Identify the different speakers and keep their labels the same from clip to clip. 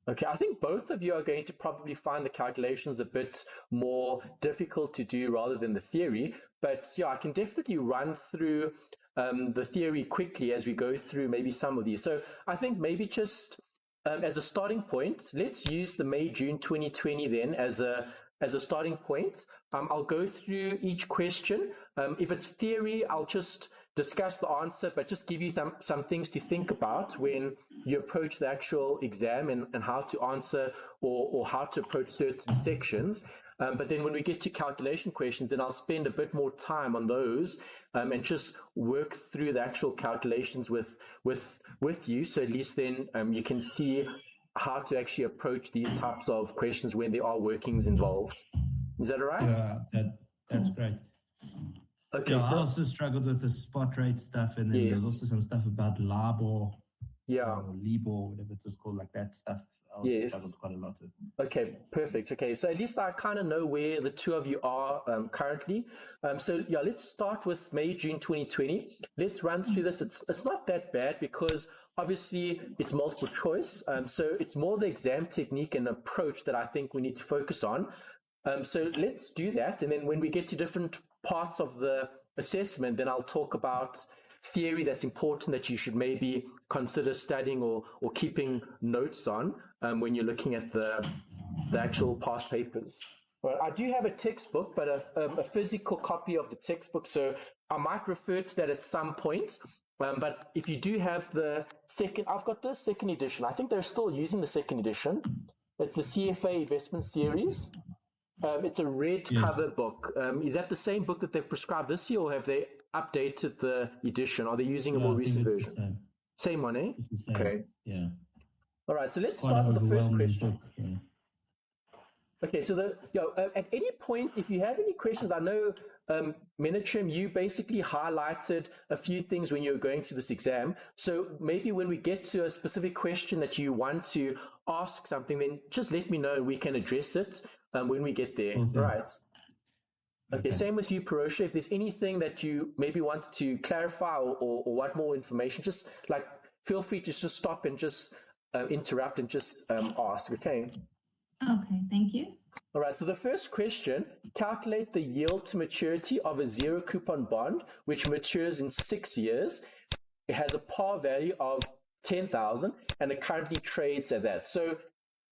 Speaker 1: Okay, I think both of you are going to probably find the calculations a bit more difficult to do rather than the theory. But yeah, I can definitely run through the theory quickly as we go through maybe some of these. So I think maybe just as a starting point, let's use the May-June 2020 then as a starting point. I'll go through each question. If it's theory, I'll just discuss the answer, but just give you some things to think about when you approach the actual exam and how to answer or how to approach certain sections. But then when we get to calculation questions, then I'll spend a bit more time on those and just work through the actual calculations with you. So at least then you can see how to actually approach these types of questions when there are workings involved. Is that all right?
Speaker 2: Yeah, that's great.
Speaker 1: Okay.
Speaker 2: Yeah, I also struggled with the spot rate stuff, and then there's also some stuff about LIBOR, or LIBOR, whatever it was called, like that stuff. I also struggled quite a lot with.
Speaker 1: Okay, perfect. Okay, so at least I kind of know where the two of you are currently. So yeah, let's start with May, June 2020. Let's run through this. It's not that bad because obviously it's multiple choice. So it's more the exam technique and approach that I think we need to focus on. So let's do that. And then when we get to different parts of the assessment, then I'll talk about theory that's important that you should maybe consider studying or keeping notes on when you're looking at the actual past papers. Well, I do have a textbook, but a physical copy of the textbook, so I might refer to that at some point. But if you do have the second, I've got the second edition. I think they're still using the second edition. It's the CFA Investment Series. It's a red cover book. Is that the same book that they've prescribed this year, or have they updated the edition? Are they using a more recent version? Same one, eh?
Speaker 2: Same.
Speaker 1: Okay.
Speaker 2: Yeah.
Speaker 1: All right, so let's start with the first question.
Speaker 2: Book, yeah.
Speaker 1: Okay, so at any point, if you have any questions, I know, Menachem, you basically highlighted a few things when you were going through this exam. So maybe when we get to a specific question that you want to ask something, then just let me know and we can address it when we get there. All right. Okay, same with you, Parosha. If there's anything that you maybe want to clarify or want more information, just like feel free to just stop and just interrupt and just ask, okay?
Speaker 3: Okay, thank you.
Speaker 1: All right, so the first question, calculate the yield to maturity of a zero coupon bond, which matures in 6 years. It has a par value of 10,000 and it currently trades at that. So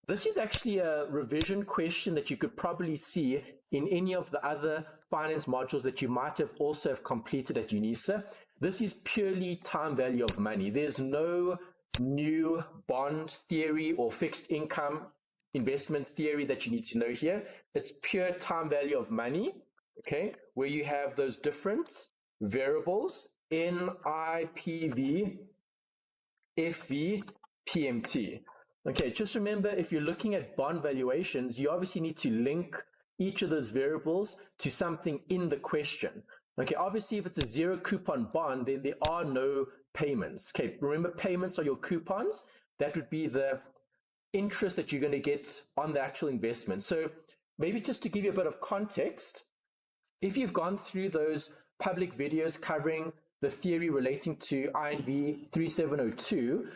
Speaker 1: this is actually a revision question that you could probably see in any of the other finance modules that you might have also completed at UNISA. This is purely time value of money. There's no new bond theory or fixed income investment theory that you need to know here. It's pure time value of money, okay, where you have those different variables, NIPV, FV, PMT. Okay, just remember, if you're looking at bond valuations, you obviously need to link each of those variables to something in the question. Okay, obviously, if it's a zero coupon bond, then there are no payments. Okay, remember, payments are your coupons. That would be the interest that you're going to get on the actual investment. So maybe just to give you a bit of context, if you've gone through those public videos covering the theory relating to INV3702,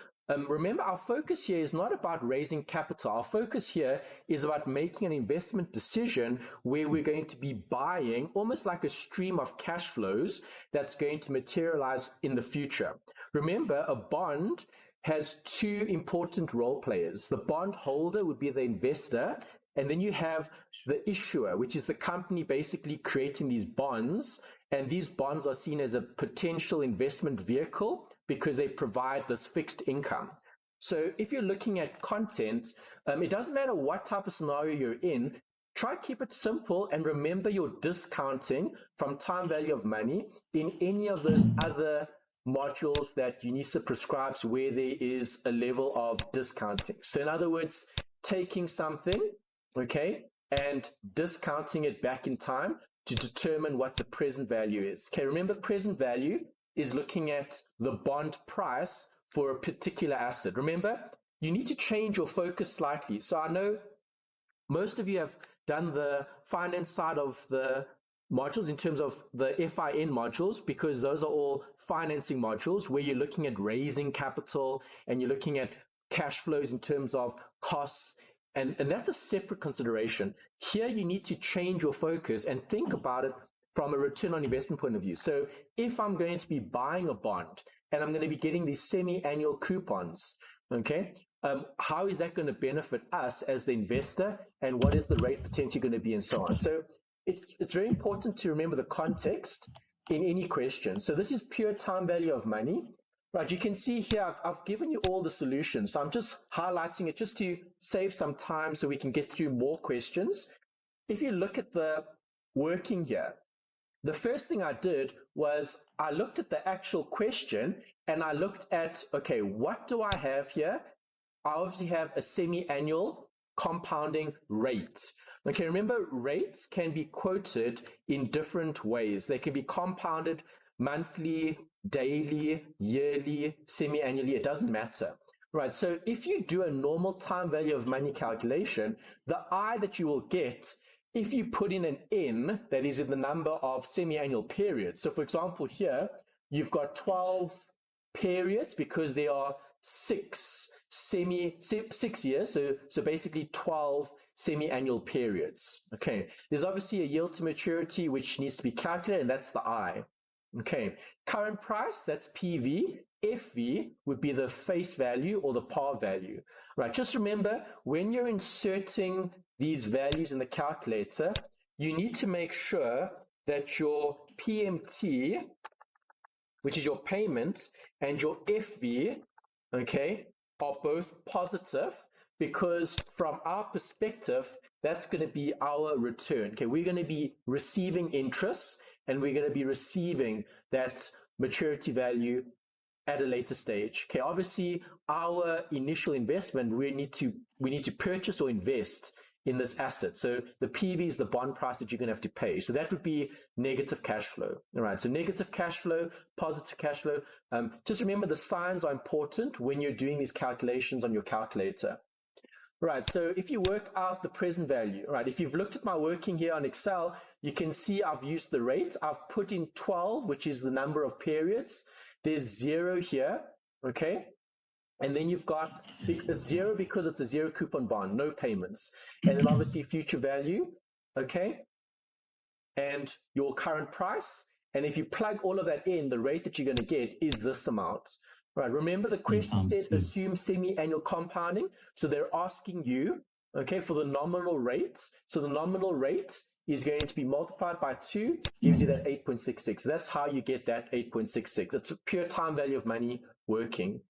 Speaker 1: remember our focus here is not about raising capital. Our focus here is about making an investment decision where we're going to be buying almost like a stream of cash flows that's going to materialize in the future. Remember, a bond has two important role players. The bond holder would be the investor, and then you have the issuer, which is the company basically creating these bonds, and these bonds are seen as a potential investment vehicle because they provide this fixed income. So if you're looking at content, it doesn't matter what type of scenario you're in, try to keep it simple and remember your discounting from time value of money in any of those other modules that UNISA prescribes where there is a level of discounting. So in other words, taking something, okay, and discounting it back in time to determine what the present value is. Okay, remember, present value is looking at the bond price for a particular asset. Remember, you need to change your focus slightly. So I know most of you have done the finance side of the modules in terms of the FIN modules, because those are all financing modules where you're looking at raising capital and you're looking at cash flows in terms of costs, and that's a separate consideration. Here you need to change your focus and think about it from a return on investment point of view. So if I'm going to be buying a bond and I'm going to be getting these semi-annual coupons, okay, how is that going to benefit us as the investor, and what is the rate potentially going to be, and so on. So it's very important to remember the context in any question. So this is pure time value of money. Right, you can see here, I've given you all the solutions. So I'm just highlighting it just to save some time so we can get through more questions. If you look at the working here, the first thing I did was I looked at the actual question and I looked at, okay, what do I have here? I obviously have a semi-annual compounding rate. Okay, remember, rates can be quoted in different ways. They can be compounded monthly, daily, yearly, semi-annually, it doesn't matter. Right, so if you do a normal time value of money calculation, the I that you will get if you put in an N that is in the number of semi-annual periods. So for example, here, you've got 12 periods because there are 6 years, so basically 12 semi-annual periods. Okay, there's obviously a yield to maturity which needs to be calculated, and that's the I. Okay, current price, that's PV. FV would be the face value or the par value. Right, just remember, when you're inserting these values in the calculator, you need to make sure that your PMT, which is your payment, and your FV, okay, are both positive, because from our perspective, that's going to be our return. Okay, we're going to be receiving interest, and we're going to be receiving that maturity value at a later stage. Okay, obviously our initial investment, we need to purchase or invest in this asset. So the PV is the bond price that you're going to have to pay. So that would be negative cash flow. All right, so negative cash flow, positive cash flow. Just remember the signs are important when you're doing these calculations on your calculator. Right, so if you work out the present value, right, if you've looked at my working here on Excel, you can see I've used the rate. I've put in 12, which is the number of periods. There's 0 here, okay? And then you've got it's 0 because it's a 0 coupon bond, no payments. And then obviously future value, okay? And your current price. And if you plug all of that in, the rate that you're going to get is this amount. Right, remember the question said assume semi-annual compounding. So they're asking you, okay, for the nominal rate. So the nominal rate is going to be multiplied by 2, gives you that 8.66. So that's how you get that 8.66. It's a pure time value of money working.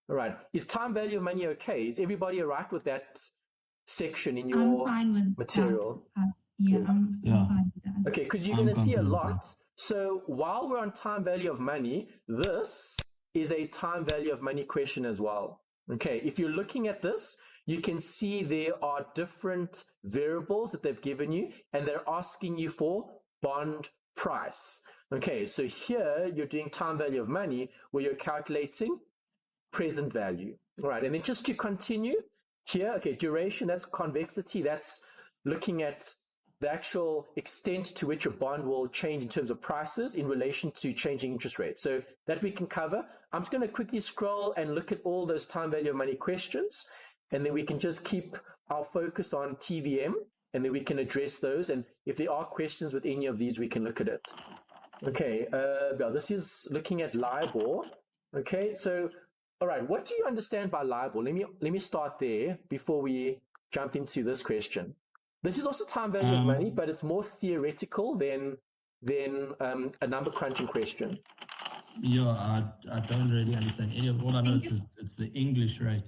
Speaker 1: All right, is time value of money okay? Is everybody all right with that section in your material?
Speaker 3: I'm fine with that.
Speaker 1: Okay, because you're going to see a lot. So while we're on time value of money, this is a time value of money question as well. Okay, if you're looking at this, you can see there are different variables that they've given you, and they're asking you for bond price. Okay, so here you're doing time value of money where you're calculating present value. All right, and then just to continue here, okay, duration, that's convexity, that's looking at the actual extent to which a bond will change in terms of prices in relation to changing interest rates. So that we can cover. I'm just going to quickly scroll and look at all those time value of money questions, and then we can just keep our focus on TVM, and then we can address those. And if there are questions with any of these, we can look at it. Okay, this is looking at LIBOR. Okay, so all right, what do you understand by LIBOR? Let me start there before we jump into this question. This is also time value of money, but it's more theoretical than a number crunching question.
Speaker 2: Yeah, I don't really understand any of. All I know is it's the English rate.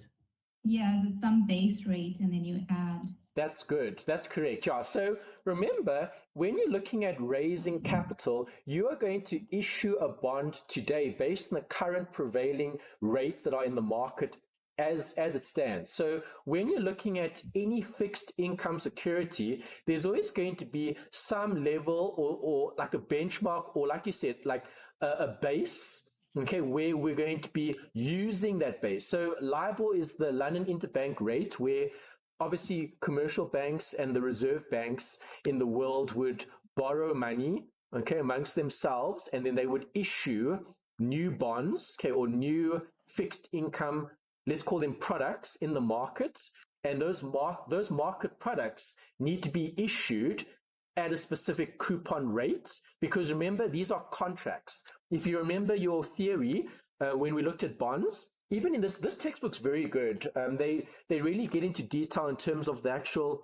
Speaker 3: Yes, it's some base rate and then you add.
Speaker 1: That's good. That's correct. Yeah. So remember, when you're looking at raising capital, you are going to issue a bond today based on the current prevailing rates that are in the market as it stands. So when you're looking at any fixed income security, there's always going to be some level or like a benchmark, or like you said, like a base, okay, where we're going to be using that base. So LIBOR is the London Interbank Rate, where obviously commercial banks and the reserve banks in the world would borrow money, okay, amongst themselves, and then they would issue new bonds, okay, or new fixed income let's call them products in the market, and those market products need to be issued at a specific coupon rate, because remember, these are contracts. If you remember your theory when we looked at bonds, even in this textbook's very good. They really get into detail in terms of the actual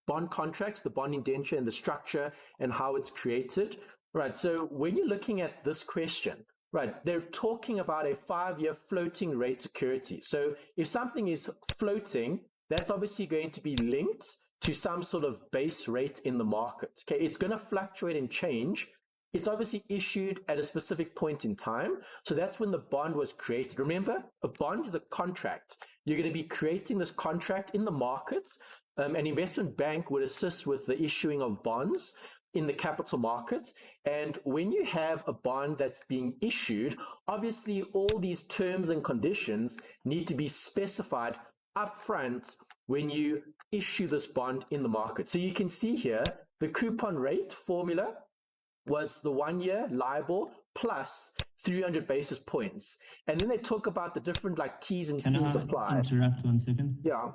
Speaker 1: bond contracts, the bond indenture, and the structure and how it's created. Right. So when you're looking at this question, right, they're talking about a 5-year floating rate security. So if something is floating, that's obviously going to be linked to some sort of base rate in the market. Okay, it's going to fluctuate and change. It's obviously issued at a specific point in time. So that's when the bond was created. Remember, a bond is a contract. You're going to be creating this contract in the markets. An investment bank would assist with the issuing of bonds in the capital market. And when you have a bond that's being issued, obviously all these terms and conditions need to be specified upfront when you issue this bond in the market. So you can see here, the coupon rate formula was the 1-year LIBOR plus 300 basis points. And then they talk about the different like T's and C's applied.
Speaker 2: Can I interrupt 1 second?
Speaker 1: Yeah.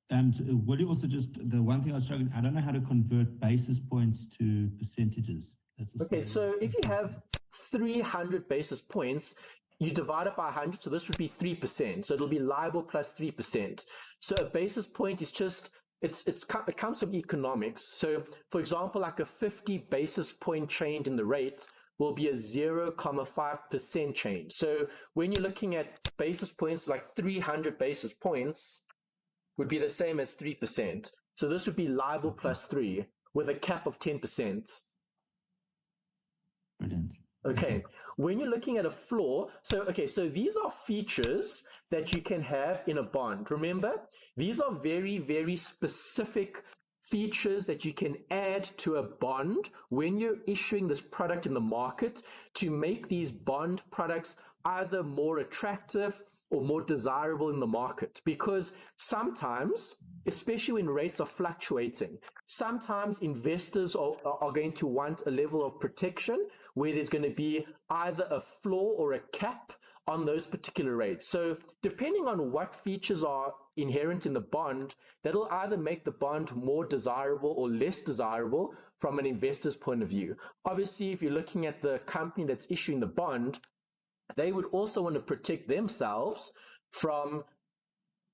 Speaker 2: And will you also just, the one thing I was struggling, I don't know how to convert basis points to percentages. That's
Speaker 1: okay, so if you have 300 basis points, you divide it by 100, so this would be 3%. So it'll be LIBOR plus 3%. So a basis point is just, it comes from economics. So for example, like a 50 basis point change in the rate will be a 0.5% change. So when you're looking at basis points, like 300 basis points would be the same as 3%. So this would be LIBOR plus 3 with a cap of 10%.
Speaker 2: Brilliant.
Speaker 1: Okay, when you're looking at a floor, so these are features that you can have in a bond. Remember, these are very, very specific features that you can add to a bond when you're issuing this product in the market to make these bond products either more attractive or more desirable in the market. Because sometimes, especially when rates are fluctuating, sometimes investors are going to want a level of protection where there's going to be either a floor or a cap on those particular rates. So depending on what features are inherent in the bond, that'll either make the bond more desirable or less desirable from an investor's point of view. Obviously, if you're looking at the company that's issuing the bond, they would also want to protect themselves from,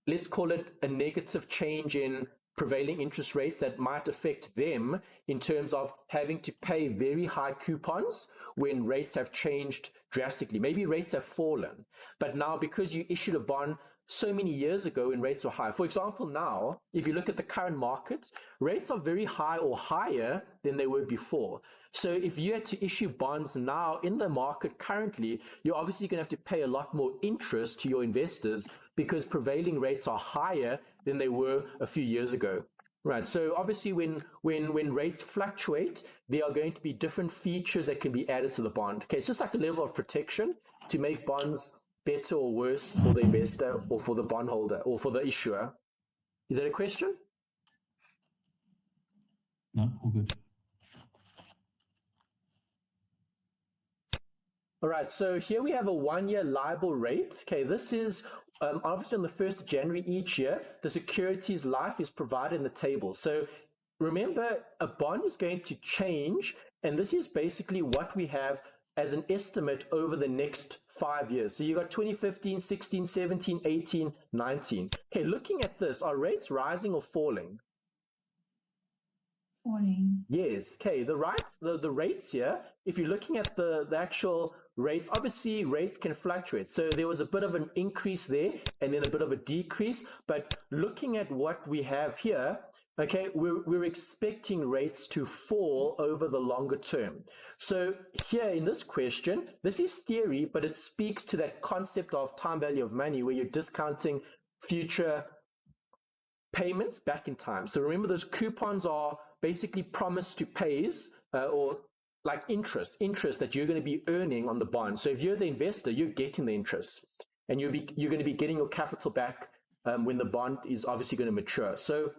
Speaker 1: let's call it, a negative change in prevailing interest rates that might affect them in terms of having to pay very high coupons when rates have changed drastically. Maybe rates have fallen, but now because you issued a bond so many years ago when rates were high. For example, now, if you look at the current market, rates are very high or higher than they were before. So if you had to issue bonds now in the market currently, you're obviously going to have to pay a lot more interest to your investors because prevailing rates are higher than they were a few years ago. Right. So obviously when rates fluctuate, there are going to be different features that can be added to the bond. Okay, it's just like a level of protection to make bonds better or worse for the investor or for the bondholder or for the issuer. Is that a question?
Speaker 2: No, all good.
Speaker 1: All right, so here we have a 1-year LIBOR rate. Okay, this is obviously on the 1st of January each year, the security's life is provided in the table. So remember, a bond is going to change, and this is basically what we have as an estimate over the next 5 years. So you got 2015, 16, 17, 18, 19. Okay, looking at this, are rates rising or falling?
Speaker 3: Falling.
Speaker 1: Yes. Okay. The rates here, if you're looking at the actual rates, obviously rates can fluctuate. So there was a bit of an increase there and then a bit of a decrease. But looking at what we have here, okay, we're expecting rates to fall over the longer term. So here in this question, this is theory, but it speaks to that concept of time value of money where you're discounting future payments back in time. So remember, those coupons are basically promise to pays or like interest that you're going to be earning on the bond. So if you're the investor, you're getting the interest and you're going to be getting your capital back when the bond is obviously going to mature. So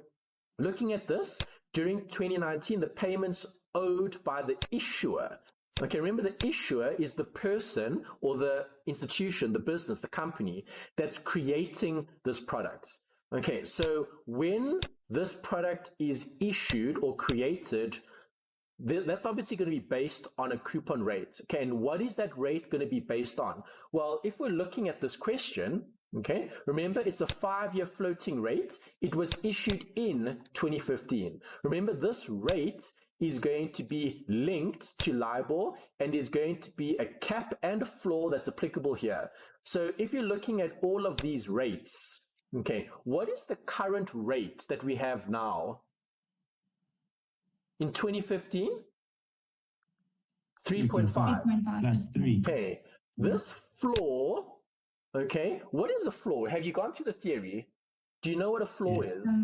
Speaker 1: looking at this, during 2019, the payments owed by the issuer Okay, remember the issuer is the person or the institution, the business, the company that's creating this product. Okay, so when this product is issued or created, that's obviously going to be based on a coupon rate. Okay, and what is that rate going to be based on? Well, if we're looking at this question, okay, remember it's a 5-year floating rate. It was issued in 2015. Remember, this rate is going to be linked to LIBOR, and is going to be a cap and a floor that's applicable here. So if you're looking at all of these rates, okay, what is the current rate that we have now? In 2015, 3.5
Speaker 2: plus 3.
Speaker 1: Okay, this floor, okay, what is a floor? Have you gone through the theory? Do you know what a floor is?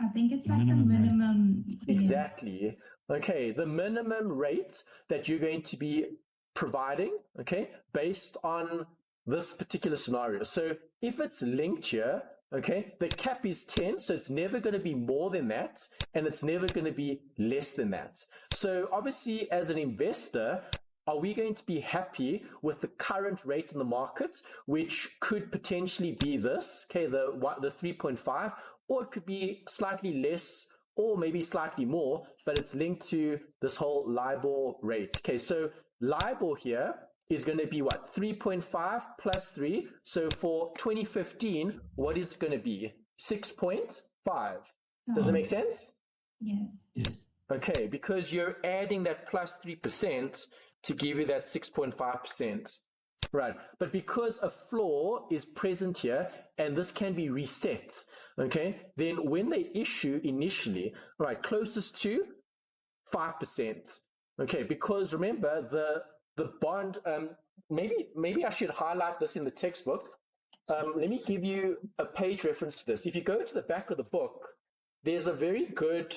Speaker 3: I think it's like the minimum.
Speaker 1: Exactly. Yes. Okay, the minimum rate that you're going to be providing, okay, based on this particular scenario. So if it's linked here, okay, the cap is 10, so it's never going to be more than that, and it's never going to be less than that. So obviously, as an investor, are we going to be happy with the current rate in the market, which could potentially be this, okay, the 3.5, or it could be slightly less or maybe slightly more, but it's linked to this whole LIBOR rate. Okay, so LIBOR here is going to be what? 3.5 plus 3. So for 2015, what is it going to be? 6.5. Does it make sense?
Speaker 3: Yes.
Speaker 2: Yes.
Speaker 1: Okay, because you're adding that plus 3% to give you that 6.5%. Right, but because a floor is present here and this can be reset, okay, then when they issue initially, right, closest to 5%, okay, because remember the bond, maybe I should highlight this in the textbook. Let me give you a page reference to this. If you go to the back of the book, there's a very good,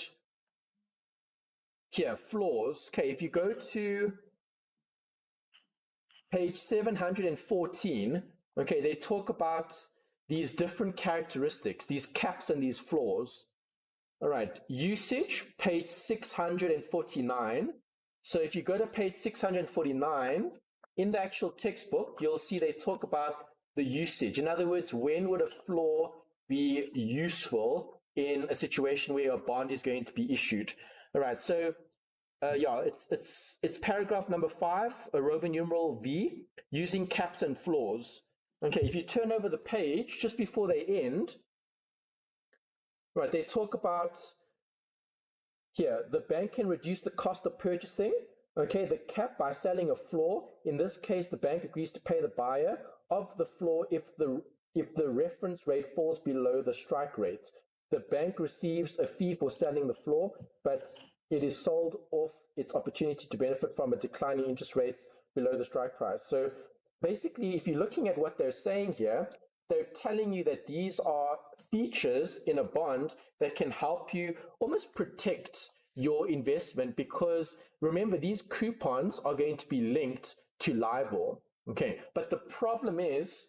Speaker 1: here, floors, okay, if you go to page 714, okay, they talk about these different characteristics, these caps and these floors. All right, usage, page 649. So if you go to page 649, in the actual textbook, you'll see they talk about the usage. In other words, when would a floor be useful in a situation where a bond is going to be issued? All right, so yeah, it's paragraph number 5, a Roman numeral V, using caps and floors. Okay, if you turn over the page just before they end, right, they talk about here, the bank can reduce the cost of purchasing, okay, the cap by selling a floor. In this case, the bank agrees to pay the buyer of the floor if the reference rate falls below the strike rate. The bank receives a fee for selling the floor, but it is sold off its opportunity to benefit from a declining interest rates below the strike price. So basically, if you're looking at what they're saying here, they're telling you that these are features in a bond that can help you almost protect your investment, because remember, these coupons are going to be linked to LIBOR. Okay, but the problem is,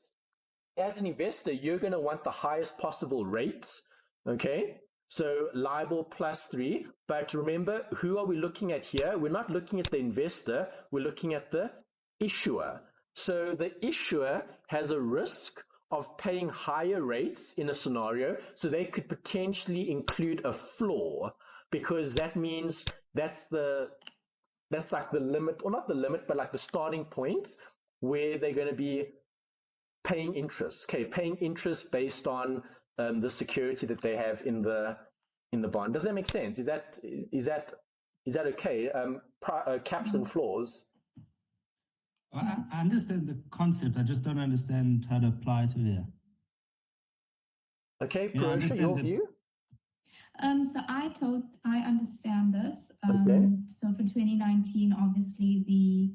Speaker 1: as an investor, you're going to want the highest possible rates. Okay, so LIBOR plus 3, but remember, who are we looking at here? We're not looking at the investor, we're looking at the issuer. So the issuer has a risk of paying higher rates in a scenario, so they could potentially include a floor, because that means that's like the limit, or not the limit, but like the starting point where they're going to be paying interest. Okay, paying interest based on the security that they have in the bond. Does that make sense? Is that okay? Caps and floors.
Speaker 2: I understand the concept. I just don't understand how to apply it here.
Speaker 1: Okay, Parosha, your view?
Speaker 3: So I understand this.
Speaker 1: Okay.
Speaker 3: So for 2019, obviously the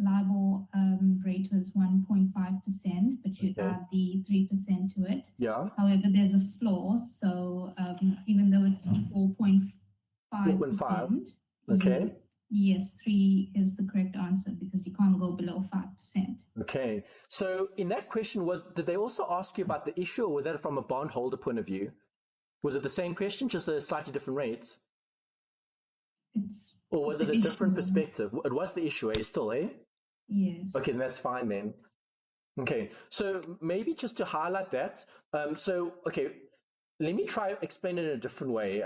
Speaker 3: LIBOR rate was 1.5%, but you add the 3% to it.
Speaker 1: Yeah.
Speaker 3: However, there's a floor. So even though it's 4.5%,
Speaker 1: okay.
Speaker 3: Yes, 3 is the correct answer, because you can't go below 5%.
Speaker 1: Okay. So in that question, did they also ask you about the issue, or was that from a bondholder point of view? Was it the same question, just a slightly different rates? Or was it a different perspective? It was the issuer still, eh?
Speaker 3: Yes.
Speaker 1: Okay, then that's fine then. Okay, so maybe just to highlight that, okay, let me try explain it in a different way.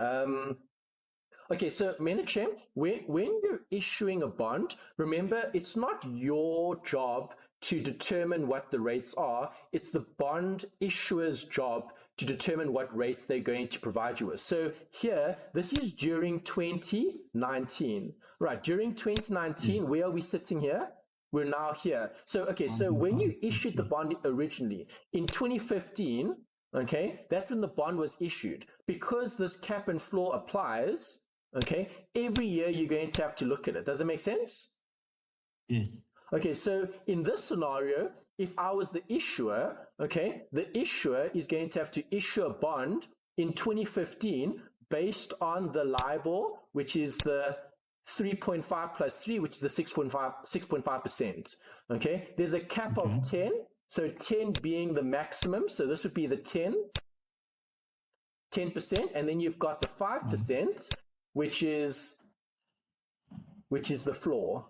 Speaker 1: Okay, so Menachem, when you're issuing a bond, remember it's not your job to determine what the rates are. It's the bond issuer's job to determine what rates they're going to provide you with. So here, this is during 2019. Right, during 2019, yes. Where are we sitting here? We're now here. So, okay, so when you issued the bond originally, in 2015, okay, that's when the bond was issued. Because this cap and floor applies, okay, every year you're going to have to look at it. Does it make sense?
Speaker 2: Yes.
Speaker 1: Okay, so in this scenario, if I was the issuer, okay, the issuer is going to have to issue a bond in 2015 based on the LIBOR, which is the 3.5 plus 3, which is the 6.5%. Okay, there's a cap of 10, so 10 being the maximum, so this would be the 10%, and then you've got the 5%, which is the floor.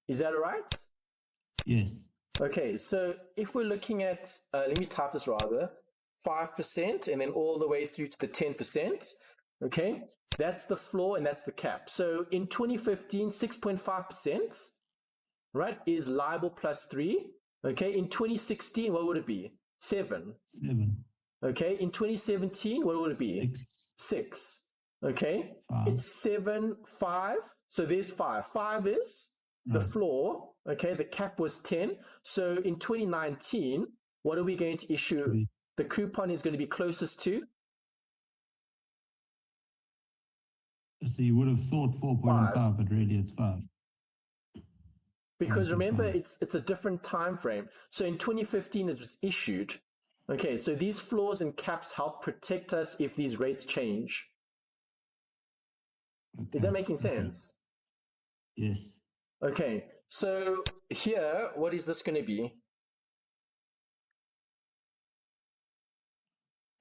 Speaker 1: Is that all right?
Speaker 2: Yes.
Speaker 1: Okay, so if we're looking at, let me type this rather, 5% and then all the way through to the 10%, okay, that's the floor and that's the cap. So in 2015, 6.5%, right, is LIBOR plus 3. Okay, in 2016, what would it be? 7.
Speaker 2: 7.
Speaker 1: Okay, in 2017, what would it be? 6. Okay,
Speaker 2: 5.
Speaker 1: It's 7, 5. So there's 5. 5 is the floor. Okay, the cap was 10. So in 2019, what are we going to issue?
Speaker 2: 3.
Speaker 1: The coupon is going to be closest to?
Speaker 2: So you would have thought 4.5, but really it's 5.
Speaker 1: Because remember, it's a different time frame. So in 2015, it was issued. Okay, so these floors and caps help protect us if these rates change. Is that making sense?
Speaker 2: Yes.
Speaker 1: Okay, so here, what is this going to be?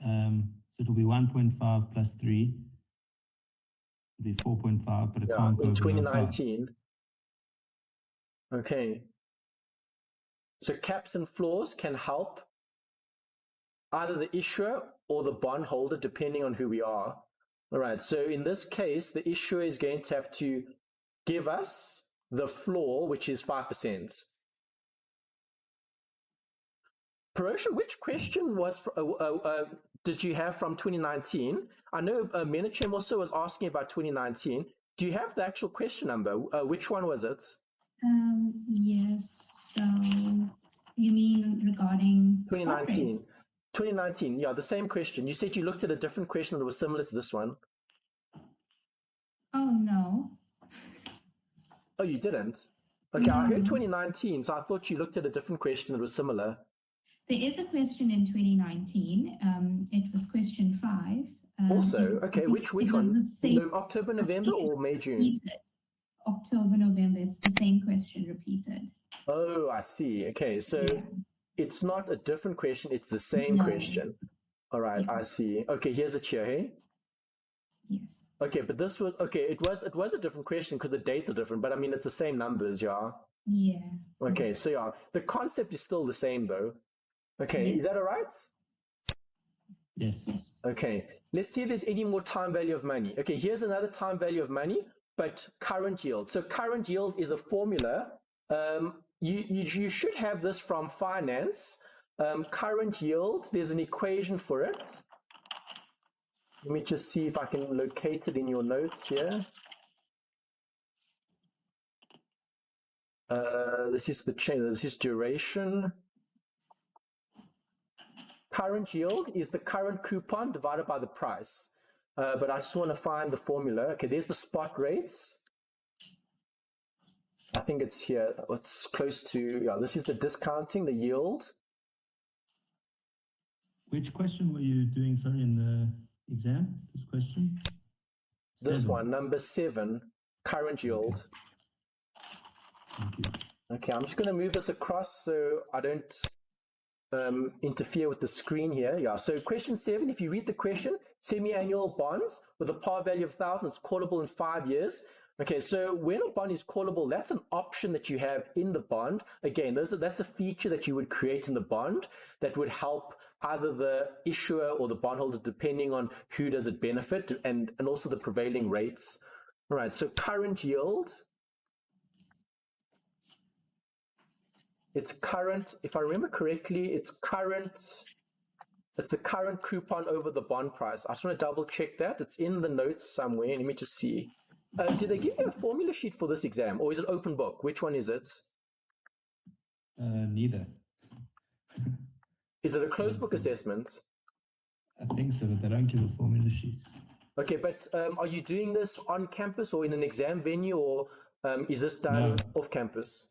Speaker 2: So it'll be 1.5 plus 3. It'll be 4.5, but it can't go
Speaker 1: in
Speaker 2: below
Speaker 1: 2019. 5. Okay. So caps and floors can help either the issuer or the bondholder, depending on who we are. All right, so in this case, the issuer is going to have to give us the floor, which is 5%. Parosha, which question was did you have from 2019? I know Menachem also was asking about 2019. Do you have the actual question number? Which one was it?
Speaker 3: Yes. So you mean regarding
Speaker 1: 2019? 2019, yeah, the same question. You said you looked at a different question that was similar to this one.
Speaker 3: Oh, no.
Speaker 1: Oh, you didn't? Okay, no. I heard 2019, so I thought you looked at a different question that was similar.
Speaker 3: There is a question in 2019. It was question 5.
Speaker 1: Also, okay, which one? October, November, or May, June?
Speaker 3: Repeated. October, November. It's the same question repeated.
Speaker 1: Oh, I see. Okay, so it's not a different question, it's the same question. All right, I see. Okay, here's a chair, hey?
Speaker 3: Yes.
Speaker 1: Okay, but this was, okay, it was a different question because the dates are different, but I mean, it's the same numbers, yeah?
Speaker 3: Yeah.
Speaker 1: Okay, so yeah, the concept is still the same though. Okay, is that all right?
Speaker 2: Yes.
Speaker 1: Okay, let's see if there's any more time value of money. Okay, here's another time value of money, but current yield. So current yield is a formula. You should have this from finance. Current yield, there's an equation for it. Let me just see if I can locate it in your notes here. This is the chain, this is duration. Current yield is the current coupon divided by the price. But I just want to find the formula. Okay, there's the spot rates. I think it's here. It's close to, yeah, this is the discounting, the yield.
Speaker 2: Which question were you doing, sorry, in the exam? This question?
Speaker 1: This one, number 7, current yield.
Speaker 2: Thank you.
Speaker 1: Okay, I'm just going to move this across so I don't interfere with the screen here. Yeah, so question 7, if you read the question, semi-annual bonds with a par value of 1,000, it's callable in 5 years. Okay, so when a bond is callable, that's an option that you have in the bond. Again, that's a feature that you would create in the bond that would help either the issuer or the bondholder, depending on who does it benefit, and also the prevailing rates. All right, so current yield. It's current, if I remember correctly, it's the current coupon over the bond price. I just want to double check that. It's in the notes somewhere. Let me just see. Did they give you a formula sheet for this exam, or is it open book? Which one is it?
Speaker 2: Neither.
Speaker 1: Is it a closed book assessment?
Speaker 2: I think so, but they don't give a formula sheet.
Speaker 1: Okay, but are you doing this on campus or in an exam venue, or is this done off campus?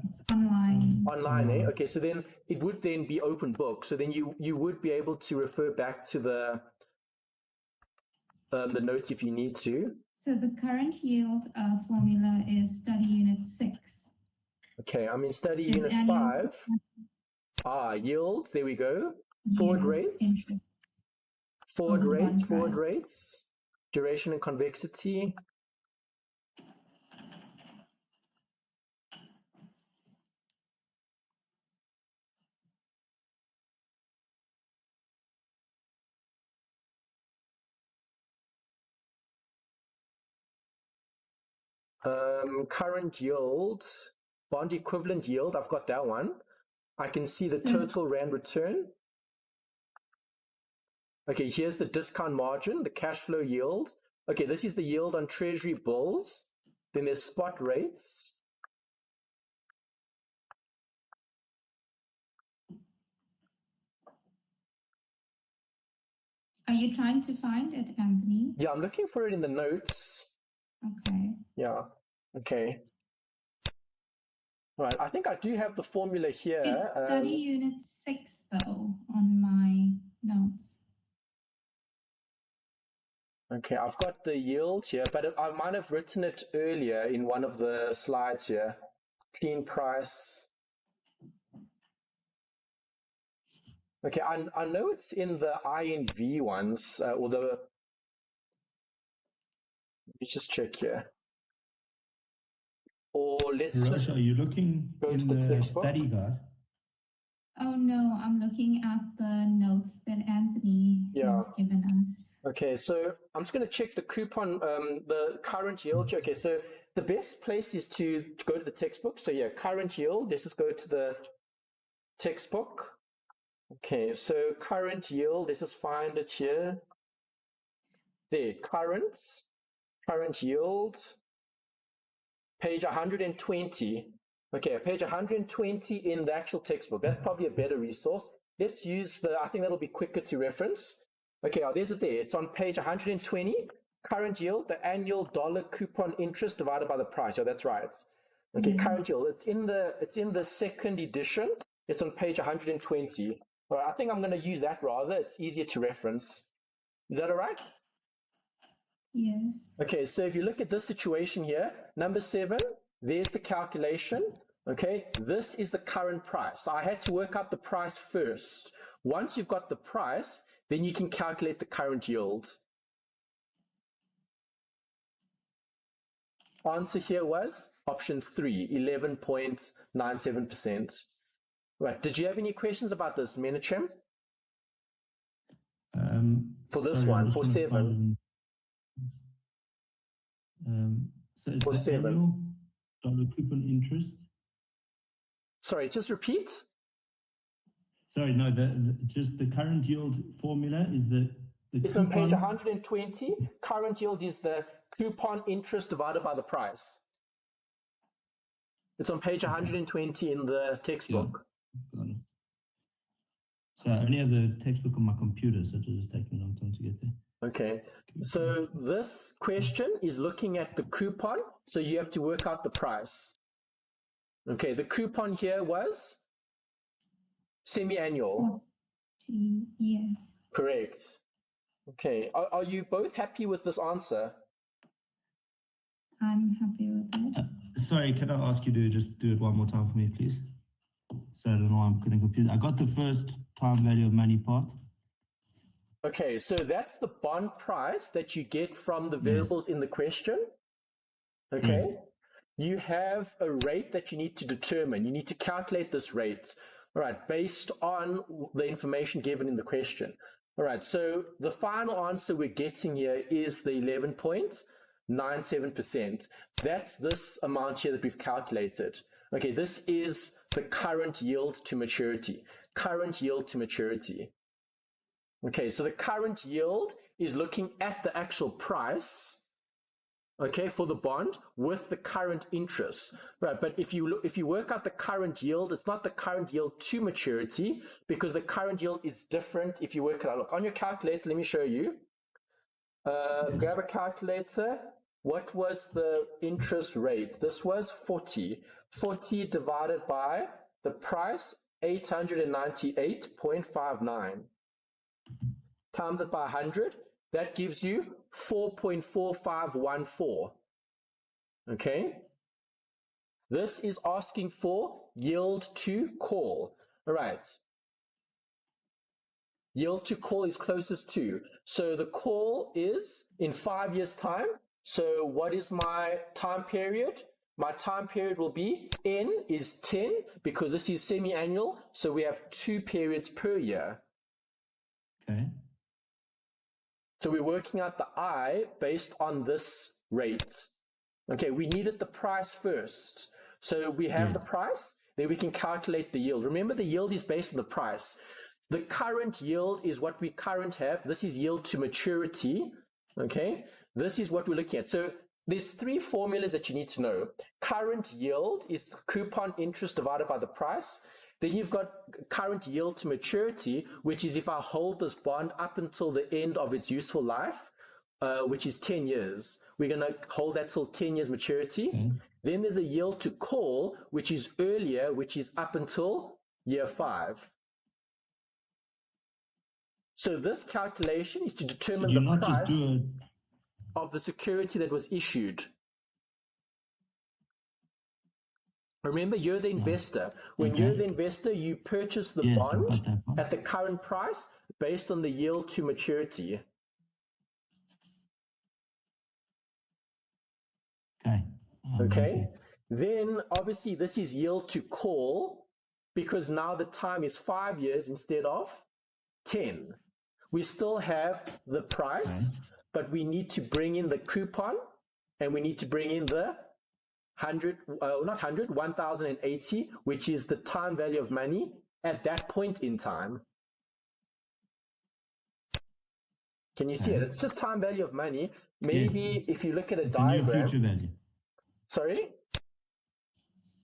Speaker 3: It's online.
Speaker 1: Online, eh? Okay, so then it would then be open book. So then you would be able to refer back to the notes if you need to.
Speaker 3: So the current yield formula is study unit 6.
Speaker 1: Okay, I'm in study unit 5. Yields, there we go. Forward rates. Forward rates. Duration and convexity. Current yield, bond equivalent yield, I've got that one. I can see the total rand return. Okay, here's the discount margin, the cash flow yield. Okay, this is the yield on treasury bills. Then there's spot rates.
Speaker 3: Are you trying to find it, Anthony?
Speaker 1: Yeah, I'm looking for it in the notes.
Speaker 3: Okay.
Speaker 1: Yeah, okay. Right, I think I do have the formula here.
Speaker 3: It's study unit 6, though, on my notes.
Speaker 1: Okay, I've got the yield here, but I might have written it earlier in one of the slides here. Clean price. Okay, I know it's in the INV ones, or the, let me just check here. Or let's just.
Speaker 2: Are you looking in the study guide?
Speaker 3: Oh no, I'm looking at the notes that Anthony has given us.
Speaker 1: Okay, so I'm just going to check the coupon, the current yield. Okay, so the best place is to go to the textbook. So yeah, current yield. Let's just go to the textbook. Okay, so current yield. Let's just find it here. There, current yield. Page 120. Okay, page 120 in the actual textbook. That's probably a better resource. Let's use I think that'll be quicker to reference. Okay, there's it there. It's on page 120. Current yield, the annual dollar coupon interest divided by the price. Yeah, that's right. Okay, current yield. It's in the second edition. It's on page 120. All right, I think I'm going to use that rather. It's easier to reference. Is that all right?
Speaker 3: Yes.
Speaker 1: Okay, so if you look at this situation here, number 7, there's the calculation. Okay, this is the current price. So I had to work out the price first. Once you've got the price, then you can calculate the current yield. Answer here was option 3, 11.97%. Right, did you have any questions about this, Menachem? For this one, for 7.
Speaker 2: So it's for 7. Annual dollar coupon interest.
Speaker 1: Sorry, just repeat.
Speaker 2: Sorry, no, just the current yield formula is the
Speaker 1: it's coupon. On page 120. Current yield is the coupon interest divided by the price. It's on page 120 in the textbook.
Speaker 2: Got it. So I only have the textbook on my computer, so it'll just take me a long time to get there.
Speaker 1: Okay, so this question is looking at the coupon, so you have to work out the price. Okay, the coupon here was semi-annual.
Speaker 3: Yes.
Speaker 1: Correct. Okay, are you both happy with this answer?
Speaker 3: I'm happy with it.
Speaker 2: Sorry, can I ask you to just do it one more time for me, please? So I don't know, I'm getting confused. I got the first time value of money part.
Speaker 1: Okay, so that's the bond price that you get from the variables in the question. Okay, you have a rate that you need to determine. You need to calculate this rate, all right, based on the information given in the question. All right, so the final answer we're getting here is the 11.97%. That's this amount here that we've calculated. Okay, this is the current yield to maturity. Current yield to maturity. Okay, so the current yield is looking at the actual price, okay, for the bond with the current interest, right? But if you work out the current yield, it's not the current yield to maturity, because the current yield is different if you work it out. Look, on your calculator, let me show you. Grab a calculator. What was the interest rate? This was 40. 40 divided by the price, 898.59. Times it by 100, that gives you 4.4514. Okay, this is asking for yield to call. All right, yield to call is closest to, so the call is in 5 years time. So what is my time period? My time period will be N is 10, because this is semi-annual, so we have 2 periods per year.
Speaker 2: Okay.
Speaker 1: So we're working out the I based on this rate. Okay, we needed the price first. So we have the price, then we can calculate the yield. Remember, the yield is based on the price. The current yield is what we currently have. This is yield to maturity. Okay, this is what we're looking at. So there's 3 formulas that you need to know. Current yield is coupon interest divided by the price. Then you've got current yield to maturity, which is if I hold this bond up until the end of its useful life, which is 10 years. We're going to hold that till 10 years maturity. Then there's a yield to call, which is earlier, which is up until year 5. So this calculation is to determine the price of the security that was issued. Remember, you're the investor. When you're the investor, you purchase the bond at the current price based on the yield to maturity. Okay. Then obviously this is yield to call, because now the time is 5 years instead of 10. We still have the price, but we need to bring in the coupon, and we need to bring in the 1080, which is the time value of money at that point in time. Can you see it? It's just time value of money. Maybe if you look at a diagram.
Speaker 2: It's a new future value.
Speaker 1: Sorry?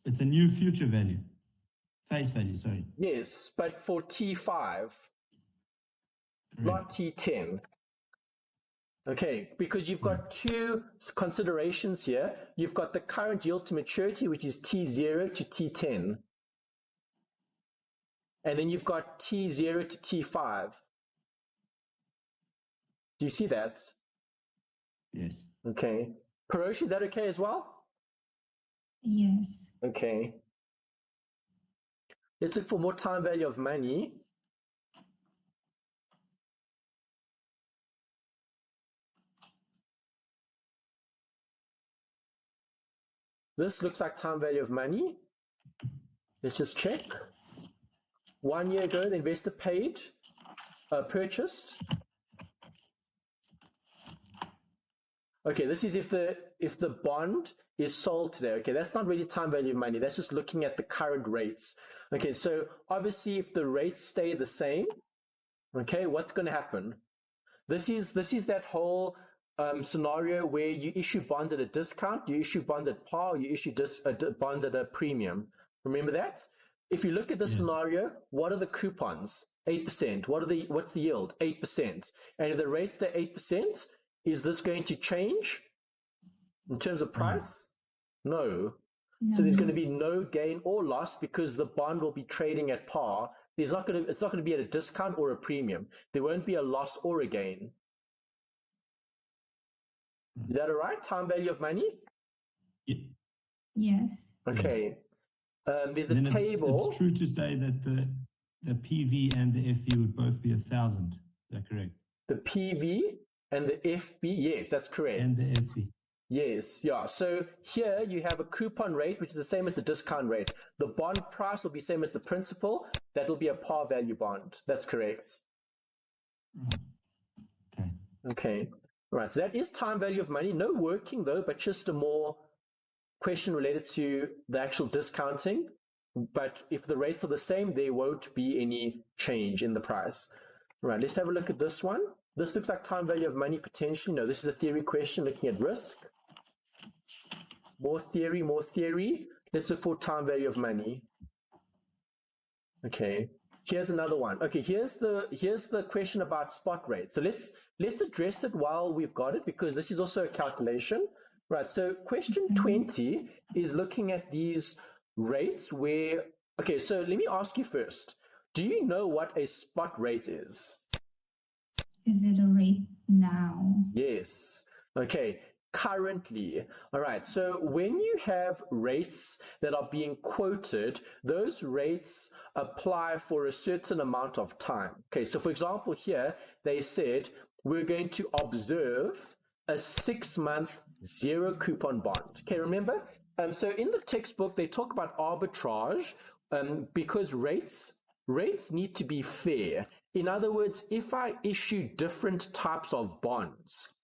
Speaker 2: It's a new future value. Face value, sorry.
Speaker 1: Yes, but for T5, not T10. Okay, because you've got 2 considerations here. You've got the current yield to maturity, which is T0 to T10. And then you've got T0 to T5. Do you see that?
Speaker 2: Yes.
Speaker 1: Okay. Parosh, is that okay as well?
Speaker 3: Yes.
Speaker 1: Okay. Let's look for more time value of money. This looks like time value of money. Let's just check. 1 year ago, the investor paid, purchased. Okay, this is if the bond is sold today. Okay, that's not really time value of money. That's just looking at the current rates. Okay, so obviously if the rates stay the same, okay, what's going to happen? This is that whole scenario where you issue bonds at a discount, you issue bonds at par, you issue bonds at a premium. Remember that? If you look at the scenario, what are the coupons? 8%. What's the yield? 8%. And if the rates stay 8%, is this going to change in terms of price? No. So there's going to be no gain or loss, because the bond will be trading at par. It's not going to be at a discount or a premium. There won't be a loss or a gain. Is that all right? Time value of money?
Speaker 3: Yes.
Speaker 1: Okay. There's a table.
Speaker 2: It's true to say that the PV and the FV would both be 1,000. Is that correct?
Speaker 1: The PV and the FV, yes, that's correct.
Speaker 2: And the FV.
Speaker 1: Yes, yeah. So here you have a coupon rate, which is the same as the discount rate. The bond price will be same as the principal. That will be a par value bond. That's correct.
Speaker 2: Okay.
Speaker 1: Okay. Right. So that is time value of money. No working though, but just a more question related to the actual discounting. But if the rates are the same, there won't be any change in the price. Right. Let's have a look at this one. This looks like time value of money potentially. No, this is a theory question looking at risk. More theory, more theory. Let's look for time value of money. Okay, here's another one. Okay, here's the question about spot rate. So let's address it while we've got it, because this is also a calculation. Right, so question 20 is looking at these rates where, okay, so let me ask you first. Do you know what a spot rate is?
Speaker 3: Is it a rate now?
Speaker 1: Yes. Okay. Currently. All right. So when you have rates that are being quoted, those rates apply for a certain amount of time. Okay. So for example, here they said we're going to observe a 6-month zero coupon bond. Okay. Remember? So in the textbook, they talk about arbitrage because rates need to be fair. In other words, if I issue different types of bonds,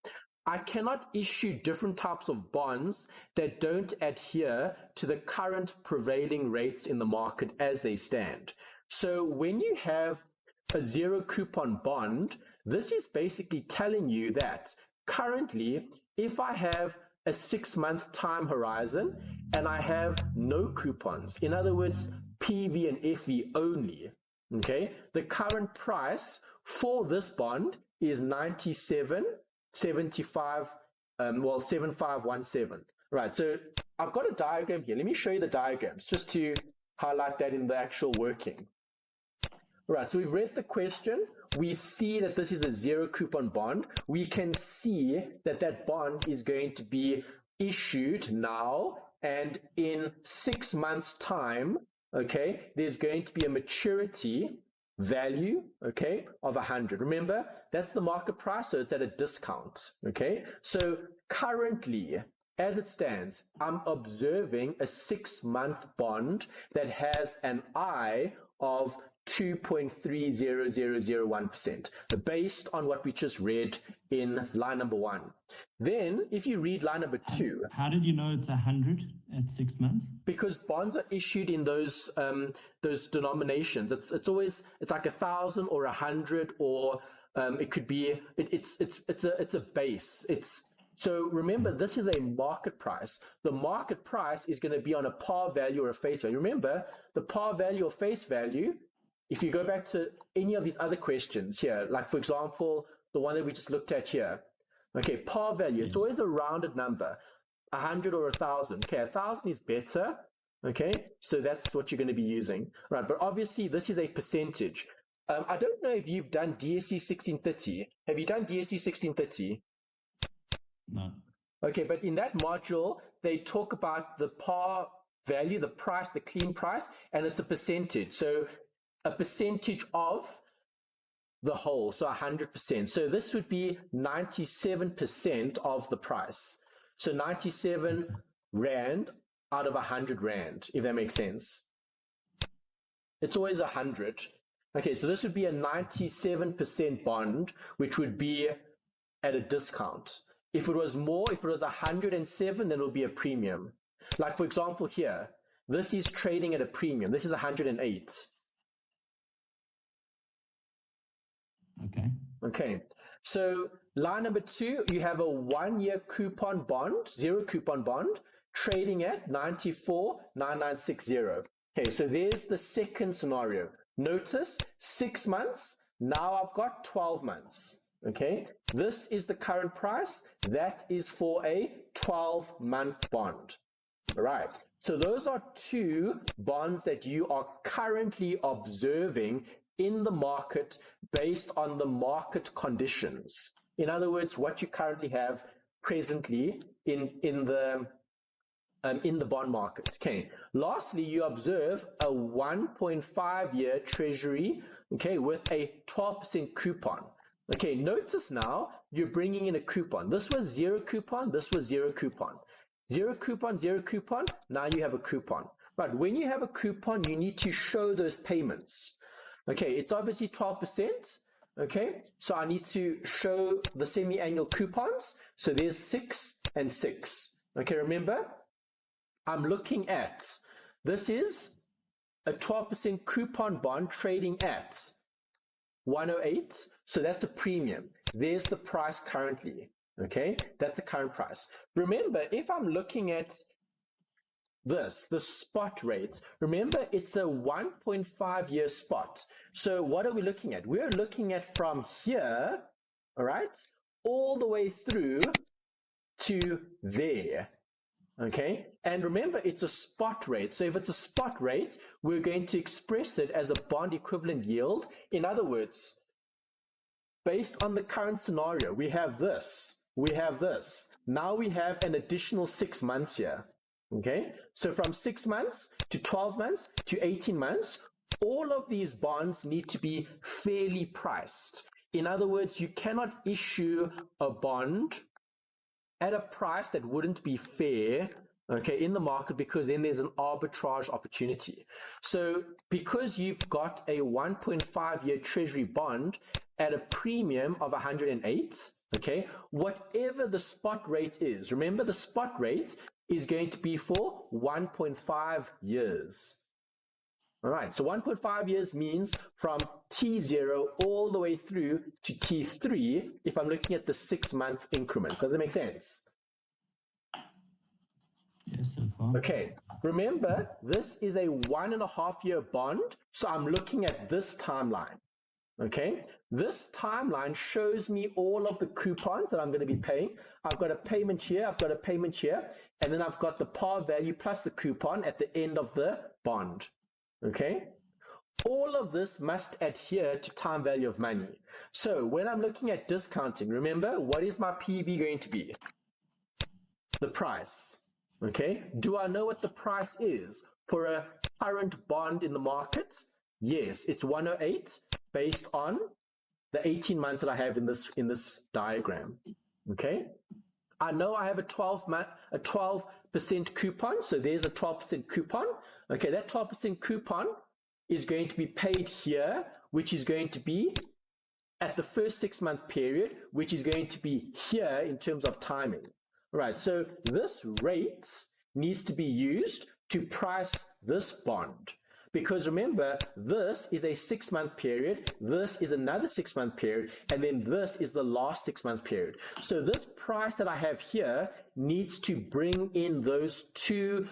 Speaker 1: I cannot issue different types of bonds that don't adhere to the current prevailing rates in the market as they stand. So when you have a zero coupon bond, this is basically telling you that currently, if I have a 6-month time horizon and I have no coupons, in other words, PV and FV only, okay, the current price for this bond is 7517. Right, so I've got a diagram here. Let me show you the diagrams just to highlight that in the actual working. Right, so we've read the question. We see that this is a zero coupon bond. We can see that that bond is going to be issued now, and in 6 months' time, okay, there's going to be a maturity value, okay, of 100. Remember, that's the market price, so it's at a discount, okay? So currently, as it stands, I'm observing a 6-month bond that has an I of 2.300001% based on what we just read in line number 1. Then if you read line number 2,
Speaker 2: how did you know it's 100 at 6 months?
Speaker 1: Because bonds are issued in those denominations. It's like 1,000 or 100, or it could be it's a base. So remember, this is a market price. The market price is going to be on a par value or a face value. Remember, the par value or face value, if you go back to any of these other questions here, like for example, the one that we just looked at here, okay, par value, it's always a rounded number, 100 or 1,000. Okay, 1,000 is better, okay, so that's what you're going to be using, right? But obviously, this is a percentage. I don't know if you've done DSC 1630. Have you done DSC 1630?
Speaker 2: No.
Speaker 1: Okay, but in that module, they talk about the par value, the price, the clean price, and it's a percentage. So a percentage of the whole, so 100%. So this would be 97% of the price. So 97 Rand out of 100 Rand, if that makes sense. It's always 100. Okay, so this would be a 97% bond, which would be at a discount. If it was more, if it was 107, then it would be a premium. Like for example here, this is trading at a premium. This is 108. Okay, so line number 2, you have a 1-year coupon bond, zero coupon bond, trading at 94,9960. Okay, so there's the second scenario. Notice 6 months, now I've got 12 months. Okay, this is the current price. That is for a 12-month bond. All right, so those are 2 bonds that you are currently observing in the market based on the market conditions. In other words, what you currently have presently in the in the bond market. Okay. Lastly, you observe a 1.5-year treasury, okay, with a 12% coupon. Okay, notice now you're bringing in a coupon. This was zero coupon, this was zero coupon. Zero coupon, zero coupon, now you have a coupon. But when you have a coupon, you need to show those payments. Okay, it's obviously 12%. Okay, so I need to show the semi-annual coupons. So there's 6 and 6. Okay, remember, I'm looking at, this is a 12% coupon bond trading at 108, so that's a premium. There's the price currently, okay? That's the current price. Remember, if I'm looking at this, the spot rate, remember it's a 1.5-year spot. So what are we looking at? We're looking at from here, all right, all the way through to there. Okay, and remember it's a spot rate. So if it's a spot rate, we're going to express it as a bond equivalent yield. In other words, based on the current scenario, we have this, we have this. Now we have an additional 6 months here. Okay, so from 6 months to 12 months to 18 months, all of these bonds need to be fairly priced. In other words, you cannot issue a bond at a price that wouldn't be fair, okay, in the market, because then there's an arbitrage opportunity. So because you've got a 1.5-year treasury bond at a premium of 108, okay, whatever the spot rate is, remember the spot rate is going to be for 1.5 years. All right, so 1.5 years means from T0 all the way through to T3 if I'm looking at the 6-month increments. Does it make sense?
Speaker 2: Yes, so far.
Speaker 1: Okay, remember, this is a 1.5-year bond, so I'm looking at this timeline. Okay, this timeline shows me all of the coupons that I'm going to be paying. I've got a payment here, I've got a payment here, and then I've got the par value plus the coupon at the end of the bond. Okay, all of this must adhere to time value of money. So when I'm looking at discounting, remember, what is my PV going to be? The price. Okay, do I know what the price is for a current bond in the market? Yes, it's 108 based on the 18 months that I have in this diagram. Okay, I know I have a 12% coupon, so there's a 12% coupon. Okay, that 12% coupon is going to be paid here, which is going to be at the first 6-month period, which is going to be here in terms of timing. All right, so this rate needs to be used to price this bond. Because remember, this is a 6-month period, this is another 6-month period, and then this is the last 6-month period. So this price that I have here needs to bring in those two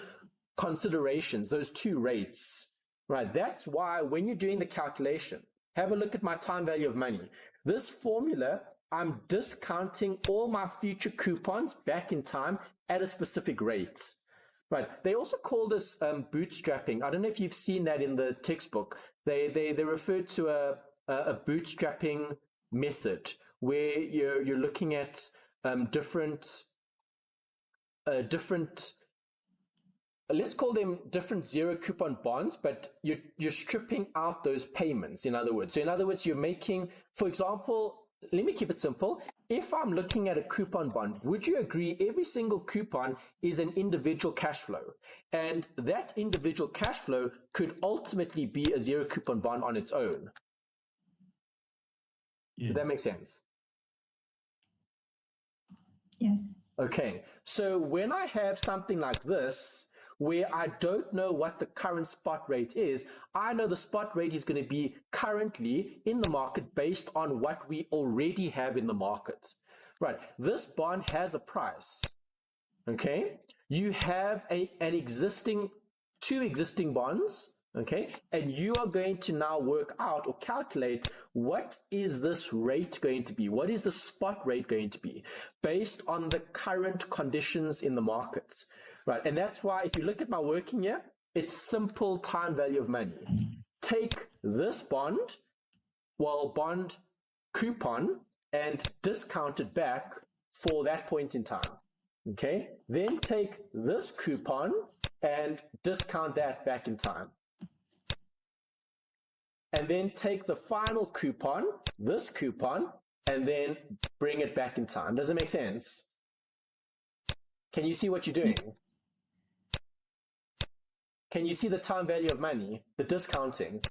Speaker 1: considerations, those two rates, right? That's why when you're doing the calculation, have a look at my time value of money. This formula, I'm discounting all my future coupons back in time at a specific rate. Right. They also call this bootstrapping. I don't know if you've seen that in the textbook. They refer to a bootstrapping method where you're looking at different let's call them different zero coupon bonds, but you're stripping out those payments, in other words. So in other words, you're making, for example, let me keep it simple. If I'm looking at a coupon bond, would you agree every single coupon is an individual cash flow? And that individual cash flow could ultimately be a zero coupon bond on its own.
Speaker 2: Yes.
Speaker 1: Does that make sense?
Speaker 3: Yes.
Speaker 1: Okay, so when I have something like this, where I don't know what the current spot rate is, I know the spot rate is going to be currently in the market based on what we already have in the market. Right, this bond has a price. Okay, you have two existing bonds. Okay, and you are going to now work out or calculate what is this rate going to be? What is the spot rate going to be based on the current conditions in the market? Right, and that's why if you look at my working here, it's simple time value of money. Take this bond, bond coupon, and discount it back for that point in time. Okay, then take this coupon and discount that back in time. And then take the final coupon, this coupon, and then bring it back in time. Does it make sense? Can you see what you're doing? Can you see the time value of money, the discounting?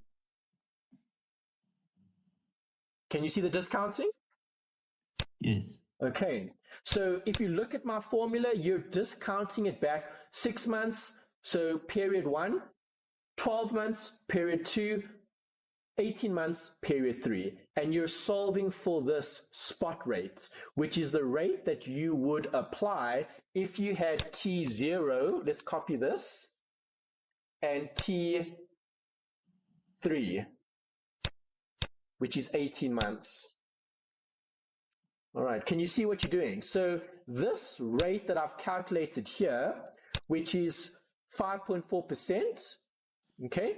Speaker 1: Can you see the discounting?
Speaker 2: Yes.
Speaker 1: Okay, so if you look at my formula, you're discounting it back 6 months, so period 1, 12 months, period 2, 18 months, period 3, and you're solving for this spot rate, which is the rate that you would apply if you had T0, let's copy this, and T3, which is 18 months. All right, can you see what you're doing? So this rate that I've calculated here, which is 5.4%, okay,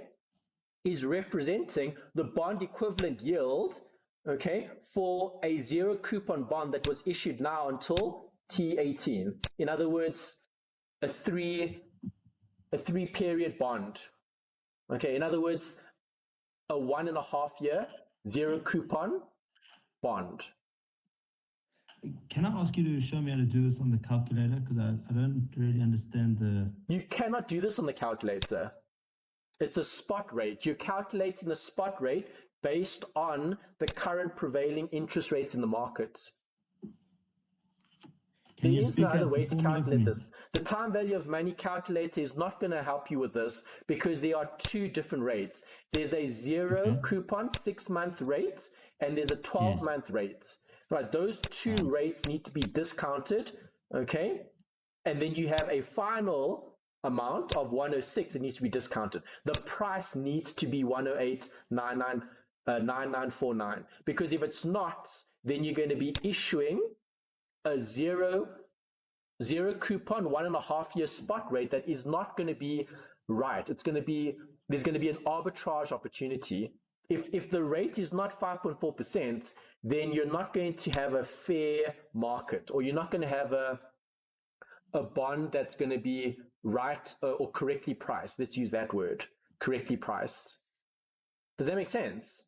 Speaker 1: is representing the bond equivalent yield, okay, for a zero coupon bond that was issued now until T18. In other words, a three period bond. Okay, in other words, a 1.5 year zero coupon bond.
Speaker 2: Can I ask you to show me how to do this on the calculator? Because I don't really understand the...
Speaker 1: You cannot do this on the calculator. It's a spot rate. You're calculating the spot rate based on the current prevailing interest rates in the market. There is no other way to calculate this. The time value of money calculator is not going to help you with this because there are two different rates. There's a zero coupon 6-month rate and there's a 12-month rate. Right, those two rates need to be discounted, okay? And then you have a final amount of 106 that needs to be discounted. The price needs to be 108.9949 because if it's not, then you're going to be issuing a zero coupon 1.5 year spot rate that is not going to be right. It's going to be, there's going to be an arbitrage opportunity. If the rate is not 5.4%, then you're not going to have a fair market, or you're not going to have a bond that's going to be right or correctly priced. Let's use that word, correctly priced. Does that make sense?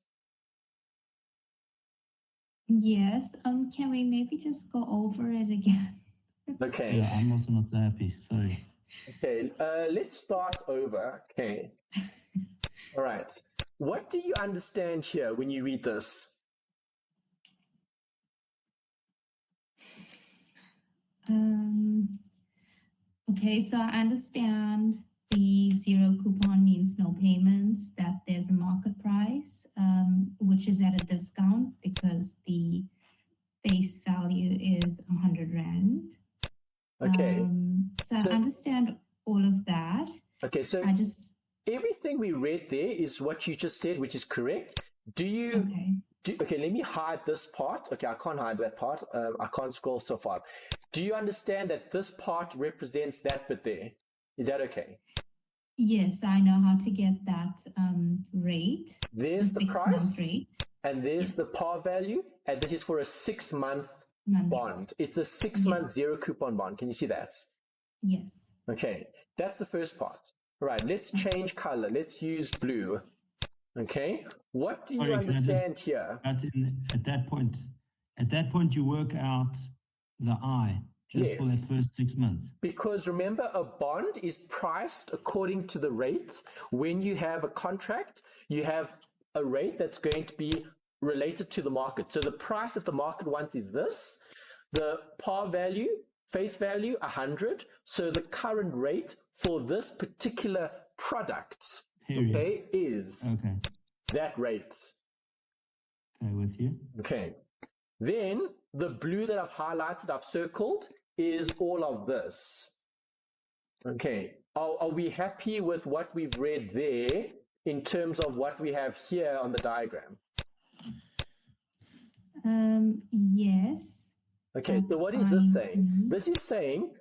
Speaker 3: Yes. Can we maybe just go over it again?
Speaker 1: Okay.
Speaker 2: Yeah, I'm also not so happy. Sorry.
Speaker 1: Okay. Let's start over. Okay. All right. What do you understand here when you read this?
Speaker 3: Okay, so I understand the zero coupon means no payments, that there's a market price, which is at a discount because the face value is 100 Rand.
Speaker 1: Okay.
Speaker 3: So I understand all of that.
Speaker 1: Okay, so everything we read there is what you just said, which is correct. Do you... Okay, let me hide this part. Okay, I can't hide that part. I can't scroll so far. Do you understand that this part represents that bit there? Is that okay?
Speaker 3: Yes, I know how to get that rate.
Speaker 1: There's the price rate. And there's the par value. And this is for a 6-month bond. It's a 6-month zero coupon bond. Can you see that?
Speaker 3: Yes.
Speaker 1: Okay, that's the first part. Right, let's change color. Let's use blue. Okay, what do you understand here?
Speaker 2: At that point, you work out the I just for that first 6 months.
Speaker 1: Because remember, a bond is priced according to the rate. When you have a contract, you have a rate that's going to be related to the market. So the price that the market wants is this. The par value, face value, 100. So the current rate for this particular product, okay, is that rate.
Speaker 2: Okay, with you.
Speaker 1: Okay. Then the blue that I've highlighted, I've circled, is all of this. Okay. Are we happy with what we've read there in terms of what we have here on the diagram?
Speaker 3: Yes.
Speaker 1: Okay, so what is this saying? This is saying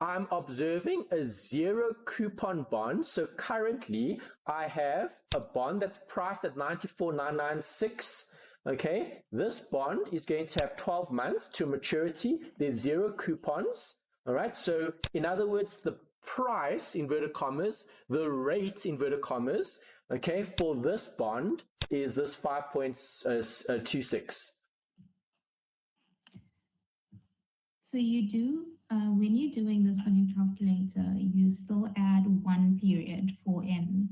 Speaker 1: I'm observing a zero coupon bond. So currently I have a bond that's priced at 94,996. Okay, this bond is going to have 12 months to maturity. There's zero coupons. All right, so in other words, the price, inverted commas, the rate, inverted commas, okay, for this bond is this 5.26.
Speaker 3: So you do, when you're doing this on your calculator, you still add 1 period for N.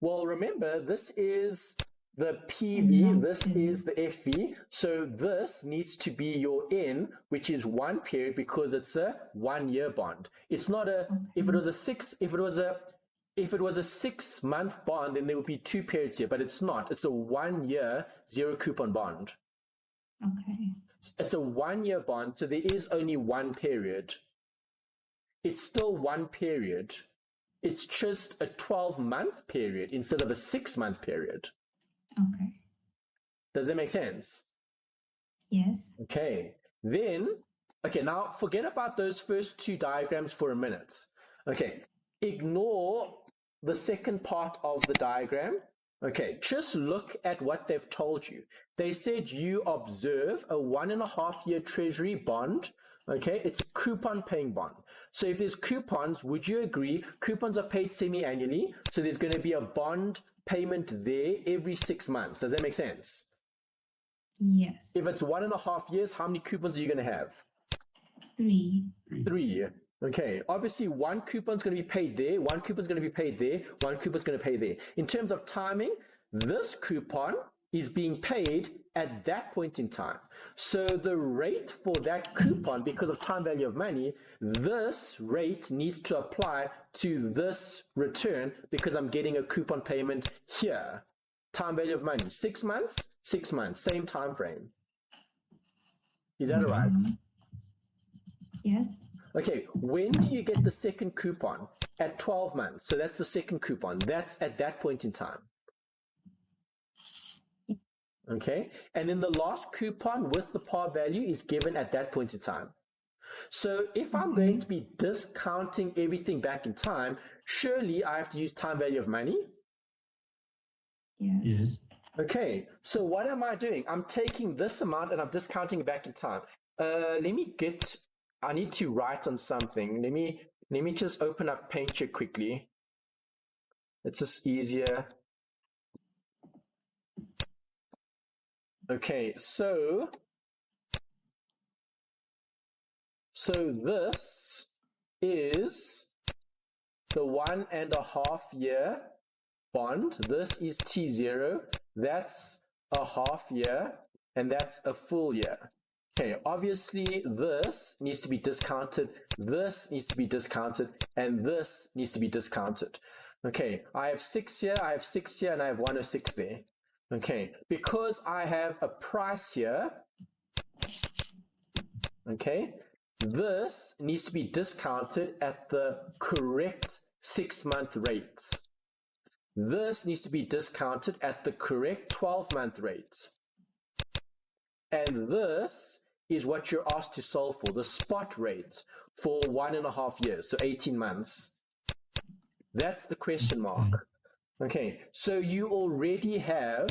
Speaker 1: Well, remember, this is the PV, this
Speaker 3: two.
Speaker 1: is the FV, so this needs to be your N, which is 1 period because it's a 1 year bond. It's not a,
Speaker 3: Okay.
Speaker 1: if it was a 6 month bond, then there would be 2 periods here, but it's not. It's a 1 year zero coupon bond.
Speaker 3: Okay.
Speaker 1: It's a 1 year bond, so there is only 1 period. It's still 1 period. It's just a 12-month period instead of a 6-month period.
Speaker 3: Okay.
Speaker 1: Does that make sense?
Speaker 3: Yes.
Speaker 1: Okay. Then, okay, now forget about those first 2 diagrams for a minute. Okay, ignore the second part of the diagram. Okay, just look at what they've told you. They said you observe a 1.5 year treasury bond. Okay, it's a coupon paying bond. So if there's coupons, would you agree coupons are paid semi-annually? So there's going to be a bond payment there every 6 months. Does that make sense?
Speaker 3: Yes.
Speaker 1: If it's 1.5 years, how many coupons are you going to have?
Speaker 3: 3.
Speaker 1: 3. Okay, obviously one coupon's going to be paid there, one coupon's going to be paid there, one coupon's going to pay there. In terms of timing, this coupon is being paid at that point in time. So the rate for that coupon, because of time value of money, this rate needs to apply to this return because I'm getting a coupon payment here. Time value of money, 6 months, 6 months, same time frame. Is that right?
Speaker 3: Yes.
Speaker 1: Okay, when do you get the second coupon? At 12 months. So that's the second coupon. That's at that point in time. Okay, and then the last coupon with the par value is given at that point in time. So if I'm going to be discounting everything back in time, surely I have to use time value of money?
Speaker 3: Yes.
Speaker 1: Okay, so what am I doing? I'm taking this amount and I'm discounting it back in time. I need to write on something. Let me just open up Painter quickly. It's just easier. Okay, so this is the 1.5 year bond. This is T0. That's a half year, and that's a full year. Okay, obviously this needs to be discounted, this needs to be discounted, and this needs to be discounted. Okay, I have 6 here, I have 6 here, and I have 106 there. Okay, because I have a price here, okay, this needs to be discounted at the correct 6-month rates. This needs to be discounted at the correct 12-month rates. And this is what you're asked to solve for, the spot rate for 1.5 years, so 18 months. That's the question mark. Okay, so you already have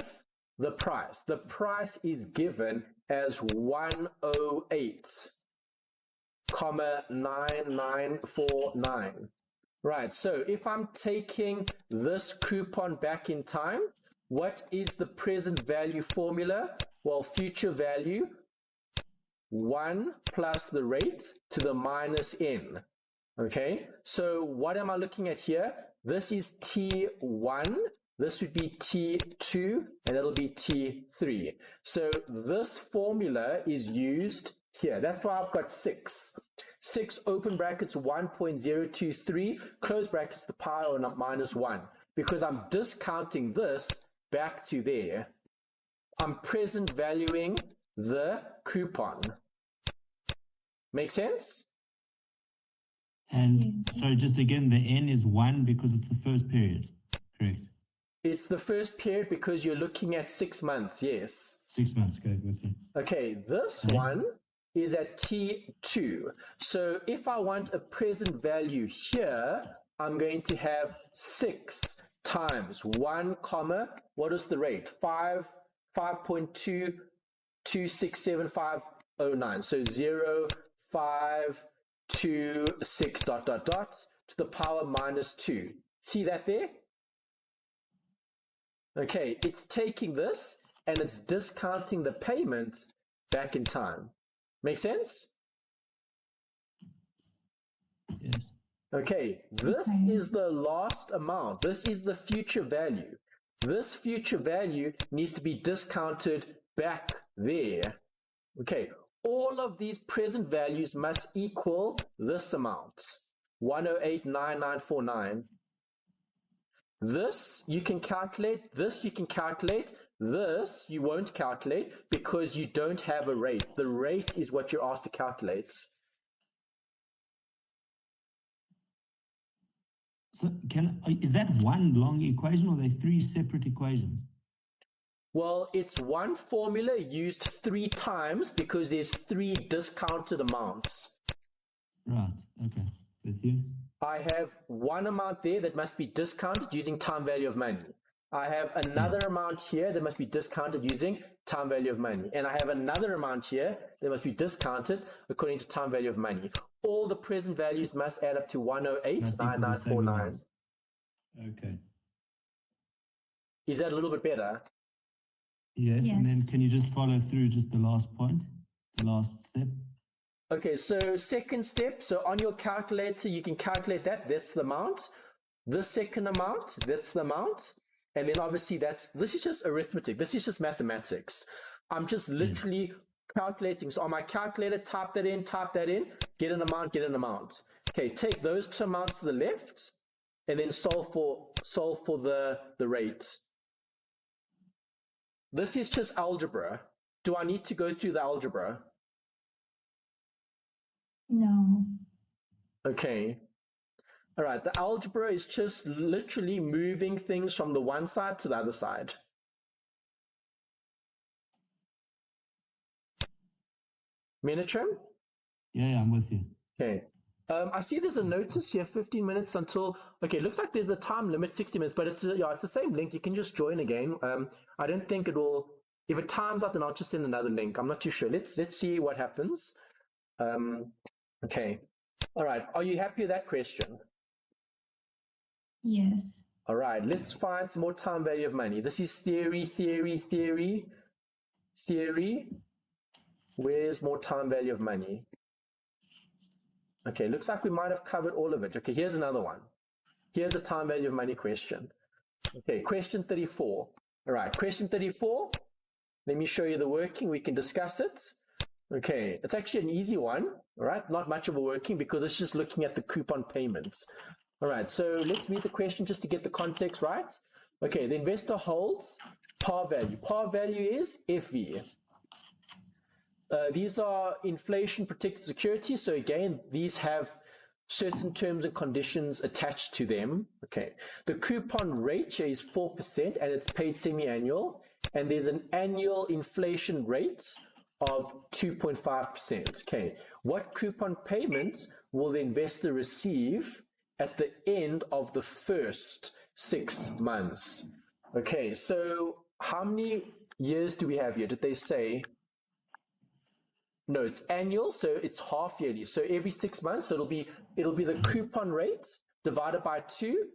Speaker 1: the price. The price is given as 108,9949. Right, so if I'm taking this coupon back in time, what is the present value formula? Well, future value, 1 plus the rate to the minus n. Okay, so what am I looking at here? This is T1, this would be T2, and that'll be T3. So this formula is used here. That's why I've got 6. 6 open brackets 1.023, close brackets the pi or minus 1, because I'm discounting this back to there. I'm present valuing the coupon. Make sense?
Speaker 2: And so just again, the n is 1 because it's the first period, correct?
Speaker 1: It's the first period because you're looking at 6 months, yes.
Speaker 2: 6 months, go with you.
Speaker 1: Okay, this one is at T2. So if I want a present value here, I'm going to have 6 times 1 comma, what is the rate? 5.2267509. So 0, 526 ... to the power minus 2. See that there? Okay, it's taking this and it's discounting the payment back in time. Make sense?
Speaker 2: Yes.
Speaker 1: Okay, this is the last amount. This is the future value. This future value needs to be discounted back there. Okay, all of these present values must equal this amount, 108,9949. This you can calculate, this you can calculate, this you won't calculate because you don't have a rate. The rate is what you're asked to calculate.
Speaker 2: So is that one long equation or are they three separate equations?
Speaker 1: Well, it's one formula used 3 times because there's 3 discounted amounts.
Speaker 2: Right, okay, with you.
Speaker 1: I have one amount there that must be discounted using time value of money. I have another amount here that must be discounted using time value of money. And I have another amount here that must be discounted according to time value of money. All the present values must add up to 108,9949.
Speaker 2: Okay.
Speaker 1: Is that a little bit better?
Speaker 2: Yes, and then can you just follow through just the last point, the last step?
Speaker 1: Okay, so second step, so on your calculator, you can calculate that, that's the amount. The second amount, that's the amount. And then obviously this is just arithmetic, this is just mathematics. I'm just literally calculating. So on my calculator, type that in, get an amount, get an amount. Okay, take those 2 amounts to the left and then solve for the rate. This is just algebra. Do I need to go through the algebra?
Speaker 3: No.
Speaker 1: Okay. All right. The algebra is just literally moving things from the one side to the other side. Menachem?
Speaker 2: Yeah, I'm with you.
Speaker 1: Okay. I see there's a notice here, 15 minutes until, okay, looks like there's a time limit, 60 minutes, but it's the same link. You can just join again. I don't think it will, if it times out, then I'll just send another link. I'm not too sure. Let's see what happens. Okay. All right. Are you happy with that question?
Speaker 3: Yes.
Speaker 1: All right. Let's find some more time value of money. This is theory. Where's more time value of money? Okay, looks like we might have covered all of it. Okay, here's another one. Here's a time value of money question. Okay, question 34. All right, question 34. Let me show you the working. We can discuss it. Okay, it's actually an easy one. All right, not much of a working because it's just looking at the coupon payments. All right, so let's read the question just to get the context right. Okay, the investor holds par value. Par value is FV. These are inflation protected securities. So again, these have certain terms and conditions attached to them. Okay. The coupon rate here is 4% and it's paid semi-annual. And there's an annual inflation rate of 2.5%. Okay. What coupon payment will the investor receive at the end of the first 6 months? Okay. So how many years do we have here? Did they say? No, it's annual, so it's half yearly. So every 6 months, so it'll be the coupon rate divided by 2.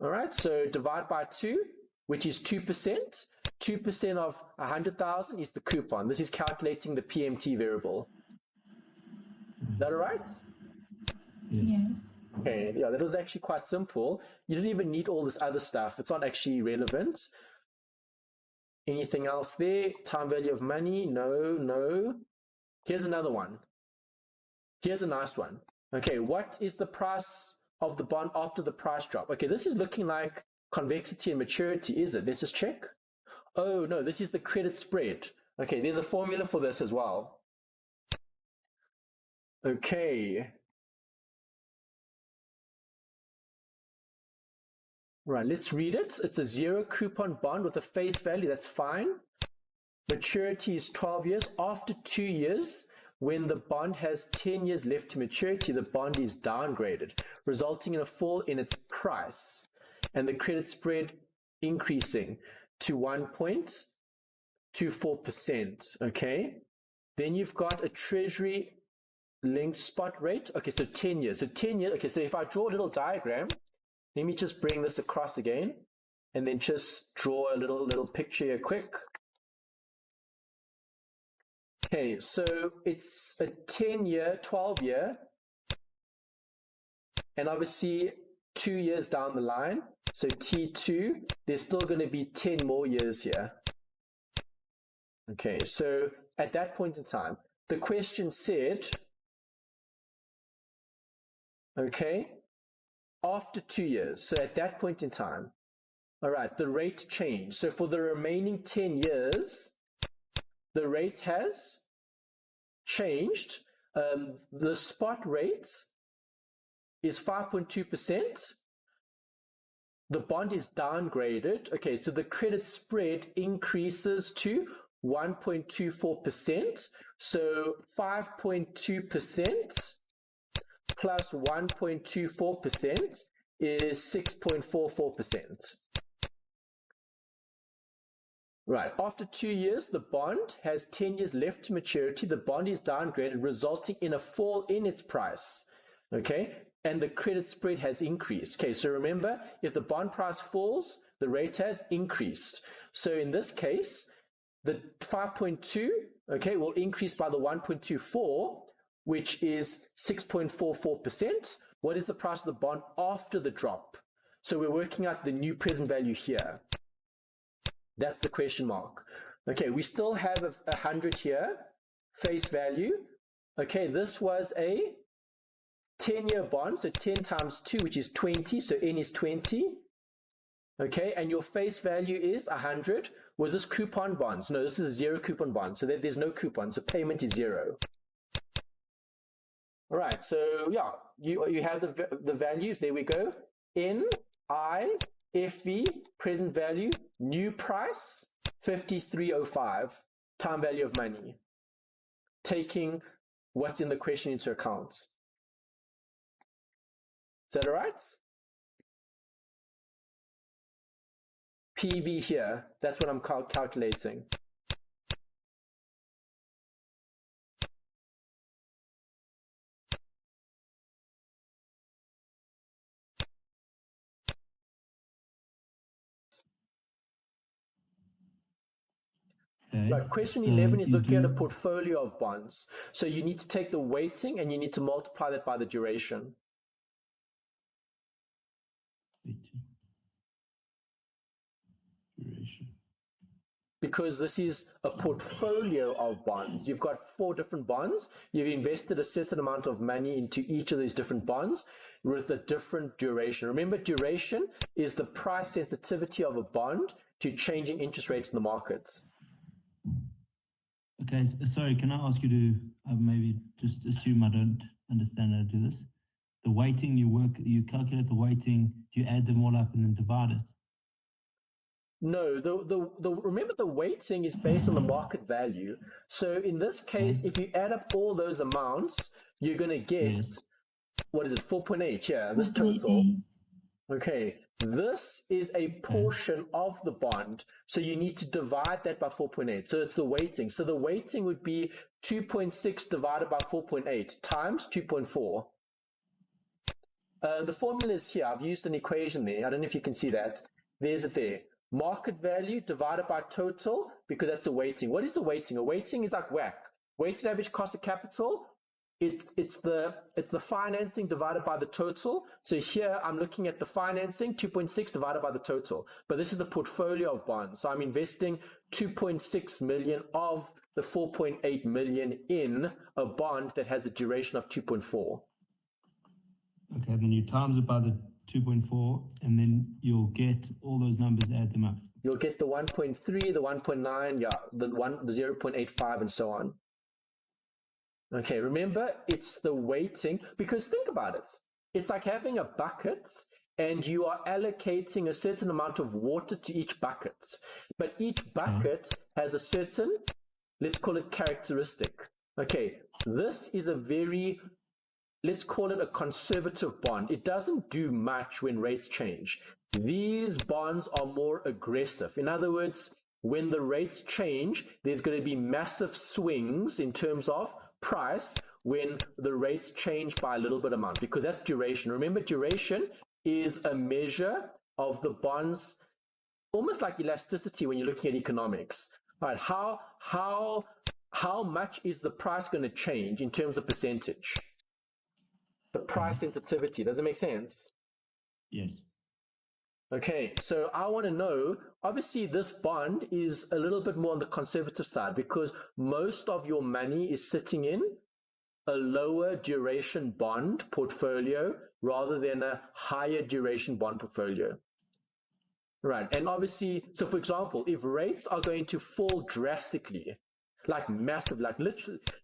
Speaker 1: All right, so divide by 2, which is 2%. 2% of 100,000 is the coupon. This is calculating the PMT variable. Is that all right?
Speaker 3: Yes.
Speaker 1: Okay, yeah, that was actually quite simple. You didn't even need all this other stuff. It's not actually relevant. Anything else there? Time value of money? No. Here's another one. Here's a nice one. Okay, what is the price of the bond after the price drop? Okay, this is looking like convexity and maturity, is it? Let's just check. Oh, no, this is the credit spread. Okay, there's a formula for this as well. Okay. Right, let's read it. It's a 0 coupon bond with a face value. That's fine. Maturity is 12 years. After 2 years, when the bond has 10 years left to maturity, the bond is downgraded, resulting in a fall in its price and the credit spread increasing to 1.24%. Okay. Then you've got a treasury linked spot rate. Okay, so 10 years. So 10 years. Okay, so if I draw a little diagram, let me just bring this across again, and then just draw a little picture here quick. Okay, so it's a 10-year, 12-year, and obviously 2 years down the line, so T2, there's still going to be 10 more years here. Okay, so at that point in time, the question said, okay, after 2 years, so at that point in time, all right, the rate changed. So for the remaining 10 years, the rate has changed. The spot rate is 5.2%. The bond is downgraded. Okay, so the credit spread increases to 1.24%. So 5.2% plus 1.24% is 6.44%. Right, after 2 years, the bond has 10 years left to maturity. The bond is downgraded, resulting in a fall in its price. Okay, and the credit spread has increased. Okay, so remember, if the bond price falls, the rate has increased. So in this case, the 5.2, okay, will increase by the 1.24, which is 6.44%. What is the price of the bond after the drop? So we're working out the new present value here. That's the question mark. Okay, we still have 100 here, face value. Okay, this was a 10-year bond, so 10 times 2, which is 20, so N is 20. Okay, and your face value is 100. Was this coupon bonds? No, this is a zero coupon bond, so there's no coupon, so payment is 0. All right, so yeah, you have the values. There we go. NIFV, present value, new price, 5305, time value of money, taking what's in the question into account. Is that all right? PV here, that's what I'm calculating.
Speaker 2: Okay.
Speaker 1: Right, question 11 is looking at a portfolio of bonds. So you need to take the weighting and you need to multiply that by the duration. Because this is a portfolio of bonds. You've got 4 different bonds. You've invested a certain amount of money into each of these different bonds with a different duration. Remember, duration is the price sensitivity of a bond to changing interest rates in the markets.
Speaker 2: Okay, sorry, can I ask you to maybe just assume I don't understand how to do this? The weighting, you calculate the weighting, do you add them all up and then divide it?
Speaker 1: No, remember the weighting is based on the market value. So in this case, if you add up all those amounts, you're going to get, what is it, 4.8? Yeah, this total. Okay, this is a portion of the bond. So you need to divide that by 4.8. So it's the weighting. So the weighting would be 2.6 divided by 4.8 times 2.4. The formula is here. I've used an equation there. I don't know if you can see that. There's it there. Market value divided by total, because that's a weighting. What is the weighting? A weighting is like WACC, weighted average cost of capital. It's the financing divided by the total. So here I'm looking at the financing, 2.6 divided by the total. But this is the portfolio of bonds. So I'm investing 2.6 million of the 4.8 million in a bond that has a duration of 2.4.
Speaker 2: Okay, then you times it by the 2.4, and then you'll get all those numbers, add them up.
Speaker 1: You'll get the 1.3, the 1.9, yeah, the 0.85, and so on. Okay, remember, it's the weighting, because think about it. It's like having a bucket, and you are allocating a certain amount of water to each bucket. But each bucket has a certain, let's call it characteristic. Okay, this is a very, let's call it a conservative bond. It doesn't do much when rates change. These bonds are more aggressive. In other words, when the rates change, there's going to be massive swings in terms of price when the rates change by a little bit amount, because that's duration. Remember, duration is a measure of the bonds, almost like elasticity when you're looking at economics. All right, how much is the price going to change in terms of percentage? The price sensitivity. Does it make sense?
Speaker 2: Yes.
Speaker 1: Okay, so I want to know, obviously this bond is a little bit more on the conservative side because most of your money is sitting in a lower duration bond portfolio rather than a higher duration bond portfolio. Right, and obviously, so for example, if rates are going to fall drastically, like massive, like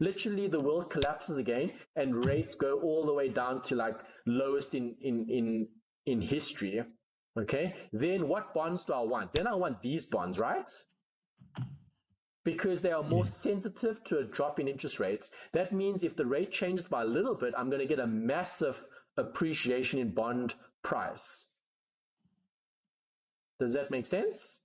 Speaker 1: literally the world collapses again and rates go all the way down to like lowest in history, okay, then what bonds do I want? Then I want these bonds, right? Because they are more sensitive to a drop in interest rates. That means if the rate changes by a little bit, I'm going to get a massive appreciation in bond price. Does that make sense?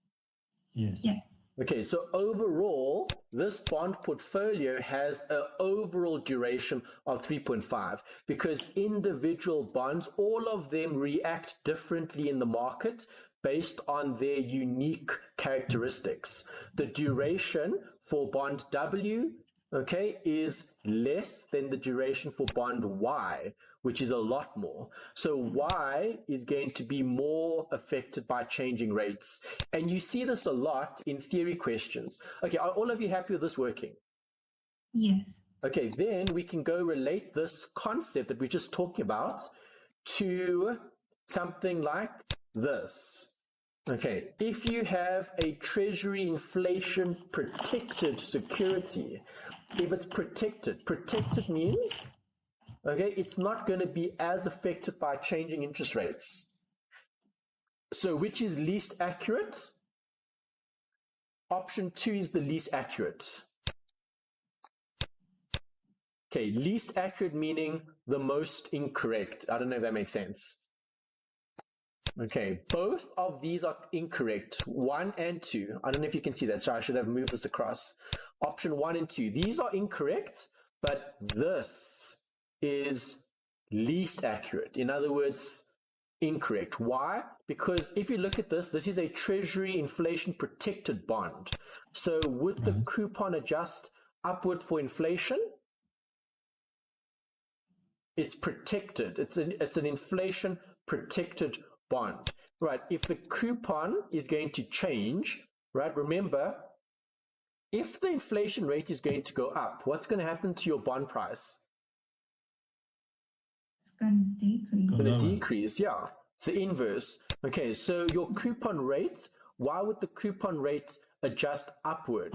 Speaker 2: Yes.
Speaker 3: Yes.
Speaker 1: Okay, so overall, this bond portfolio has an overall duration of 3.5 because individual bonds, all of them react differently in the market based on their unique characteristics. The duration for bond W, okay, is less than the duration for bond Y, which is a lot more. So Y is going to be more affected by changing rates. And you see this a lot in theory questions. Okay, are all of you happy with this working?
Speaker 3: Yes.
Speaker 1: Okay, then we can go relate this concept that we're just talking about to something like this. Okay, if you have a treasury inflation protected security, if it's protected means, okay, it's not going to be as affected by changing interest rates. So which is least accurate? Option 2 is the least accurate. Okay, least accurate meaning the most incorrect. I don't know if that makes sense. Okay, both of these are incorrect, 1 and 2. I don't know if you can see that, so I should have moved this across. Option 1 and 2, these are incorrect, but this is least accurate. In other words, incorrect. Why? Because if you look at this, this is a treasury inflation protected bond. So would the coupon adjust upward for inflation? It's protected. It's an inflation protected bond, right? If the coupon is going to change, right? Remember, if the inflation rate is going to go up, what's going to happen to your bond price?
Speaker 3: It's going to decrease.
Speaker 1: It's going to decrease, yeah. It's the inverse. Okay, so your coupon rate, why would the coupon rate adjust upward?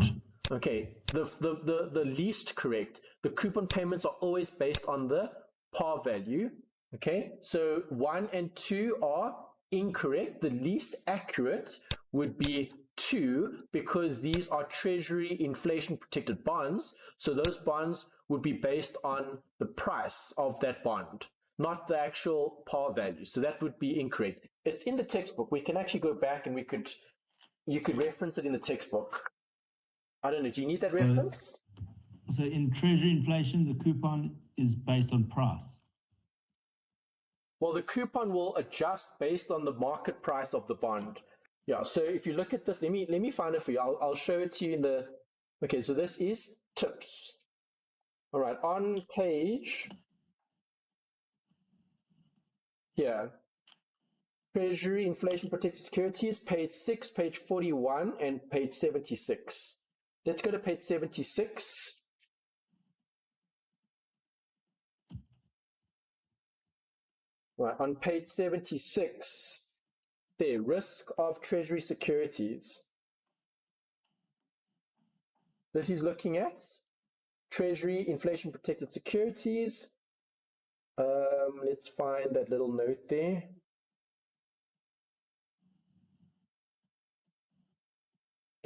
Speaker 1: Okay, the least correct. The coupon payments are always based on the par value. Okay, so 1 and 2 are incorrect. The least accurate would be 2 because these are treasury inflation protected bonds. So those bonds would be based on the price of that bond, not the actual par value. So that would be incorrect. It's in the textbook. We can actually go back and you could reference it in the textbook. I don't know. Do you need that reference?
Speaker 2: So in treasury inflation, the coupon is based on price.
Speaker 1: Well, the coupon will adjust based on the market price of the bond. Yeah, so if you look at this, let me find it for you. I'll show it to you in the, okay, so this is tips. All right, on page, here, Treasury Inflation Protected Securities, page 6, page 41, and page 76. Let's go to page 76. Right, on page 76, the risk of Treasury securities. This is looking at Treasury Inflation Protected Securities. Let's find that little note there.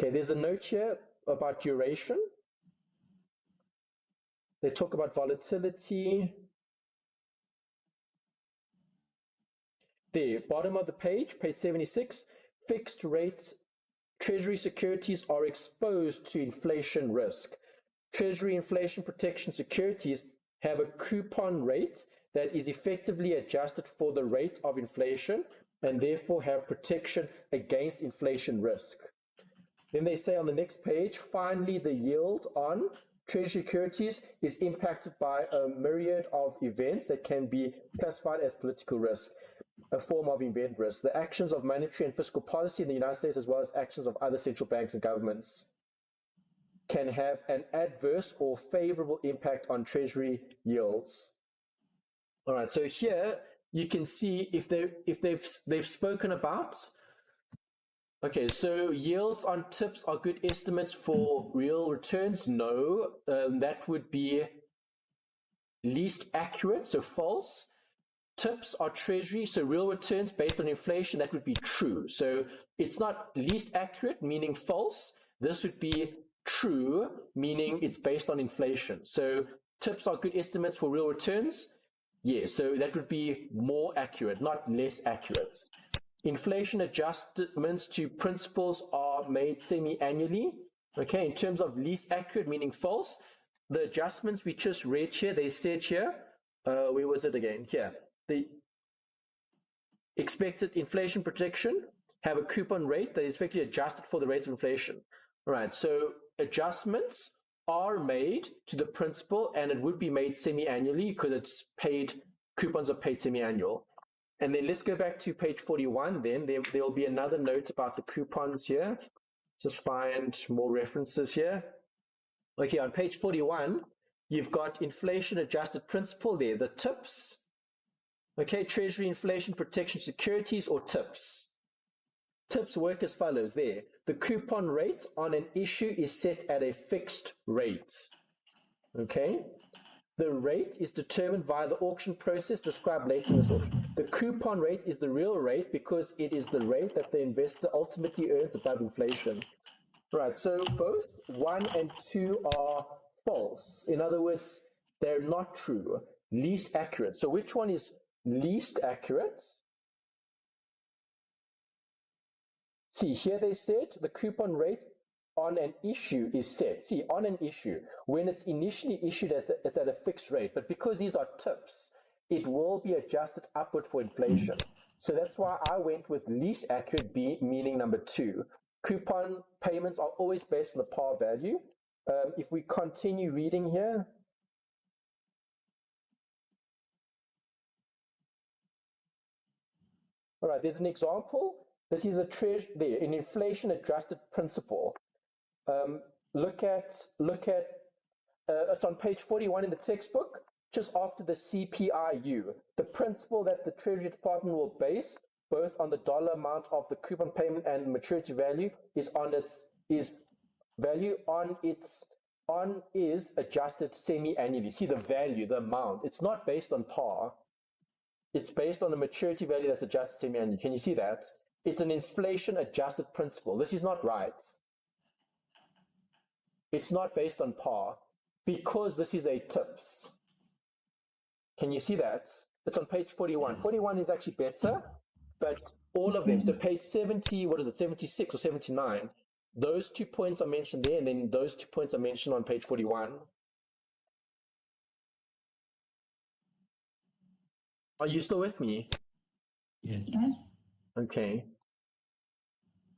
Speaker 1: Okay, there's a note here about duration. They talk about volatility. There, bottom of the page, page 76, fixed rate Treasury securities are exposed to inflation risk. Treasury inflation protection securities have a coupon rate that is effectively adjusted for the rate of inflation and therefore have protection against inflation risk. Then they say on the next page, finally, the yield on Treasury securities is impacted by a myriad of events that can be classified as political risk, a form of event risk. The actions of monetary and fiscal policy in the United States, as well as actions of other central banks and governments, can have an adverse or favorable impact on Treasury yields. All right, so here you can see if they've spoken about. Okay, so yields on tips are good estimates for real returns. No, that would be least accurate, so false. Tips are treasury, so real returns based on inflation, that would be true. So it's not least accurate, meaning false. This would be true, meaning it's based on inflation. So tips are good estimates for real returns. Yes, so that would be more accurate, not less accurate. Inflation adjustments to principles are made semi-annually. Okay, in terms of least accurate, meaning false, the adjustments we just read here, they said here, where was it again? Here, the expected inflation protection have a coupon rate that is effectively adjusted for the rate of inflation. All right, so adjustments are made to the principal and it would be made semi-annually because it's paid, coupons are paid semi-annual. And then let's go back to page 41 then. There will be another note about the coupons here. Just find more references here. Okay, on page 41, you've got inflation adjusted principal there, the TIPS. Okay, Treasury inflation protection securities or TIPS. TIPS work as follows there. The coupon rate on an issue is set at a fixed rate. Okay. The rate is determined via the auction process described later in this auction. The coupon rate is the real rate because it is the rate that the investor ultimately earns above inflation. Right, so both 1 and 2 are false. In other words, they're not true, least accurate. So which one is least accurate? See, here they said the coupon rate on an issue is set. See, on an issue, when it's initially issued, it's at a fixed rate. But because these are tips, it will be adjusted upward for inflation. So that's why I went with least accurate, meaning number 2. Coupon payments are always based on the par value. If we continue reading here, all right, there's an example. This is an inflation adjusted principal. Look at it's on page 41 in the textbook, just after the CPIU. The principal that the Treasury Department will base both on the dollar amount of the coupon payment and maturity value is adjusted semi-annually. See the value, the amount. It's not based on par. It's based on the maturity value that's adjusted semi-annually. Can you see that? It's an inflation adjusted principal. This is not right. It's not based on par because this is a TIPS. Can you see that? It's on page 41. 41 is actually better, but all of them. So page 70, what is it, 76 or 79? Those 2 points are mentioned there, and then those 2 points are mentioned on page 41. Are you still with me?
Speaker 2: Yes.
Speaker 3: Yes.
Speaker 1: Okay.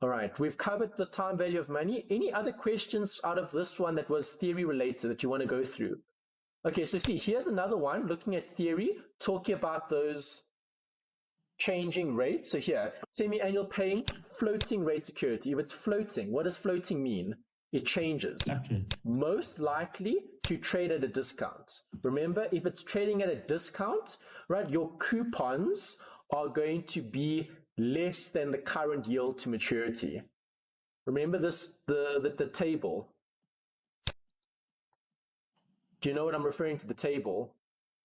Speaker 1: All right, we've covered the time value of money. Any other questions out of this one that was theory related that you want to go through? Okay, so see, here's another one looking at theory, talking about those changing rates. So here, semi-annual paying floating rate security. If it's floating, what does floating mean? It changes.
Speaker 2: Fluctuates.
Speaker 1: Most likely to trade at a discount. Remember, if it's trading at a discount, right, your coupons are going to be less than the current yield to maturity. Remember this, the table. Do you know what I'm referring to, the table?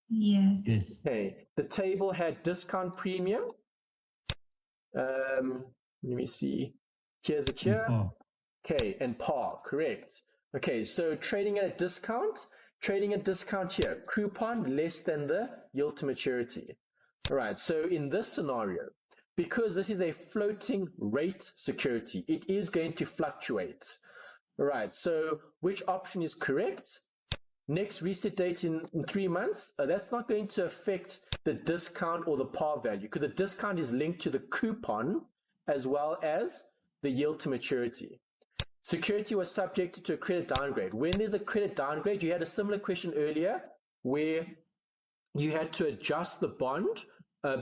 Speaker 3: Yes.
Speaker 2: Yes.
Speaker 1: Okay, the table had discount premium. Let me see. Here's the tier. Okay, and par, correct. Okay, so trading at a discount here, coupon less than the yield to maturity. All right, so in this scenario, because this is a floating rate security, it is going to fluctuate. All right, so which option is correct? Next reset date in 3 months, that's not going to affect the discount or the par value, because the discount is linked to the coupon as well as the yield to maturity. Security was subjected to a credit downgrade. When there's a credit downgrade, you had a similar question earlier where you had to adjust the bond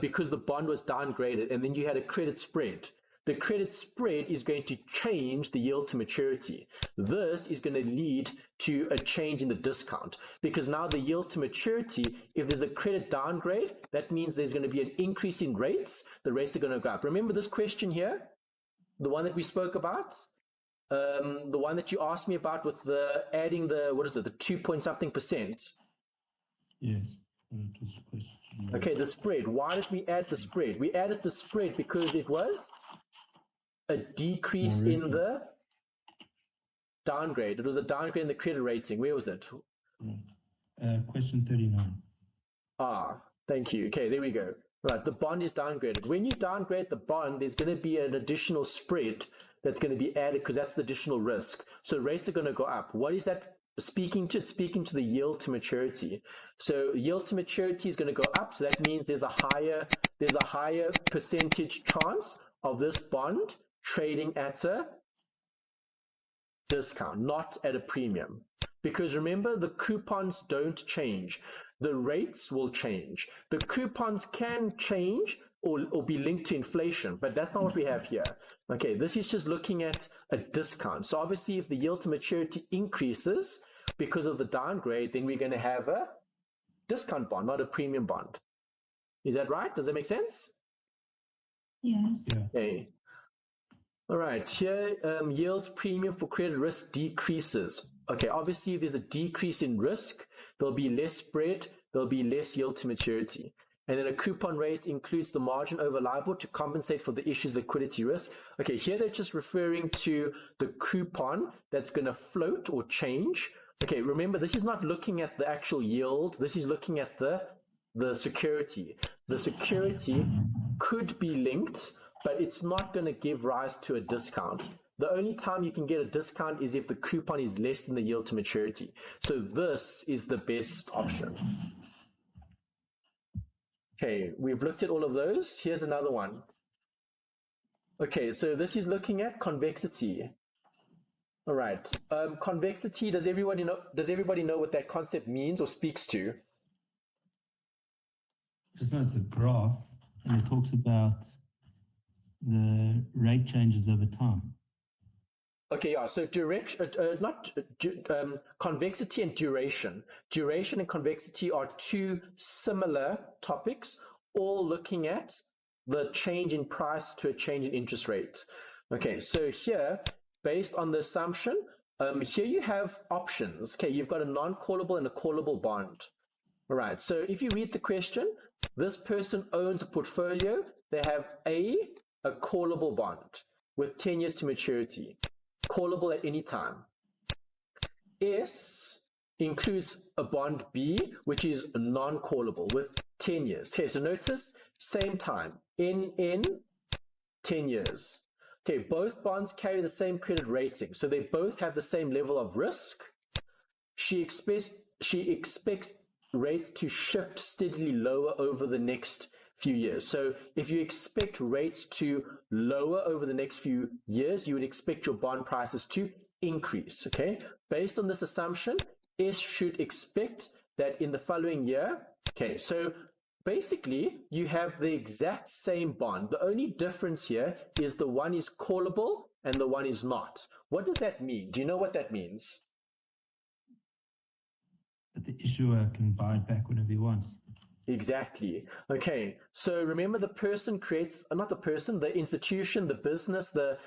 Speaker 1: because the bond was downgraded, and then you had a credit spread. The credit spread is going to change the yield to maturity. This is going to lead to a change in the discount, because now the yield to maturity, if there's a credit downgrade, that means there's going to be an increase in rates. The rates are going to go up. Remember this question here, the one that we spoke about? The one that you asked me about with the adding the, what is it, the 2 point something %.
Speaker 2: Yes. It was a question.
Speaker 1: Okay, the spread. Why did we add the spread? We added the spread because it was a decrease in the downgrade. It was a downgrade in the credit rating. Where was it?
Speaker 2: Question 39.
Speaker 1: Ah, thank you. Okay, there we go. Right, the bond is downgraded. When you downgrade the bond, there's going to be an additional spread that's going to be added because that's the additional risk. So rates are going to go up. What is that speaking to? It's speaking to the yield to maturity. So yield to maturity is going to go up. So that means there's a higher percentage chance of this bond trading at a discount, not at a premium. Because remember, the coupons don't change. The rates will change. The coupons can change or be linked to inflation, but that's not what we have here. Okay, this is just looking at a discount. So obviously, if the yield to maturity increases because of the downgrade, then we're going to have a discount bond, not a premium bond. Is that right? Does that make sense?
Speaker 3: Yes.
Speaker 2: Yeah.
Speaker 1: Okay. All right, here yield premium for credit risk decreases. Okay, obviously if there's a decrease in risk, there'll be less spread, there'll be less yield to maturity. And then a coupon rate includes the margin over LIBOR to compensate for the issue's liquidity risk. Okay, here they're just referring to the coupon that's going to float or change. Okay, remember this is not looking at the actual yield, this is looking at the security. The security could be linked, but it's not going to give rise to a discount. The only time you can get a discount is if the coupon is less than the yield to maturity. So this is the best option. Okay, we've looked at all of those. Here's another one. Okay, so this is looking at convexity. All right, convexity, does everybody know what that concept means or speaks to?
Speaker 2: Just know it's a graph, and it talks about the rate changes over time.
Speaker 1: Okay, yeah, so convexity and duration. Duration and convexity are two similar topics, all looking at the change in price to a change in interest rate. Okay, so here, based on the assumption, here you have options. Okay, you've got a non-callable and a callable bond. All right, so if you read the question, this person owns a portfolio. They have a callable bond with 10 years to maturity, callable at any time. S includes a bond B, which is non-callable with 10 years. Okay, so notice, same time, NN, 10 years. Okay, both bonds carry the same credit rating, so they both have the same level of risk. She expects rates to shift steadily lower over the next few years. So if you expect rates to lower over the next few years, you would expect your bond prices to increase. Okay, based on this assumption, S should expect that in the following year. Okay, so basically you have the exact same bond. The only difference here is the one is callable and the one is not. What does that mean? Do you know what that means?
Speaker 2: That the issuer can buy it back whenever he wants.
Speaker 1: Exactly. Okay, so remember the person creates, not the person, the institution, the business, the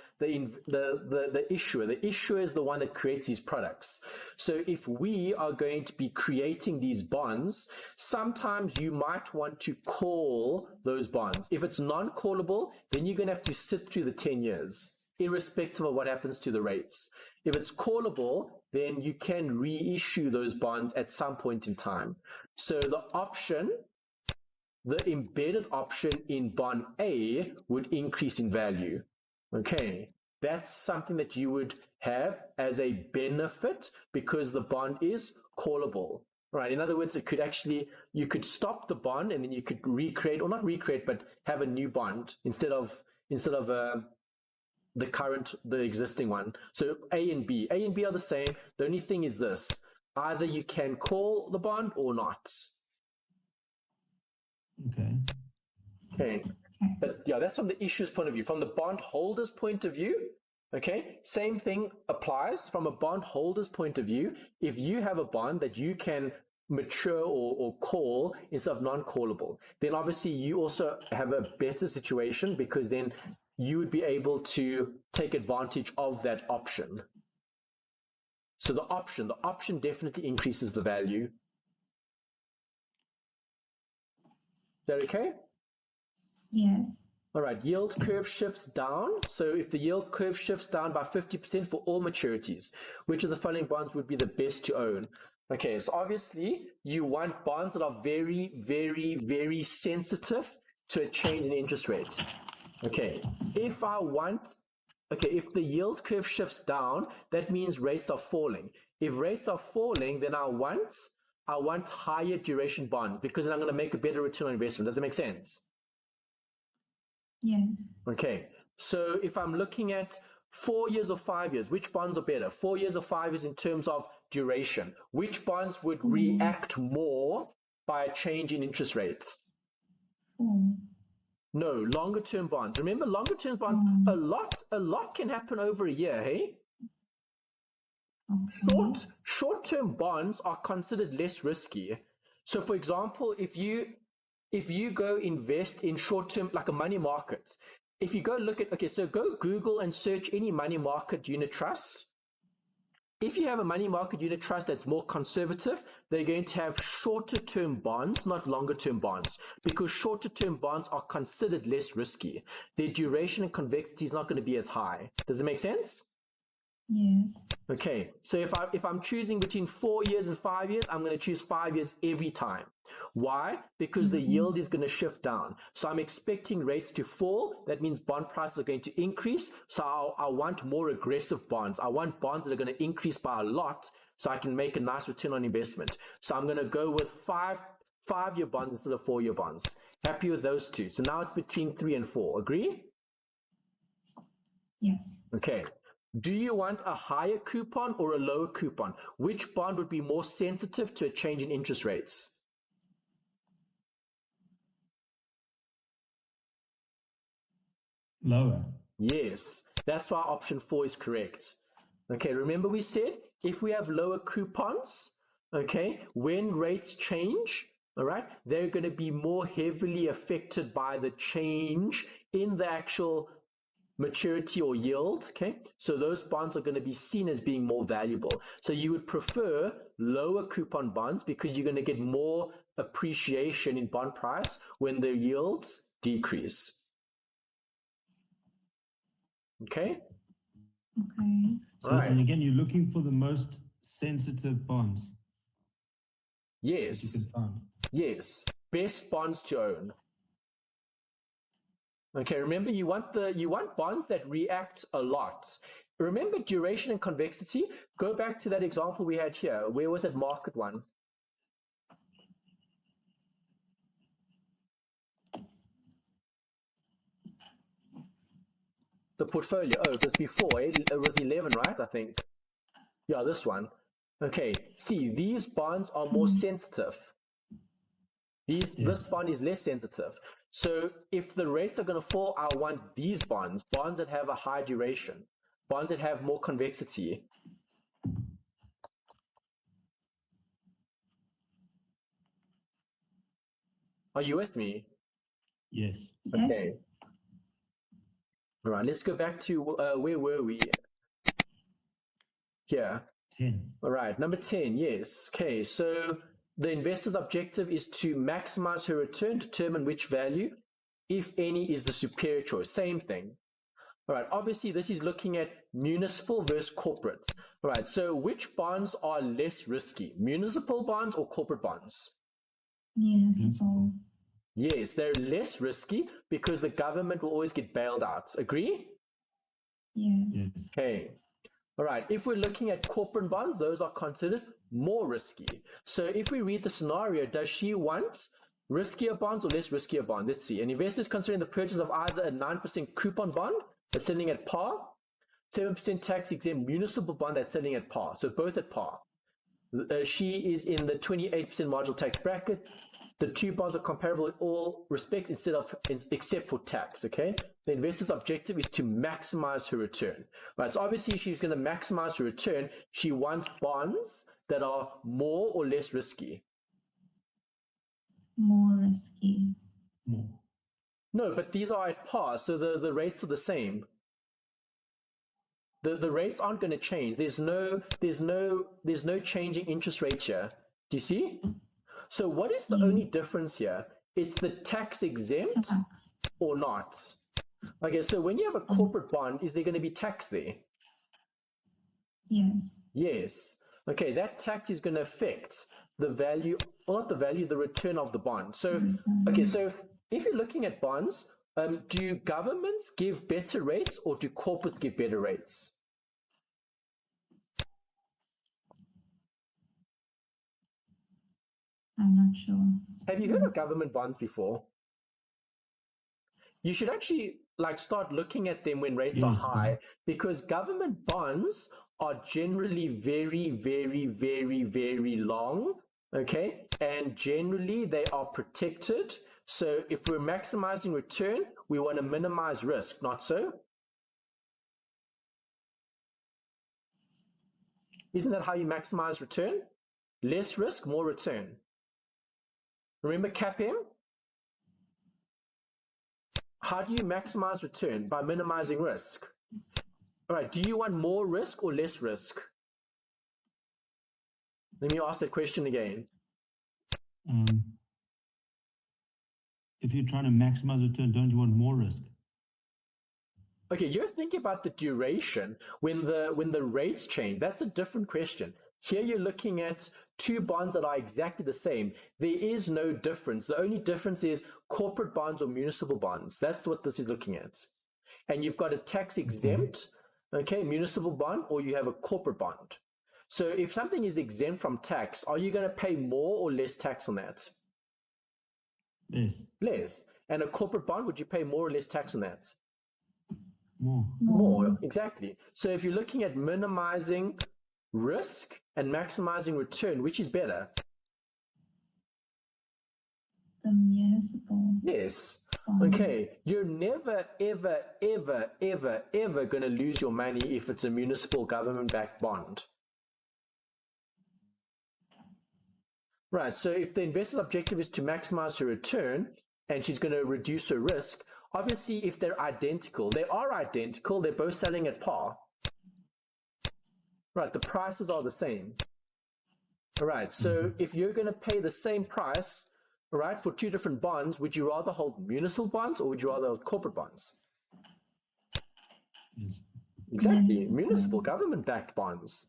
Speaker 1: issuer. The issuer is the one that creates these products. So if we are going to be creating these bonds, sometimes you might want to call those bonds. If it's non-callable, then you're going to have to sit through the 10 years, irrespective of what happens to the rates. If it's callable, then you can reissue those bonds at some point in time. So the option the embedded option in bond A would increase in value. Okay, that's something that you would have as a benefit because the bond is callable. Right. In other words, it could actually, you could stop the bond and then you could recreate, or not recreate, but have a new bond instead of the existing one. So A and B are the same. The only thing is this: either you can call the bond or not.
Speaker 2: Okay.
Speaker 1: Okay. But yeah, that's from the issuer's point of view. From the bondholder's point of view, okay, same thing applies. From a bondholder's point of view, if you have a bond that you can mature or call instead of non-callable, then obviously you also have a better situation because then you would be able to take advantage of that option. So the option definitely increases the value. Is that okay?
Speaker 3: Yes.
Speaker 1: All right, yield curve shifts down. So if the yield curve shifts down by 50% for all maturities, which of the following bonds would be the best to own? Okay, so obviously you want bonds that are very, very, very sensitive to a change in interest rates. Okay, if the yield curve shifts down, that means rates are falling. If rates are falling, then I want higher duration bonds because then I'm going to make a better return on investment. Does it make sense?
Speaker 3: Yes.
Speaker 1: Okay, so if I'm looking at 4 years or 5 years, which bonds are better? 4 years or 5 years in terms of duration? Which bonds would react more by a change in interest rates?
Speaker 3: 4.
Speaker 1: No, longer term bonds. Remember, longer term bonds, a lot can happen over a year, hey?
Speaker 3: Okay.
Speaker 1: Short-term bonds are considered less risky. So for example, if you go invest in short-term, like a money market, if you go look at, okay, so go Google and search any money market unit trust. If you have a money market unit trust that's more conservative, they're going to have shorter term bonds, not longer term bonds, because shorter term bonds are considered less risky. Their duration and convexity is not going to be as high. Does it make sense?
Speaker 3: Yes.
Speaker 1: Okay, so if I'm choosing between 4 years and 5 years, I'm going to choose 5 years every time. Why? Because the yield is going to shift down. So I'm expecting rates to fall. That means bond prices are going to increase. So I want more aggressive bonds. I want bonds that are going to increase by a lot so I can make a nice return on investment. So I'm going to go with five-year bonds instead of 4-year bonds. Happy with those two. So now it's between 3 and 4. Agree?
Speaker 3: Yes.
Speaker 1: Okay. Do you want a higher coupon or a lower coupon? Which bond would be more sensitive to a change in interest rates?
Speaker 2: Lower.
Speaker 1: Yes, that's why option 4 is correct. Okay, remember we said if we have lower coupons, okay, when rates change, all right, they're going to be more heavily affected by the change in the actual maturity or yield, okay? So those bonds are going to be seen as being more valuable. So you would prefer lower coupon bonds because you're going to get more appreciation in bond price when the yields decrease. Okay?
Speaker 3: Okay.
Speaker 2: So,
Speaker 1: right.
Speaker 2: And again, you're looking for the most sensitive bonds.
Speaker 1: Yes.
Speaker 2: That you can find.
Speaker 1: Yes. Best bonds to own. Okay, remember you want bonds that react a lot. Remember duration and convexity? Go back to that example we had here. Where was that market one? The portfolio. Oh, it was before. It was 11, right? I think. Yeah, this one. Okay, see, these bonds are more sensitive. This bond is less sensitive. So if the rates are going to fall, I want these bonds that have a high duration, bonds that have more convexity. Are you with me?
Speaker 2: Yes.
Speaker 1: Okay. All right, let's go back to where were we? Here.
Speaker 2: 10.
Speaker 1: All right, number 10, yes. Okay, so the investor's objective is to maximize her return, determine which value, if any, is the superior choice. Same thing. All right, obviously this is looking at municipal versus corporate. All right, so which bonds are less risky, municipal bonds or corporate bonds?
Speaker 3: Municipal.
Speaker 1: Yes, they're less risky because the government will always get bailed out. Agree?
Speaker 3: Yes.
Speaker 1: Okay. All right. If we're looking at corporate bonds, those are considered more risky. So if we read the scenario, does she want riskier bonds or less riskier bonds? Let's see. An investor is considering the purchase of either a 9% coupon bond that's selling at par, 7% tax exempt municipal bond that's selling at par. So both at par. She is in the 28% marginal tax bracket. The two bonds are comparable in all respects except for tax, okay? The investor's objective is to maximize her return, right? So obviously she's going to maximize her return. She wants bonds that are more or less risky.
Speaker 3: More risky.
Speaker 2: More.
Speaker 1: No, but these are at par, so the rates are the same. The rates aren't going to change. There's no changing interest rate here. Do you see? So what is the only difference here? It's the tax exempt or not. Okay, so when you have a corporate bond, is there going to be tax there?
Speaker 3: Yes.
Speaker 1: Yes. Okay, that tax is going to affect the value, well, not the value, the return of the bond. So, okay, so if you're looking at bonds, do governments give better rates or do corporates give better rates?
Speaker 3: I'm not sure.
Speaker 1: Have you heard of government bonds before? You should actually start looking at them when rates are high, because government bonds are generally very, very, very, very long, okay? And generally they are protected. So if we're maximizing return, we want to minimize risk, not so? Isn't that how you maximize return? Less risk, more return. Remember CAPM? How do you maximize return? By minimizing risk. All right, do you want more risk or less risk? Let me ask that question again.
Speaker 2: If you're trying to maximize return, don't you want more risk?
Speaker 1: Okay, you're thinking about the duration when the rates change. That's a different question. Here you're looking at two bonds that are exactly the same. There is no difference. The only difference is corporate bonds or municipal bonds. That's what this is looking at. And you've got a tax exempt, okay, municipal bond, or you have a corporate bond. So if something is exempt from tax, are you going to pay more or less tax on that?
Speaker 2: Less.
Speaker 1: Less. And a corporate bond, would you pay more or less tax on that?
Speaker 2: More,
Speaker 1: exactly. So if you're looking at minimizing risk and maximizing return, which is better?
Speaker 3: The municipal.
Speaker 1: Yes. Okay, you're never, ever, ever, ever, ever going to lose your money if it's a municipal government-backed bond. Right, so if the investor's objective is to maximize her return and she's going to reduce her risk, obviously if they're identical, they're both selling at par. Right, the prices are the same. All right, so if you're going to pay the same price, all right, for two different bonds, would you rather hold municipal bonds or would you rather hold corporate bonds?
Speaker 2: Yes.
Speaker 1: Exactly, municipal government-backed bonds.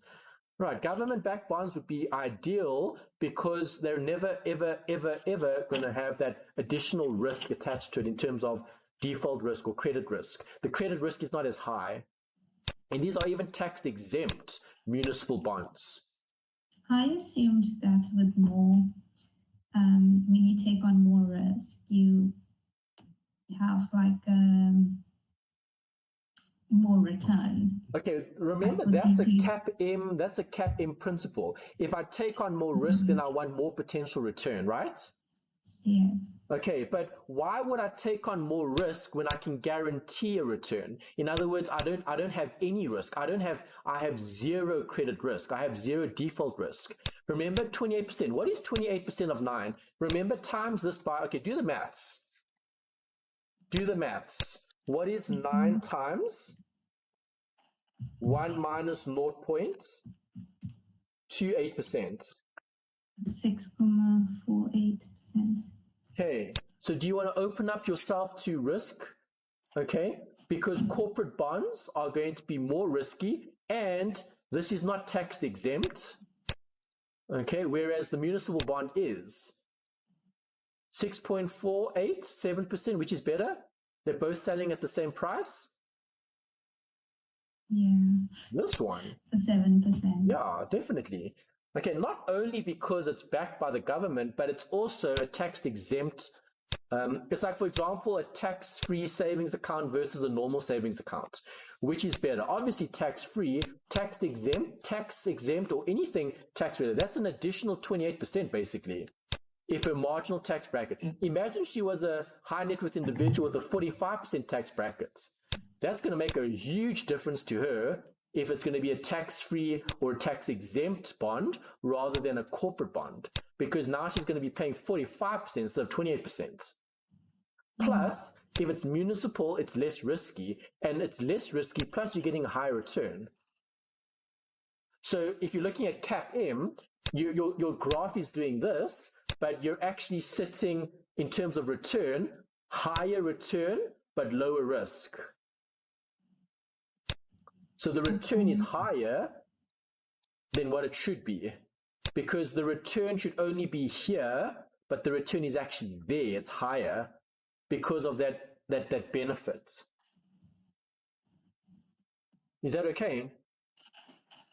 Speaker 1: Right, government-backed bonds would be ideal because they're never, ever, ever, ever going to have that additional risk attached to it in terms of default risk or credit risk. The credit risk is not as high. And these are even tax-exempt municipal bonds.
Speaker 3: I assumed that with more, when you take on more risk, you have more return.
Speaker 1: Okay, remember that's a CAPM principle. If I take on more risk, then I want more potential return, right?
Speaker 3: Yes.
Speaker 1: Okay, but why would I take on more risk when I can guarantee a return? In other words, I don't have any risk. I have zero credit risk. I have zero default risk. Remember 28%. What is 28% of 9? Remember, times this by, okay, do the maths. Do the maths. What is 9 times 1 minus 0.28%?
Speaker 3: 6.48%.
Speaker 1: Okay, so do you want to open up yourself to risk? Okay, because corporate bonds are going to be more risky and this is not tax exempt. Okay, whereas the municipal bond is. 6.48, 7%, which is better? They're both selling at the same price?
Speaker 3: Yeah.
Speaker 1: This one.
Speaker 3: 7%.
Speaker 1: Yeah, definitely. Okay, not only because it's backed by the government, but it's also a tax exempt. It's like, for example, a tax-free savings account versus a normal savings account. Which is better? Obviously, tax-free, tax exempt, or anything tax-related. That's an additional 28%, basically. If a marginal tax bracket. Imagine she was a high net worth individual with a 45% tax bracket. That's going to make a huge difference to her if it's going to be a tax-free or a tax-exempt bond rather than a corporate bond, because now she's going to be paying 45% instead of 28%. Plus, if it's municipal, it's less risky, and it's less risky, plus you're getting a higher return. So if you're looking at CAP-M, your graph is doing this, but you're actually sitting, in terms of return, higher return, but lower risk. So the return is higher than what it should be, because the return should only be here, but the return is actually there, it's higher because of that benefit. Is that okay?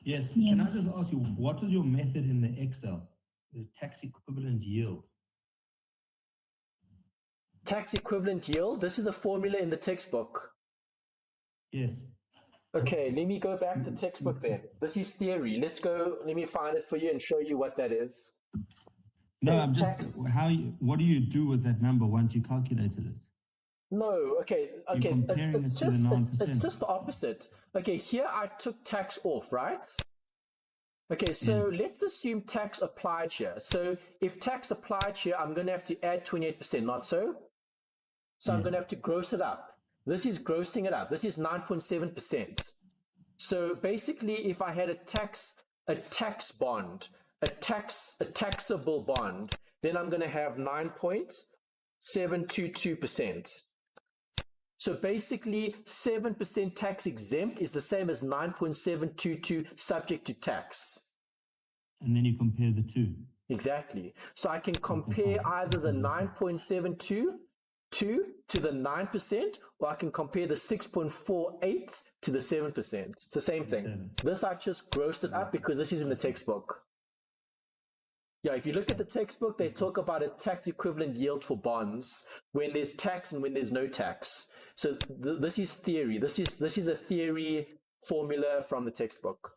Speaker 2: Yes. Can I just ask you, what was your method in the Excel, the tax equivalent yield?
Speaker 1: Tax equivalent yield, this is a formula in the textbook.
Speaker 2: Yes.
Speaker 1: Okay, let me go back to the textbook then. This is theory. Let's go, let me find it for you and show you what that is.
Speaker 2: No,
Speaker 1: Okay,
Speaker 2: I'm just, what do you do with that number once you calculated it?
Speaker 1: No, okay, it's just the opposite. Okay, here I took tax off, right? Okay, so let's assume tax applied here. So if tax applied here, I'm going to have to add 28%, not so? So I'm going to have to gross it up. This is grossing it up. This is 9.7%. So basically, if I had a tax bond, a taxable bond, then I'm going to have 9.722%. So basically, 7% tax exempt is the same as 9.722 subject to tax.
Speaker 2: And then you compare the two.
Speaker 1: Exactly. So I can compare either the 9.722 to the 9%, or I can compare the 6.48 to the 7%. It's the same thing. This I just grossed it up because this is in the textbook. Yeah, if you look at the textbook, they talk about a tax equivalent yield for bonds when there's tax and when there's no tax. So this is theory. This is a theory formula from the textbook.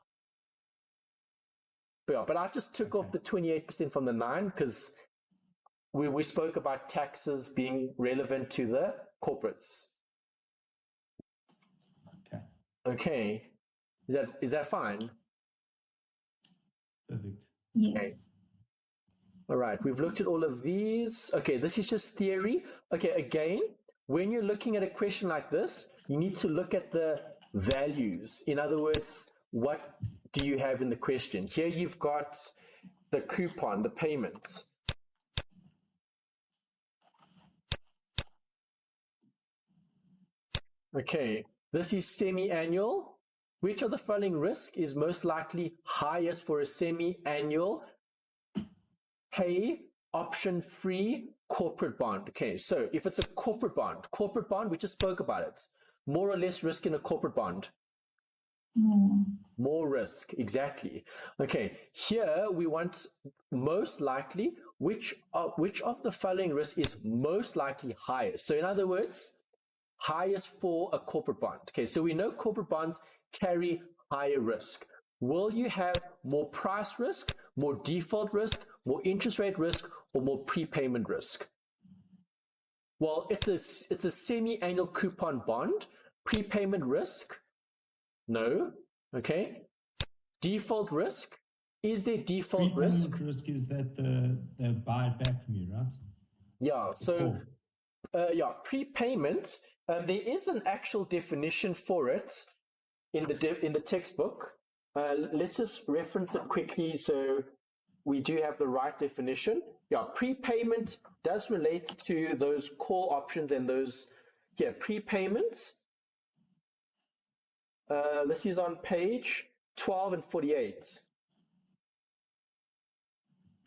Speaker 1: But I just took off the 28% from the 9 because we spoke about taxes being relevant to the corporates. Okay. Is that fine?
Speaker 2: Perfect.
Speaker 3: Yes.
Speaker 1: Okay. All right, we've looked at all of these. Okay, this is just theory. Okay, again, when you're looking at a question like this, you need to look at the values. In other words, what do you have in the question? Here you've got the coupon, the payments. Okay, this is semi-annual. Which of the following risk is most likely highest for a semi-annual pay option free corporate bond? Okay, so if it's a corporate bond, we just spoke about it. More or less risk in a corporate bond? More risk, exactly. Okay, here we want most likely, which of the following risk is most likely highest? So in other words, highest for a corporate bond. Okay, so we know corporate bonds carry higher risk. Will you have more price risk, more default risk, more interest rate risk, or more prepayment risk? Well, it's a semi-annual coupon bond. Prepayment risk? No. Okay. Default risk? Is there default risk?
Speaker 2: Prepayment risk is that they buy it back from you, right?
Speaker 1: Yeah. So, prepayment. There is an actual definition for it in the textbook. Let's just reference it quickly so we do have the right definition. Yeah, prepayment does relate to those call options and those, prepayment. This is on page 12 and 48.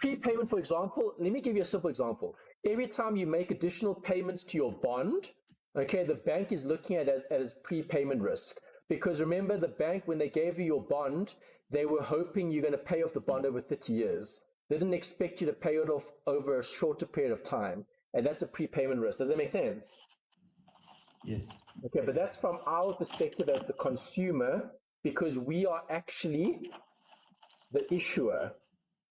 Speaker 1: Prepayment, for example, let me give you a simple example. Every time you make additional payments to your bond, okay, the bank is looking at it as prepayment risk. Because remember, the bank, when they gave you your bond, they were hoping you're going to pay off the bond over 30 years. They didn't expect you to pay it off over a shorter period of time. And that's a prepayment risk. Does that make sense?
Speaker 2: Yes.
Speaker 1: Okay, but that's from our perspective as the consumer, because we are actually the issuer.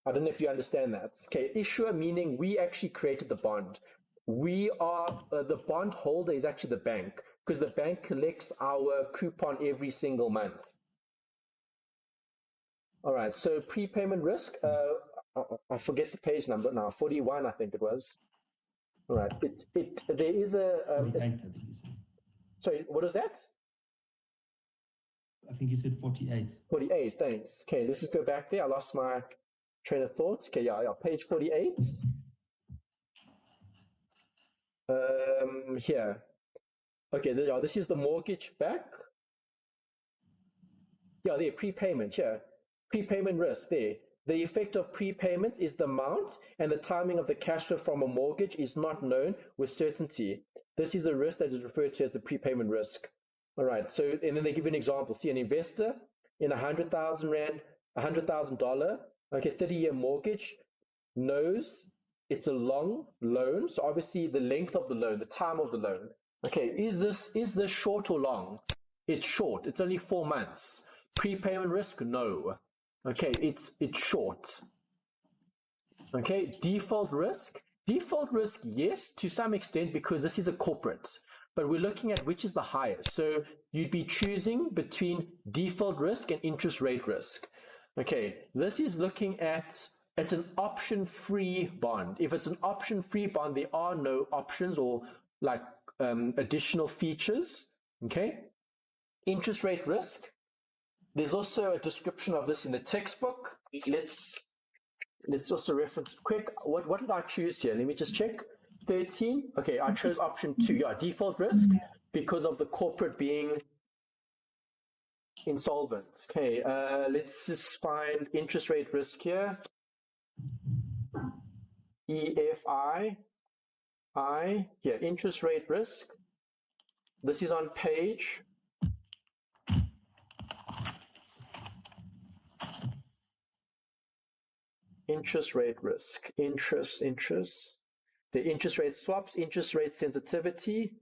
Speaker 1: I don't know if you understand that. Okay, issuer meaning we actually created the bond. We are, the bond holder is actually the bank, because the bank collects our coupon every single month. All right, so prepayment risk, I forget the page number now, 41, I think it was. All right, there is a,
Speaker 2: 48, I think you said.
Speaker 1: Sorry, what is that?
Speaker 2: I think you said 48.
Speaker 1: 48, thanks. Okay, let's just go back there. I lost my train of thought. Okay, yeah, page 48. Here. Okay, this is the mortgage back. Yeah, there, prepayment, yeah. Prepayment risk, there. The effect of prepayments is the amount and the timing of the cash flow from a mortgage is not known with certainty. This is a risk that is referred to as the prepayment risk. All right, so, and then they give you an example. See, an investor in 100,000 Rand, $100,000, okay, 30-year mortgage, knows it's a long loan. So obviously the length of the loan, the time of the loan. Okay, is this short or long? It's short. It's only 4 months. Prepayment risk? No. Okay, it's short. Okay, default risk? Default risk, yes, to some extent, because this is a corporate, but we're looking at which is the highest. So you'd be choosing between default risk and interest rate risk. Okay, this is looking at, it's an option-free bond. If it's an option-free bond, there are no options or like additional features. Okay, interest rate risk. There's also a description of this in the textbook. Let's also reference quick. What did I choose here? Let me just check. 13. Okay, I chose option 2. Yeah, default risk because of the corporate being insolvent. Okay, let's just find interest rate risk here. EFI. Yeah, interest rate risk. This is on page. Interest rate risk. Interest. The interest rate swaps, interest rate sensitivity.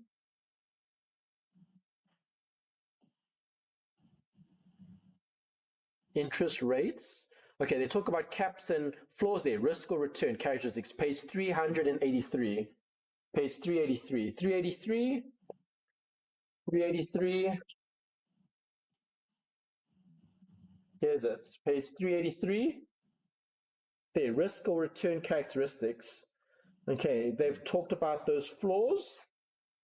Speaker 1: Interest rates. Okay, they talk about caps and floors there, risk or return characteristics, page 383. Page 383. 383. Here's it, page 383. There, risk or return characteristics. Okay, they've talked about those floors.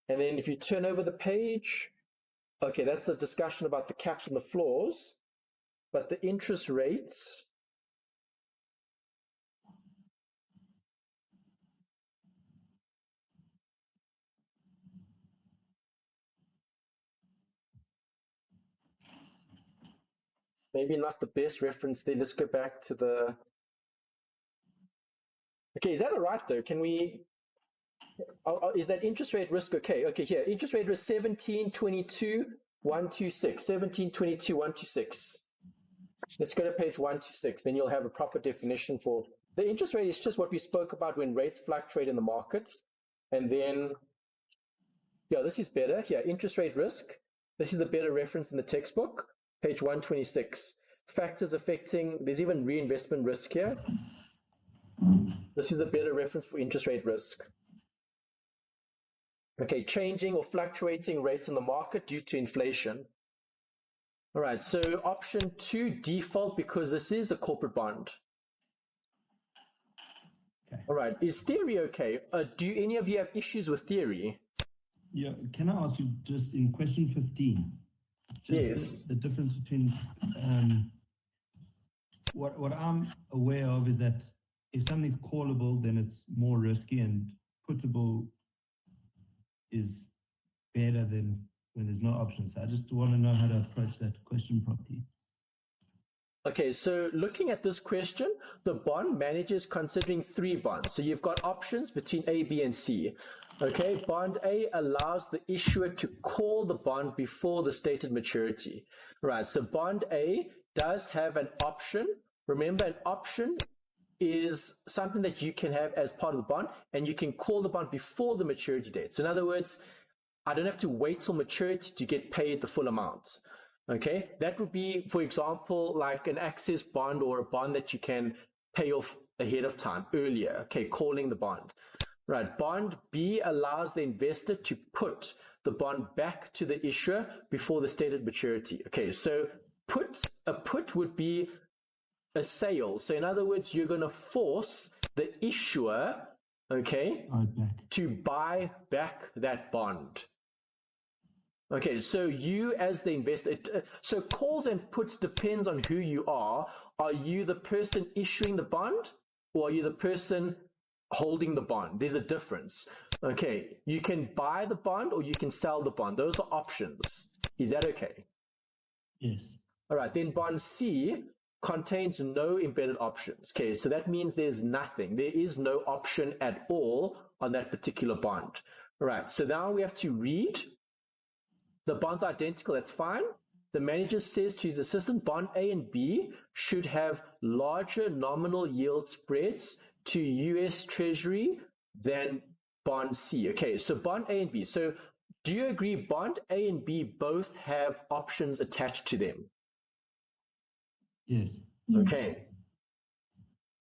Speaker 1: And then if you turn over the page, okay, that's a discussion about the caps and the floors. But the interest rates, maybe not the best reference there. Let's go back to the. Okay, is that all right though? Can we? Is that interest rate risk okay? Okay, here interest rate risk 1722.126. 1722.126. Let's go to page 126. Then you'll have a proper definition for the interest rate. Is just what we spoke about when rates fluctuate in the markets, and then yeah, this is better. Here, interest rate risk. This is a better reference in the textbook, page 126. Factors affecting, there's even reinvestment risk here. This is a better reference for interest rate risk. Okay, changing or fluctuating rates in the market due to inflation. All right, so option 2, default, because this is a corporate bond.
Speaker 2: Okay.
Speaker 1: All right, is theory okay? Do any of you have issues with theory?
Speaker 2: Yeah, can I ask you just in question 15? Just
Speaker 1: Yes.
Speaker 2: the difference between what I'm aware of is that if something's callable, then it's more risky, and puttable is better than when there's no options. So I just want to know how to approach that question properly.
Speaker 1: Okay, so looking at this question, the bond manager is considering 3 bonds. So you've got options between A, B, and C. Okay, bond A allows the issuer to call the bond before the stated maturity. Right, so bond A does have an option. Remember, an option is something that you can have as part of the bond, and you can call the bond before the maturity date. So in other words, I don't have to wait till maturity to get paid the full amount. Okay, that would be, for example, like an access bond or a bond that you can pay off ahead of time, earlier. Okay, calling the bond. Right, bond B allows the investor to put the bond back to the issuer before the stated maturity. Okay, so a put would be a sale. So in other words, you're going to force the issuer, okay, to buy back that bond. Okay, so you as the investor, so calls and puts depends on who you are. Are you the person issuing the bond, or are you the person holding the bond? There's a difference. Okay, you can buy the bond or you can sell the bond. Those are options. Is that okay?
Speaker 2: Yes.
Speaker 1: All right, then bond C contains no embedded options. Okay, so that means there's nothing. There is no option at all on that particular bond. All right, so now we have to read. The bond's identical, that's fine. The manager says to his assistant, bond A and B should have larger nominal yield spreads to US Treasury than bond C. Okay, so bond A and B. So do you agree bond A and B both have options attached to them?
Speaker 2: Yes.
Speaker 1: Okay.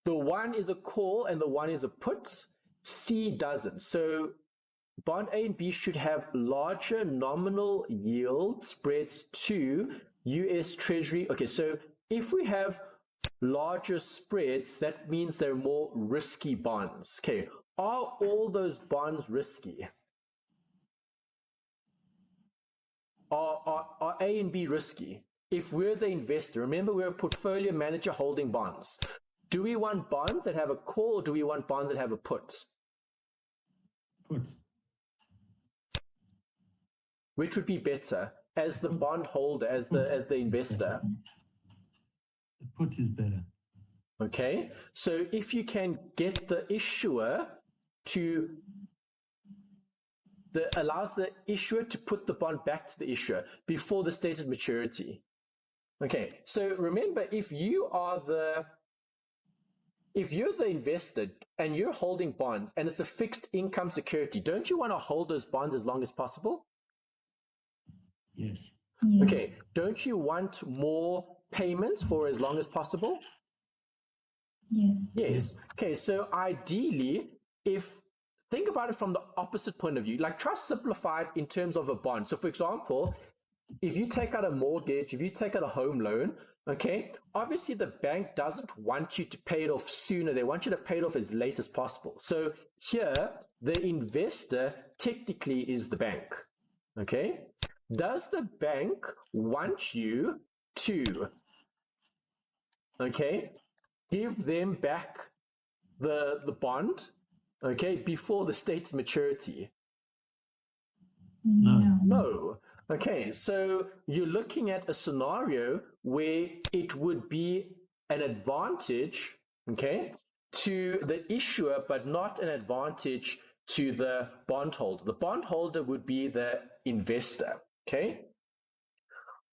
Speaker 1: The one is a call and the one is a put. C doesn't. So bond A and B should have larger nominal yield spreads to US Treasury. Okay, so if we have larger spreads, that means they're more risky bonds. Okay, are all those bonds risky? Are A and B risky? If we're the investor, remember we're a portfolio manager holding bonds. Do we want bonds that have a call or do we want bonds that have a put?
Speaker 2: Put.
Speaker 1: Which would be better as the bond holder, as the investor?
Speaker 2: The put is better.
Speaker 1: Okay, so if you can get the issuer to allows the issuer to put the bond back to the issuer before the stated maturity. Okay, so remember, if you're the investor and you're holding bonds and it's a fixed income security, don't you want to hold those bonds as long as possible?
Speaker 2: Yes.
Speaker 1: Okay, don't you want more payments for as long as possible? Yes. Okay, so ideally, think about it from the opposite point of view, like try to simplify it in terms of a bond. So for example, if you take out a mortgage, if you take out a home loan, okay, obviously the bank doesn't want you to pay it off sooner. They want you to pay it off as late as possible. So here, the investor technically is the bank, okay? Does the bank want you to, okay, give them back the bond, okay, before the state's maturity? No. Okay, so you're looking at a scenario where it would be an advantage, okay, to the issuer, but not an advantage to the bondholder. The bondholder would be the investor, okay?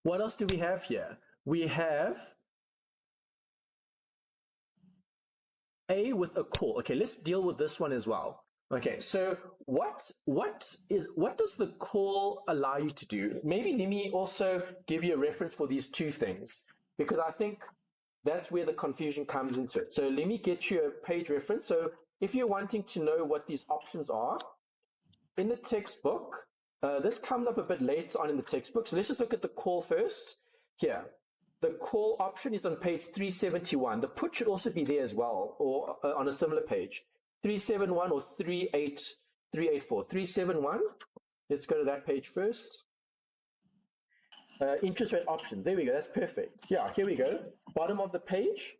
Speaker 1: What else do we have here? We have A with a call. Okay, let's deal with this one as well. Okay, so what does the call allow you to do? Maybe let me also give you a reference for these two things, because I think that's where the confusion comes into it. So let me get you a page reference. So if you're wanting to know what these options are, in the textbook, this comes up a bit later on in the textbook. So let's just look at the call first. Here, the call option is on page 371. The put should also be there as well, or on a similar page. 371 or 384. 371, let's go to that page first. Interest rate options, there we go, that's perfect. Yeah, here we go, bottom of the page.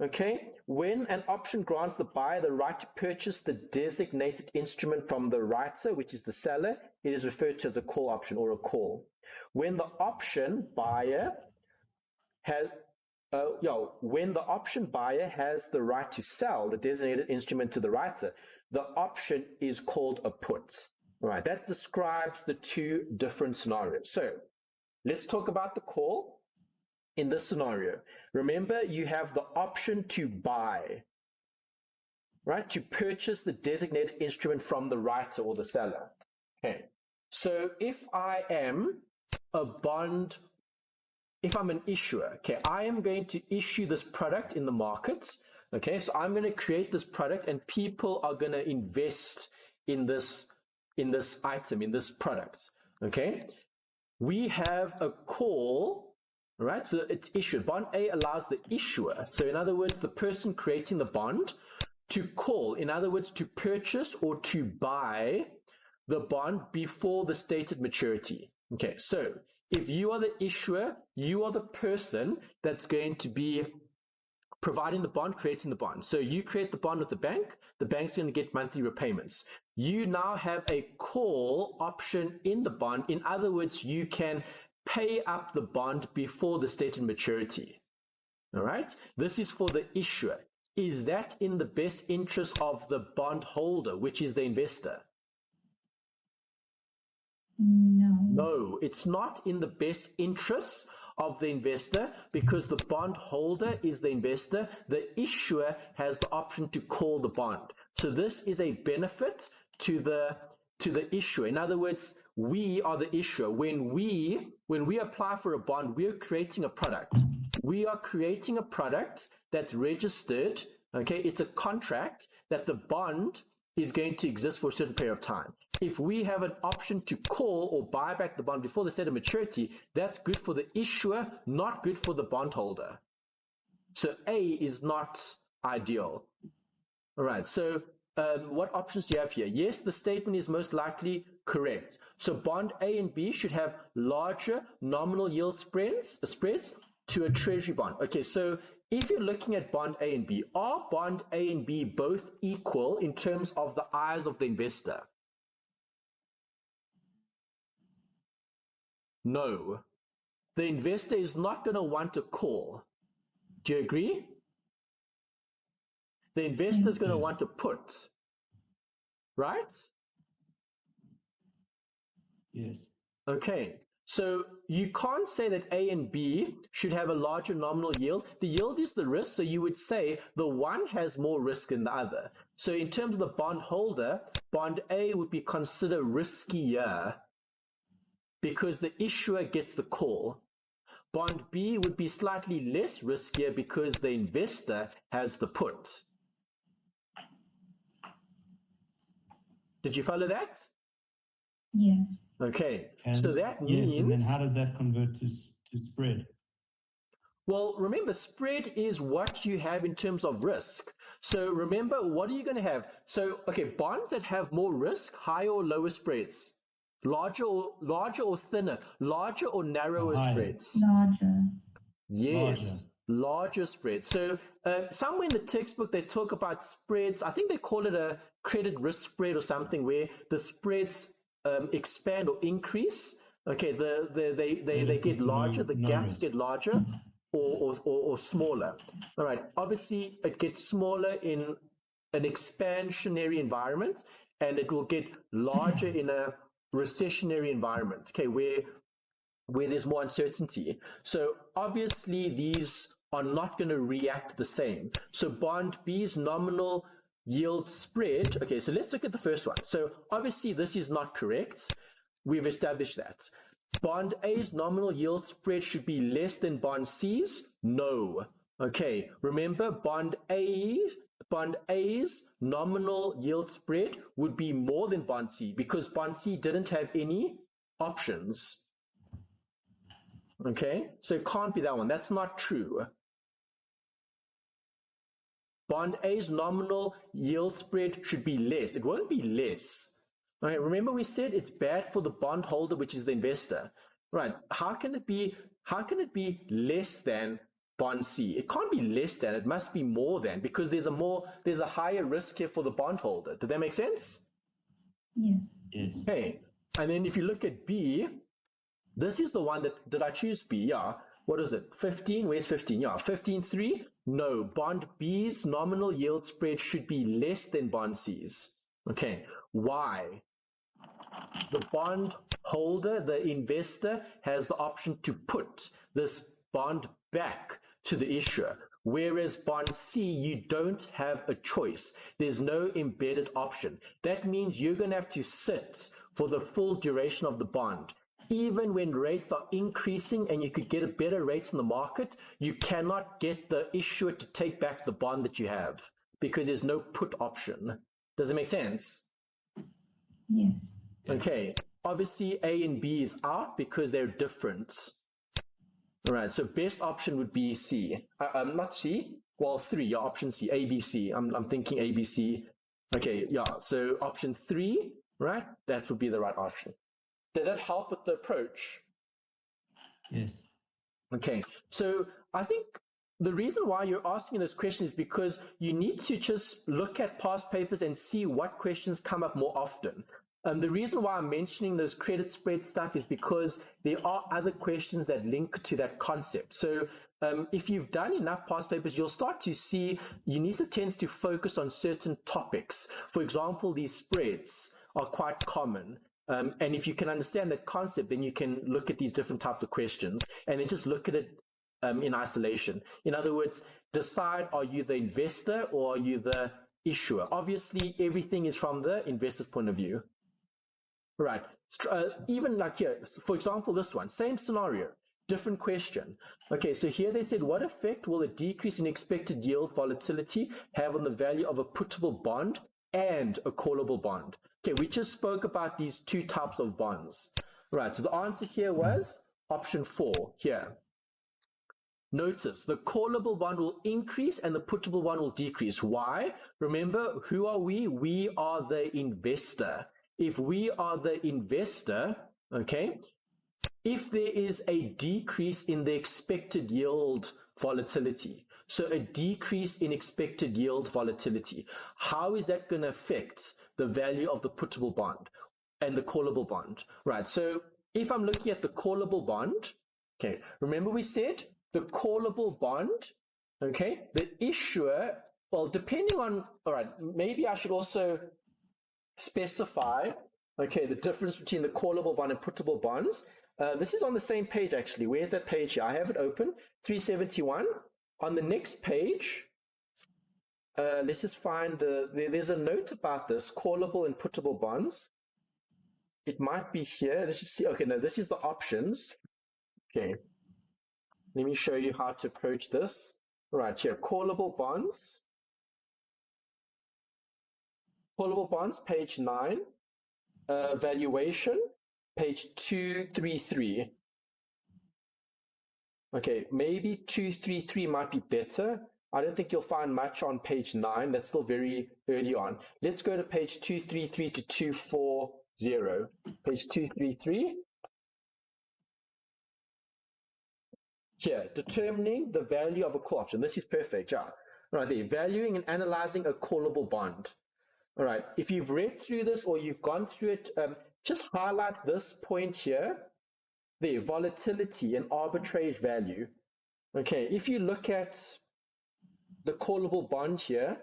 Speaker 1: Okay, when an option grants the buyer the right to purchase the designated instrument from the writer, which is the seller, it is referred to as a call option or a call. When the option buyer has when the option buyer has the right to sell the designated instrument to the writer, the option is called a put. All right, that describes the two different scenarios. So let's talk about the call in this scenario. Remember, you have the option to buy, right? To purchase the designated instrument from the writer or the seller. Okay. So if I am a bond, if I'm an issuer, okay, I am going to issue this product in the market. Okay, so I'm going to create this product and people are going to invest in this item, in this product. Okay, we have a call, right? So it's issued. Bond A allows the issuer, so in other words, the person creating the bond, to call, in other words, to purchase or to buy the bond before the stated maturity. Okay, so if you are the issuer, you are the person that's going to be providing the bond, creating the bond. So you create the bond with the bank's going to get monthly repayments. You now have a call option in the bond. In other words, you can pay up the bond before the stated maturity. All right, this is for the issuer. Is that in the best interest of the bondholder, which is the investor?
Speaker 3: No.
Speaker 1: No, it's not in the best interests of the investor because the bondholder is the investor. The issuer has the option to call the bond. So this is a benefit to the issuer. In other words, we are the issuer. When we apply for a bond, we're creating a product. We are creating a product that's registered. Okay, it's a contract that the bond is going to exist for a certain period of time. If we have an option to call or buy back the bond before the state of maturity, that's good for the issuer, not good for the bondholder. So A is not ideal. All right, so what options do you have here? Yes, the statement is most likely correct. So bond A and B should have larger nominal yield spreads to a treasury bond. Okay, so if you're looking at bond A and B, are bond A and B both equal in terms of the eyes of the investor? No. The investor is not going to want a call. Do you agree? The investor is going to want a put, right?
Speaker 2: Yes.
Speaker 1: Okay. So you can't say that A and B should have a larger nominal yield. The yield is the risk, so you would say the one has more risk than the other. So in terms of the bondholder, bond A would be considered riskier because the issuer gets the call. Bond B would be slightly less riskier because the investor has the put. Did you follow that?
Speaker 3: Yes.
Speaker 1: Okay,
Speaker 2: And
Speaker 1: so that
Speaker 2: yes,
Speaker 1: means...
Speaker 2: and then how does that convert to spread?
Speaker 1: Well, remember, spread is what you have in terms of risk. So remember, what are you going to have? So, okay, bonds that have more risk, higher or lower spreads? Larger or thinner? Larger or narrower spreads?
Speaker 3: Larger.
Speaker 1: Yes, larger spreads. So somewhere in the textbook, they talk about spreads. I think they call it a credit risk spread or something, where the spreads expand or increase. Okay, they get larger, the gaps get larger or smaller. All right, obviously it gets smaller in an expansionary environment, and it will get larger in a recessionary environment, okay, where there's more uncertainty. So obviously these are not going to react the same. So bond B's nominal yield spread, okay, so let's look at the first one. So obviously this is not correct. We've established that. Bond A's nominal yield spread should be less than bond C's? No. Okay, remember bond A's nominal yield spread would be more than bond C because bond C didn't have any options. Okay, so it can't be that one. That's not true. Bond A's nominal yield spread should be less. It won't be less. Okay, remember we said it's bad for the bondholder, which is the investor. Right, how can it be less than bond C? It can't be less than, it must be more than, because there's a higher risk here for the bondholder. Did that make sense?
Speaker 3: Yes.
Speaker 2: Yes.
Speaker 1: Okay, and then if you look at B, this is the one that, did I choose B? Yeah. what is it? 15, where's 15? Yeah, 15.3, no, bond B's nominal yield spread should be less than bond C's. Okay, why? The bond holder, the investor, has the option to put this bond back to the issuer, whereas bond C, you don't have a choice. There's no embedded option. That means you're going to have to sit for the full duration of the bond. Even when rates are increasing and you could get a better rate in the market, you cannot get the issuer to take back the bond that you have because there's no put option. Does it make sense?
Speaker 3: Yes.
Speaker 1: Okay, obviously A and B is out because they're different. All right, so best option would be C. Not C, well, 3, yeah, option C, A, B, C. I'm thinking A, B, C. Okay, yeah, so option 3, right, that would be the right option. Does that help with the approach?
Speaker 2: Yes.
Speaker 1: Okay, so I think the reason why you're asking this question is because you need to just look at past papers and see what questions come up more often. The reason why I'm mentioning those credit spread stuff is because there are other questions that link to that concept. So if you've done enough past papers, you'll start to see UNISA tends to focus on certain topics. For example, these spreads are quite common. And if you can understand that concept, then you can look at these different types of questions and then just look at it in isolation. In other words, decide, are you the investor or are you the issuer? Obviously, everything is from the investor's point of view. Right. Even like here, for example, this one, same scenario, different question. Okay, so here they said, what effect will a decrease in expected yield volatility have on the value of a puttable bond and a callable bond? Okay, we just spoke about these two types of bonds. Right, so the answer here was option 4 here. Notice the callable bond will increase and the puttable bond will decrease. Why? Remember, who are we? We are the investor. If we are the investor, okay, if there is a decrease in the expected yield volatility, so a decrease in expected yield volatility, how is that going to affect the value of the puttable bond and the callable bond? Right, so if I'm looking at the callable bond, okay, remember we said the callable bond, okay, the issuer, well, depending on, all right, maybe I should also specify, okay, the difference between the callable bond and puttable bonds. This is on the same page, actually. Where's that page here? I have it open, 371. On the next page, let's just find, there's a note about this, callable and puttable bonds. It might be here. Let's just see. Okay, no, this is the options. Okay, let me show you how to approach this. Right here, callable bonds. Callable bonds, page 9. Valuation, page 233. Okay, maybe 233 might be better. I don't think you'll find much on page 9. That's still very early on. Let's go to page 233 to 240. Page 233. Here, determining the value of a call option. This is perfect, yeah. Right there, valuing and analyzing a callable bond. All right, if you've read through this or you've gone through it, just highlight this point here, the volatility and arbitrage value. Okay, if you look at the callable bond here,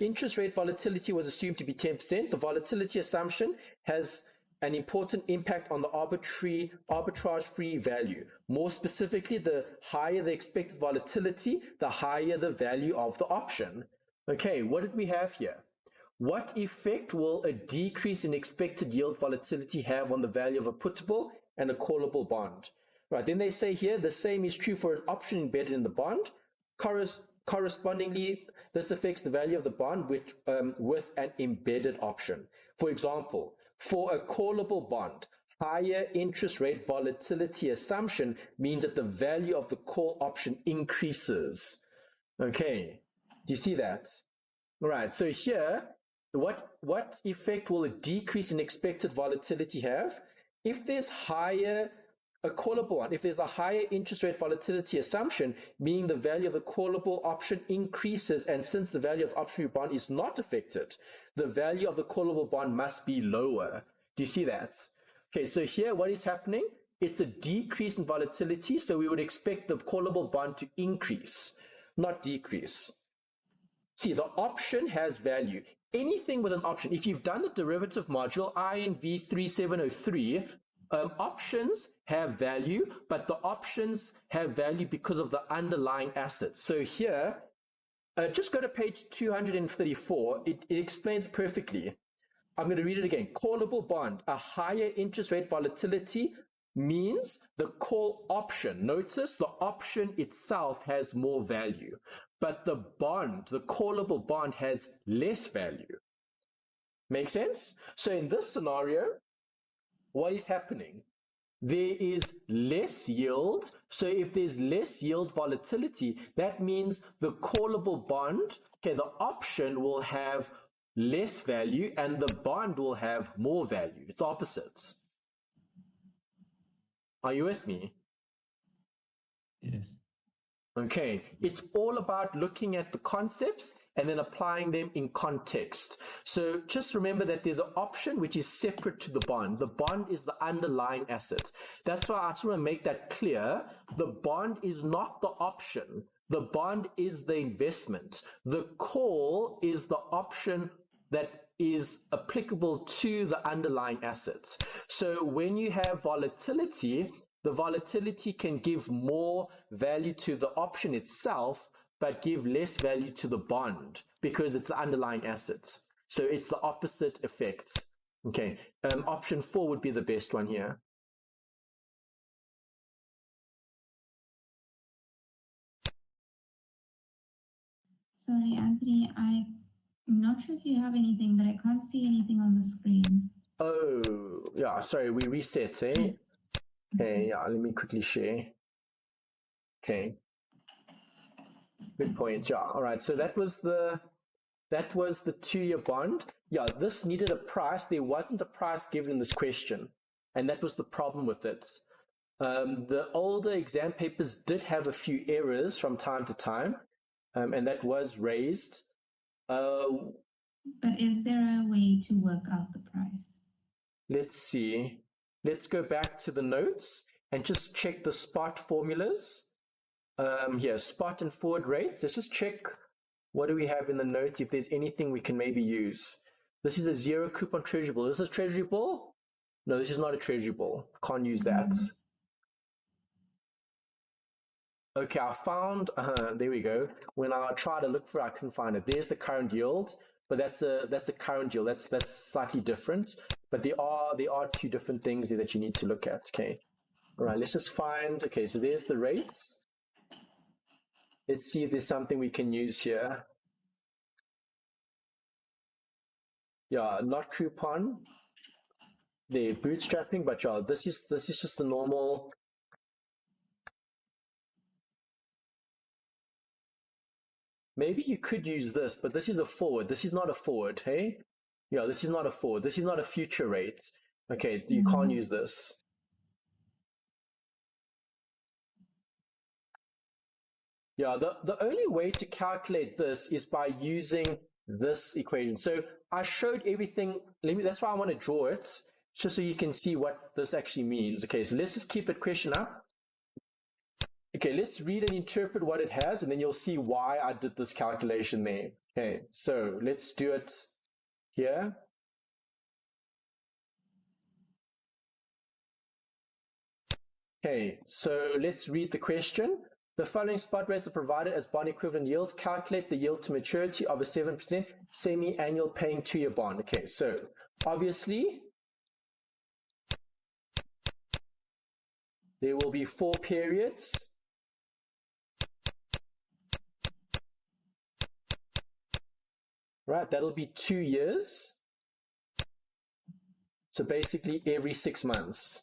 Speaker 1: interest rate volatility was assumed to be 10%. The volatility assumption has an important impact on the arbitrage-free value. More specifically, the higher the expected volatility, the higher the value of the option. Okay, what did we have here? What effect will a decrease in expected yield volatility have on the value of a puttable and a callable bond? Right, then they say here the same is true for an option embedded in the bond. Correspondingly, this affects the value of the bond with an embedded option. For example, for a callable bond, higher interest rate volatility assumption means that the value of the call option increases. Okay, do you see that? All right, so here, what effect will a decrease in expected volatility have? If there's a callable one, if there's a higher interest rate volatility assumption, meaning the value of the callable option increases, and since the value of the option bond is not affected, the value of the callable bond must be lower. Do you see that? Okay, so here what is happening? it's a decrease in volatility, so we would expect the callable bond to increase, not decrease. See, the option has value. Anything with an option, if you've done the derivative module, INV3702, options have value, but the options have value because of the underlying assets. So here, just go to page 234. It explains perfectly. I'm going to read it again. Callable bond, a higher interest rate volatility means the call option. Notice the option itself has more value, but the bond, the callable bond, has less value. Make sense? So in this scenario, what is happening? There is less yield. So if there's less yield volatility, that means the callable bond, okay, the option will have less value and the bond will have more value. It's opposites. Are you with me?
Speaker 2: Yes.
Speaker 1: Okay, it's all about looking at the concepts and then applying them in context. So just remember that there's an option which is separate to the bond. The bond is the underlying asset. That's why I just want to make that clear. The bond is not the option. The bond is the investment. The call is the option that is applicable to the underlying assets. So when you have volatility, the volatility can give more value to the option itself, but give less value to the bond because it's the underlying assets. So it's the opposite effects. Okay, option 4 would be the best one here.
Speaker 3: Sorry, Anthony, I'm not sure if you have anything, but I can't see anything on the screen.
Speaker 1: Oh, yeah, sorry, we reset, eh? Okay, yeah, let me quickly share. Okay, good point. Yeah, all right, so that was the 2-year bond. Yeah, this needed a price. There wasn't a price given in this question, and that was the problem with it. The older exam papers did have a few errors from time to time, and that was raised.
Speaker 3: But is there a way to work out the price?
Speaker 1: Let's see. Let's go back to the notes and just check the spot formulas. Here, spot and forward rates. Let's just check what do we have in the notes, if there's anything we can maybe use. This is a 0 coupon treasury bill. Is this a treasury bill? No, this is not a treasury bill. Can't use that. Okay, I found, there we go. When I try to look for it, I couldn't find it. There's the current yield, but that's a current yield. That's slightly different. But there are two different things there that you need to look at. Okay. All right, let's just find, okay, so there's the rates. Let's see if there's something we can use here. Yeah, not coupon. They're bootstrapping, but yeah, this is just the normal. Maybe you could use this, but this is a forward. This is not a forward, hey? Yeah, this is not a forward. This is not a future rate. Okay, you can't use this. Yeah, the only way to calculate this is by using this equation. So I showed everything. That's why I want to draw it, just so you can see what this actually means. Okay, so let's just keep it question up. Okay, let's read and interpret what it has, and then you'll see why I did this calculation there. Okay, so let's do it here. Okay, so let's read the question. The following spot rates are provided as bond equivalent yields. Calculate the yield to maturity of a 7% semi-annual paying 2-year bond. Okay, so obviously there will be 4 periods. Right, that'll be 2 years. So basically every 6 months.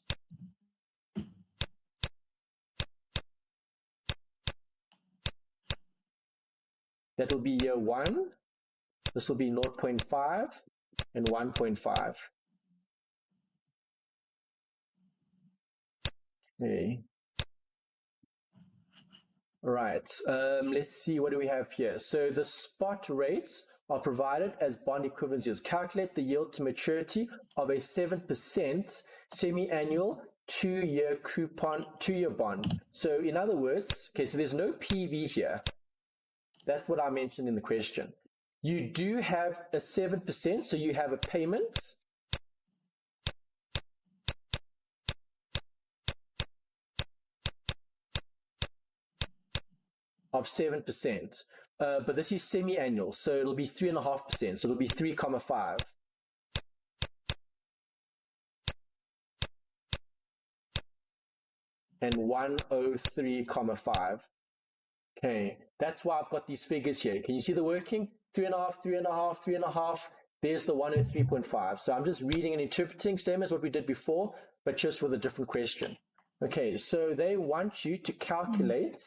Speaker 1: That will be year 1. This will be 0.5 and 1.5. Okay. All right, let's see, what do we have here? So the spot rates are provided as bond equivalent yields. Calculate the yield to maturity of a 7% semi-annual 2-year coupon, 2-year bond. So in other words, okay, so there's no PV here. That's what I mentioned in the question. You do have a 7%, so you have a payment of 7%, but this is semi-annual, so it'll be 3.5%, so it'll be 3,5. And 103,5. Okay, that's why I've got these figures here. Can you see the working? 3.5, 3.5, 3.5. There's the 103.5. So I'm just reading and interpreting, same as what we did before, but just with a different question. Okay, so they want you to calculate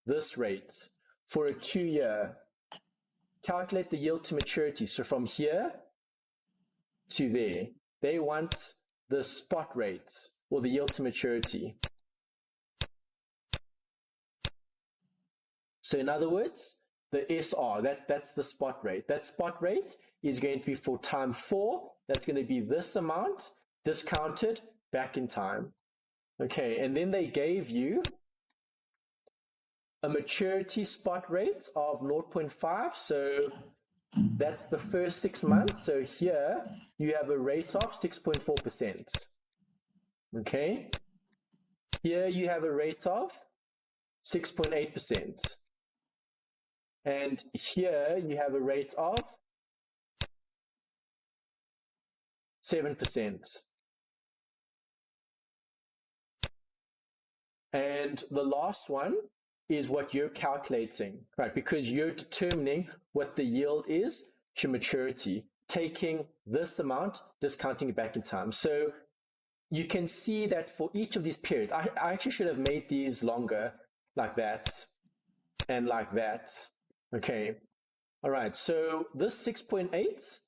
Speaker 1: this rate for a 2-year. Calculate the yield to maturity. So from here to there, they want the spot rate or the yield to maturity. So in other words, the SR, that's the spot rate. That spot rate is going to be for time 4. That's going to be this amount discounted back in time. Okay, and then they gave you a maturity spot rate of 0.5. So that's the first 6 months. So here you have a rate of 6.4%. Okay, here you have a rate of 6.8%. And here you have a rate of 7%. And the last one is what you're calculating, right? Because you're determining what the yield is to maturity, taking this amount, discounting it back in time. So you can see that for each of these periods, I actually should have made these longer, like that and like that. Okay, all right, so this 6.8,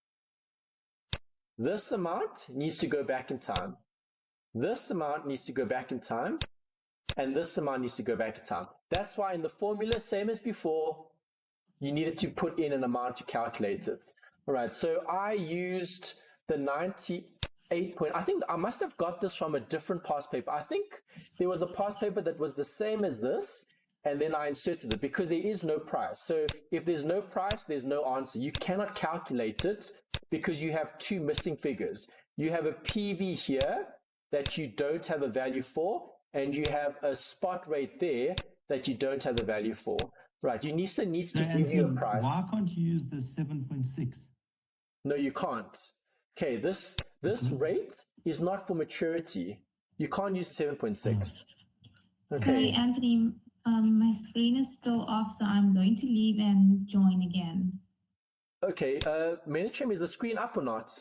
Speaker 1: this amount needs to go back in time. This amount needs to go back in time, and this amount needs to go back in time. That's why in the formula, same as before, you needed to put in an amount to calculate it. All right, so I used the 98 point. I think I must have got this from a different past paper. I think there was a past paper that was the same as this, and then I inserted it because there is no price. So if there's no price, there's no answer. You cannot calculate it because you have 2 missing figures. You have a PV here that you don't have a value for, and you have a spot rate there that you don't have a value for. Right, UNISA needs to give you a price.
Speaker 2: Why can't you use the 7.6?
Speaker 1: No, you can't. Okay, this rate is not for maturity. You can't use 7.6. Okay.
Speaker 3: Sorry, Anthony, my screen is still off, so I'm going to leave and join again.
Speaker 1: Okay, Menachem, is the screen up or not?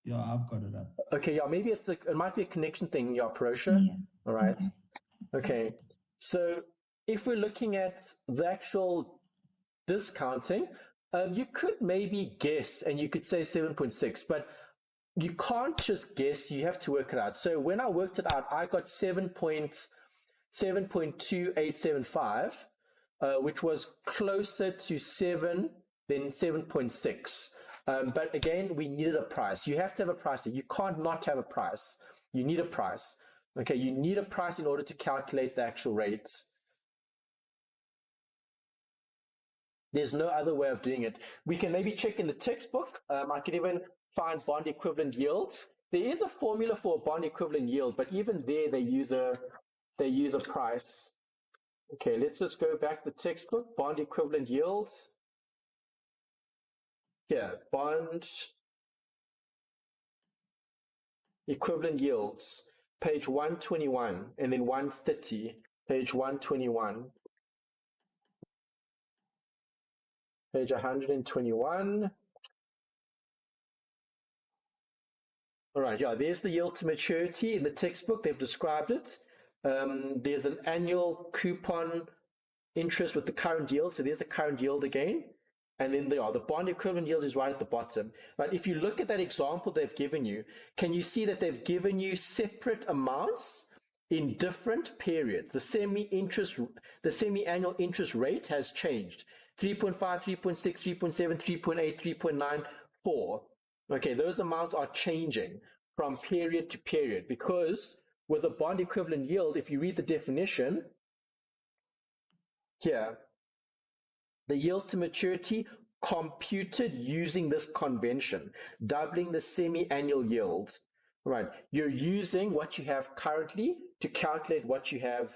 Speaker 2: Yeah, I've got it up.
Speaker 1: Okay, yeah, maybe it might be a connection thing, yeah, Parosha.
Speaker 3: Yeah.
Speaker 1: All right. Okay, so if we're looking at the actual discounting, you could maybe guess and you could say 7.6, but you can't just guess, you have to work it out. So when I worked it out, I got 7.2875, which was closer to 7 than 7.6. But again, we needed a price. You have to have a price. You can't not have a price. You need a price. Okay, you need a price in order to calculate the actual rate. There's no other way of doing it. We can maybe check in the textbook. I can even find bond equivalent yields. There is a formula for a bond equivalent yield, but even there they use a price. Okay, let's just go back to the textbook. Bond equivalent yield. Here, bond equivalent yields, page 121, and then 130, page 121. Page 121. All right, yeah, there's the yield to maturity in the textbook. They've described it. There's an annual coupon interest with the current yield. So there's the current yield again. And then the bond equivalent yield is right at the bottom. But if you look at that example they've given you, can you see that they've given you separate amounts in different periods? The semi-annual interest rate has changed. 3.5, 3.6, 3.7, 3.8, 3.9, 4. Okay, those amounts are changing. from period to period, because with a bond equivalent yield, if you read the definition here, the yield to maturity computed using this convention, doubling the semi-annual yield. Right, you're using what you have currently to calculate what you have.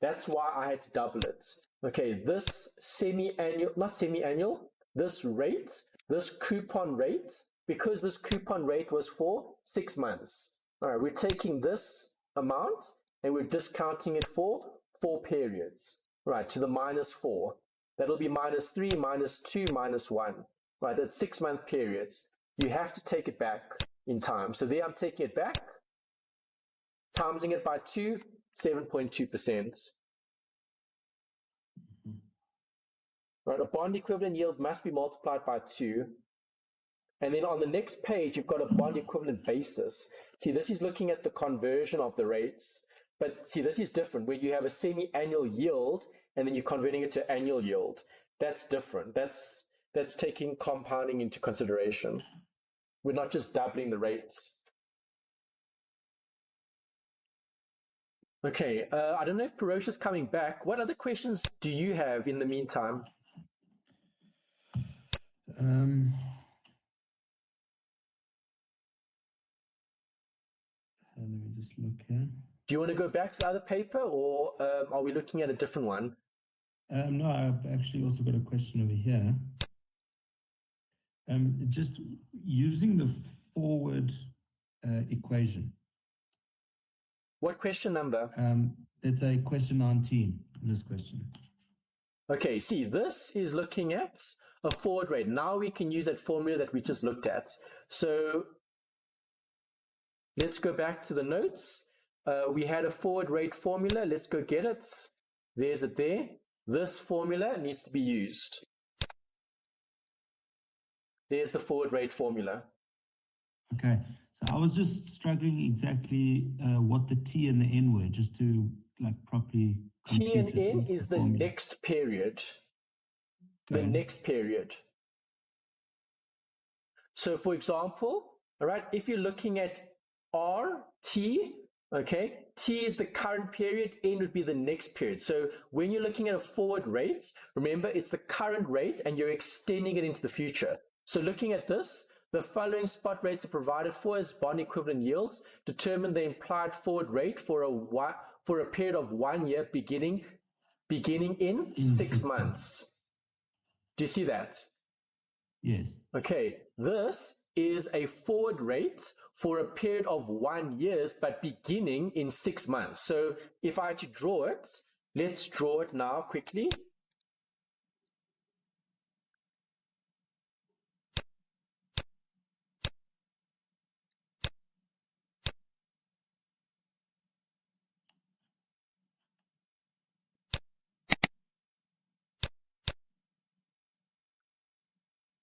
Speaker 1: That's why I had to double it. Okay, this semi-annual, not semi-annual, this rate, this coupon rate, because this coupon rate was for 6 months. All right, we're taking this amount and we're discounting it for 4 periods, right, to the -4. That'll be -3, -2, -1, right? That's 6-month periods. You have to take it back in time. So there I'm taking it back, timesing it by 2, 7.2%. Right, a bond equivalent yield must be multiplied by 2. And then on the next page, you've got a bond equivalent basis. See, this is looking at the conversion of the rates. But see, this is different, where you have a semi-annual yield and then you're converting it to annual yield. That's different. That's taking compounding into consideration. We're not just doubling the rates. Okay, I don't know if Parosha's coming back. What other questions do you have in the meantime?
Speaker 2: Let me just look here.
Speaker 1: Do you want to go back to the other paper, or are we looking at a different one?
Speaker 2: No, I've actually also got a question over here. Just using the forward equation.
Speaker 1: What question number?
Speaker 2: It's a question 19, this question.
Speaker 1: Okay, see, this is looking at a forward rate. Now we can use that formula that we just looked at. So let's go back to the notes. We had a forward rate formula. Let's go get it. There's it there. This formula needs to be used. There's the forward rate formula.
Speaker 2: Okay, so I was just struggling exactly what the T and the N were, just to like properly.
Speaker 1: T and N is the next period. Okay. The next period. So for example, all right, if you're looking at RT, okay, T is the current period, N would be the next period. So when you're looking at a forward rate, remember it's the current rate and you're extending it into the future. So looking at this, the following spot rates are provided for as bond equivalent yields. Determine the implied forward rate for a period of 1 year beginning in 6 months. Do you see that?
Speaker 2: Yes.
Speaker 1: Okay, this is a forward rate for a period of 1 year, but beginning in 6 months. So if I had to draw it, let's draw it now quickly.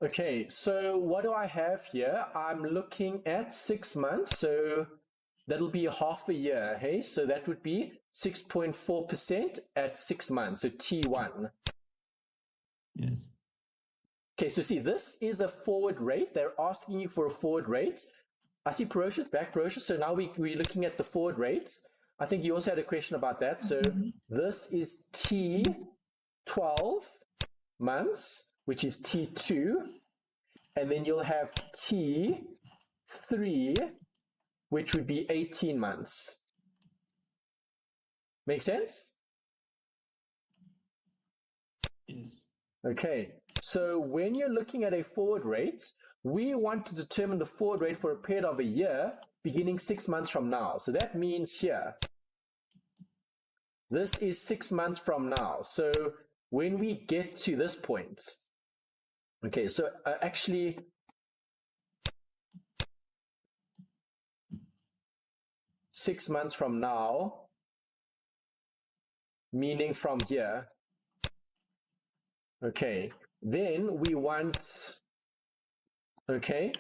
Speaker 1: Okay, so what do I have here? I'm looking at 6 months, so that'll be half a year, hey? So that would be 6.4% at 6 months, so T1.
Speaker 2: Yes.
Speaker 1: Okay, so see, this is a forward rate. They're asking you for a forward rate. I see Parosha's back, Parosha. So now we're looking at the forward rates. I think you also had a question about that. So this is T12 months, which is T2. And then you'll have T3, which would be 18 months. Make sense?
Speaker 2: Yes.
Speaker 1: Okay, so when you're looking at a forward rate, we want to determine the forward rate for a period of a year beginning 6 months from now. So that means here, this is 6 months from now. So when we get to this point, okay, so actually, six months from now, meaning from here. Okay, then we want, okay,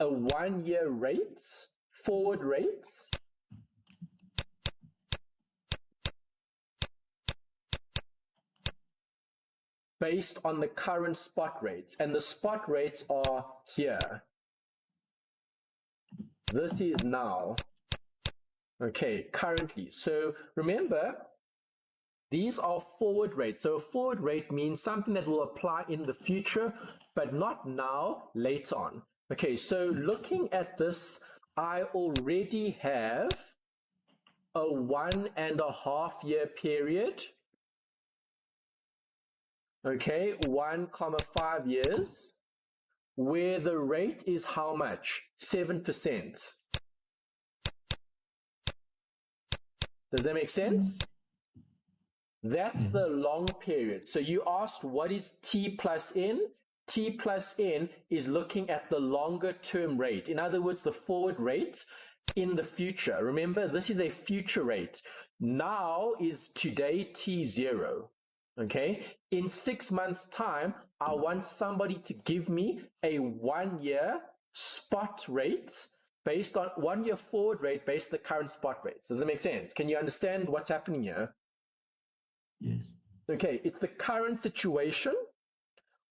Speaker 1: a 1 year rate, forward rate, based on the current spot rates, and the spot rates are here. this is now. Okay, currently. So remember, these are forward rates. So a forward rate means something that will apply in the future, but not now, later on. Okay, so looking at this, I already have a 1.5 year period. Okay, 1.5 years, where the rate is how much? 7%. Does that make sense? That's
Speaker 2: Yes.
Speaker 1: the long period. So you asked, what is T plus N? T plus N is looking at the longer term rate. In other words, the forward rate in the future. Remember, this is a future rate. Now is today T0. Okay. In 6 months' time, I want somebody to give me a 1 year spot rate based on 1 year forward rate based on the current spot rates. Does it make sense? Can you understand what's happening here?
Speaker 2: Yes.
Speaker 1: Okay, it's the current situation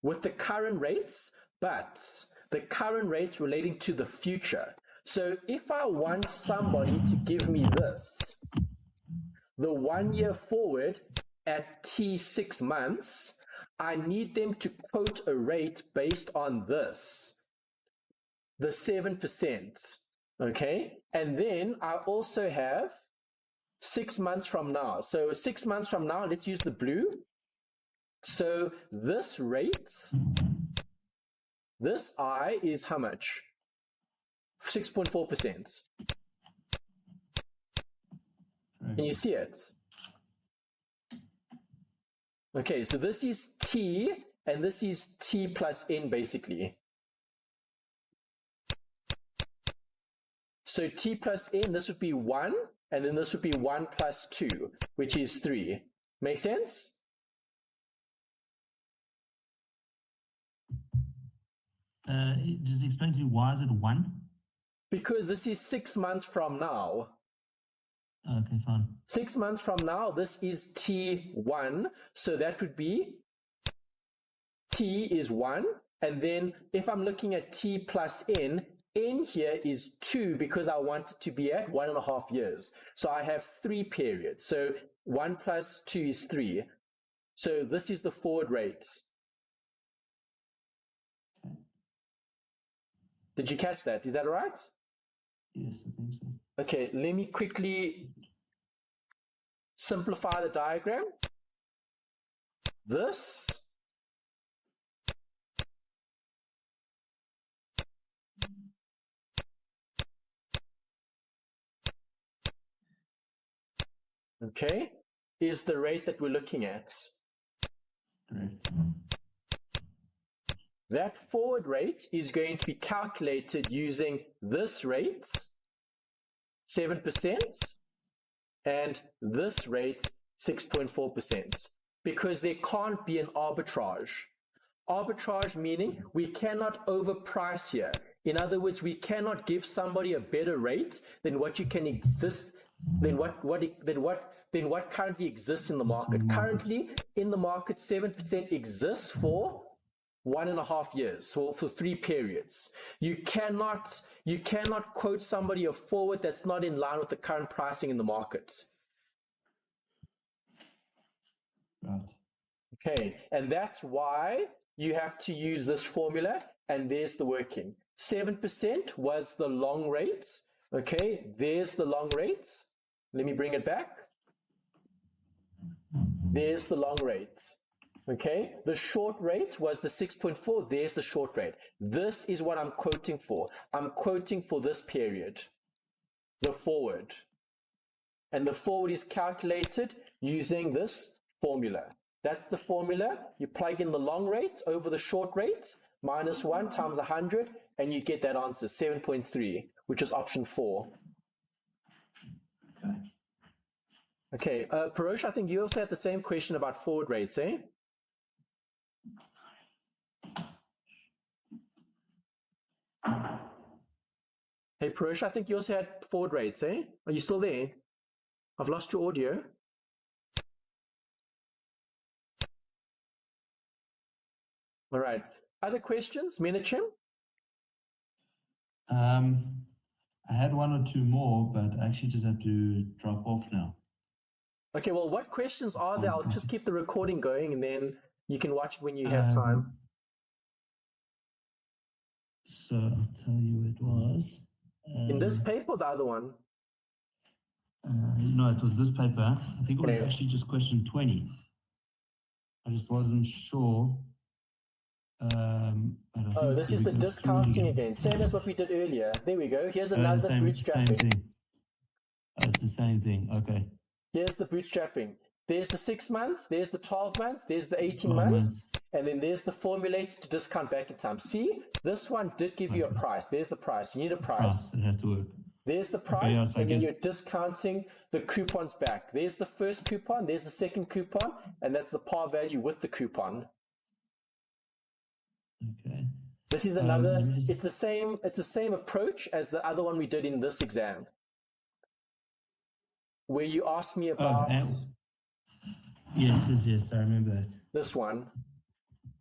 Speaker 1: with the current rates, but the current rates relating to the future. So if I want somebody to give me this, the 1 year forward at T 6 months, I need them to quote a rate based on this, the 7%. Okay, and then I also have 6 months from now. So 6 months from now, let's use the blue. So this rate, this I is how much? 6.4%. Can you see it? Okay, so this is T, and this is T plus N basically. So T plus N, this would be 1, and then this would be 1 plus 2, which is 3. Make sense?
Speaker 2: Just explain to me, why is it 1?
Speaker 1: Because this is 6 months from now.
Speaker 2: Okay, fine.
Speaker 1: 6 months from now, this is T1, so that would be T is 1, and then if I'm looking at T plus N, N here is 2 because I want it to be at 1.5 years. So I have 3 periods. So 1 plus 2 is 3. So this is the forward rate. Did you catch that? Is that right?
Speaker 2: Yes, I think so.
Speaker 1: Okay, let me quickly simplify the diagram. This okay, is the rate that we're looking at.
Speaker 2: Correct.
Speaker 1: That forward rate is going to be calculated using this rate, 7%, and this rate, 6.4%, because there can't be an arbitrage. Arbitrage meaning we cannot overprice here. In other words, we cannot give somebody a better rate than what you can exist, than what currently exists in the market. Currently in the market, 7% exists for 1.5 years, for 3 periods. You cannot quote somebody a forward that's not in line with the current pricing in the market.
Speaker 2: Right.
Speaker 1: Okay, and that's why you have to use this formula, and there's the working. 7% was the long rate. Okay, there's the long rate. Let me bring it back. There's the long rate. Okay, the short rate was the 6.4. There's the short rate. This is what I'm quoting for. I'm quoting for this period, the forward. And the forward is calculated using this formula. That's the formula. You plug in the long rate over the short rate, minus 1 times 100, and you get that answer, 7.3, which is option 4.
Speaker 2: Okay.
Speaker 1: Okay, Parosh, I think you also had the same question about forward rates, eh? Hey, Parosh, I think you also had forward rates, eh? Are you still there? I've lost your audio. All right. Other questions, Menachem?
Speaker 2: I had one or two more, but I actually just have to drop off now.
Speaker 1: Okay, well, what questions are there? I'll just keep the recording going and then you can watch it when you have time.
Speaker 2: So I'll tell you it was.
Speaker 1: In this paper or the other one?
Speaker 2: No, it was this paper. I think it was actually just question 20. I just wasn't sure. But I think
Speaker 1: this is the discounting again, same as what we did earlier. There we go. Here's another bootstrapping.
Speaker 2: Same thing. It's the same thing. Okay.
Speaker 1: Here's the bootstrapping. There's the 6 months, there's the 12 months, there's the 18 months, and then there's the formulated to discount back in time. See, this one did give you a price. There's the price. You need a price.
Speaker 2: It had to work.
Speaker 1: There's the price, and then you're discounting the coupons back. There's the first coupon, there's the second coupon, and that's the par value with the coupon.
Speaker 2: Okay.
Speaker 1: This is another, it's the same approach as the other one we did in this exam, where you asked me about...
Speaker 2: Yes, I remember that.
Speaker 1: This one.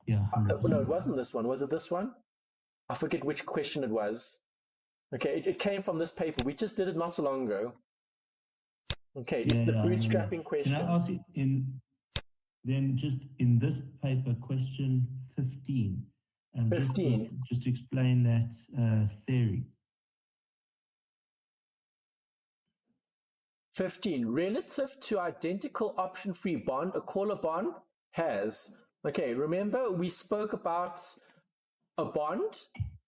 Speaker 2: Yeah.
Speaker 1: No, it wasn't this one. Was it this one? I forget which question it was. Okay, it came from this paper. We just did it not so long ago. Okay, it's the bootstrapping question.
Speaker 2: Can I ask you, just in this paper, question 15,
Speaker 1: 15.
Speaker 2: Just to explain that theory.
Speaker 1: 15, relative to identical option-free bond, a caller bond has, okay, remember we spoke about a bond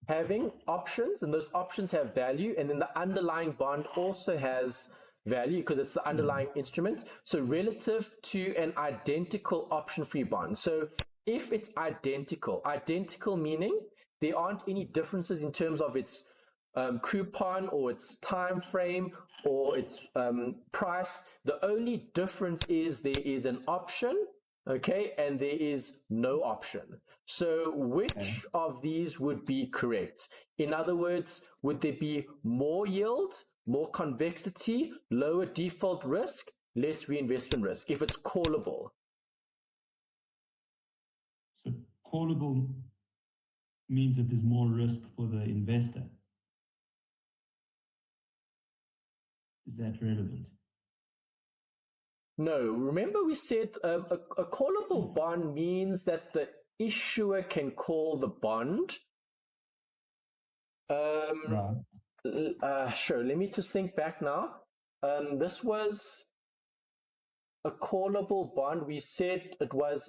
Speaker 1: having options, and those options have value, and then the underlying bond also has value because it's the underlying instrument. So relative to an identical option-free bond. So if it's identical meaning there aren't any differences in terms of its coupon or its time frame or its price. The only difference is there is an option, okay, and there is no option. So which of these would be correct? In other words, would there be more yield, more convexity, lower default risk, less reinvestment risk if it's callable?
Speaker 2: So callable means that there's more risk for the investor. Is that relevant?
Speaker 1: No, remember we said a callable bond means that the issuer can call the bond. Sure, let me just think back now. This was a callable bond. We said it was,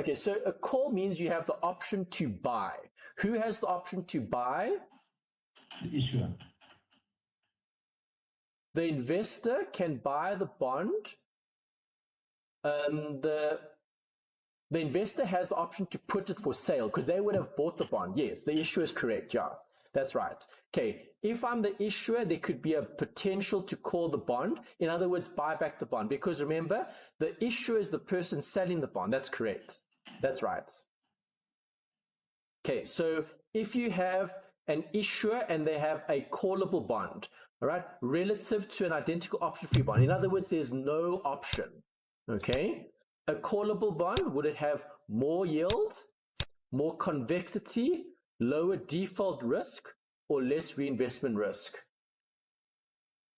Speaker 1: okay, so a call means you have the option to buy. Who has the option to buy?
Speaker 2: The issuer.
Speaker 1: The investor can buy the bond. The investor has the option to put it for sale because they would have bought the bond. Yes, the issuer is correct. Yeah, that's right. Okay, if I'm the issuer, there could be a potential to call the bond. In other words, buy back the bond, because remember, the issuer is the person selling the bond. That's correct. That's right. Okay, so if you have an issuer and they have a callable bond, all right, relative to an identical option-free bond. In other words, there's no option. Okay, a callable bond, would it have more yield, more convexity, lower default risk, or less reinvestment risk?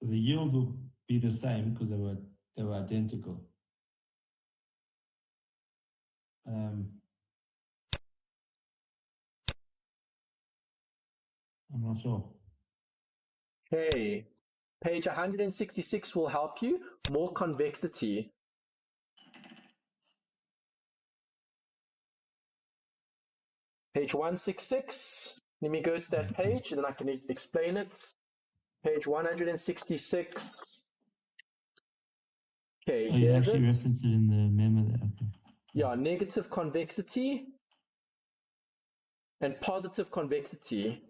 Speaker 2: The yield will be the same because they were identical. I'm not sure.
Speaker 1: Okay, page 166 will help you. More convexity. Page 166. Let me go to that page and then I can explain it. Page 166. Okay,
Speaker 2: you
Speaker 1: here's
Speaker 2: actually
Speaker 1: it.
Speaker 2: reference it in the memo there. Okay.
Speaker 1: Yeah, negative convexity and positive convexity.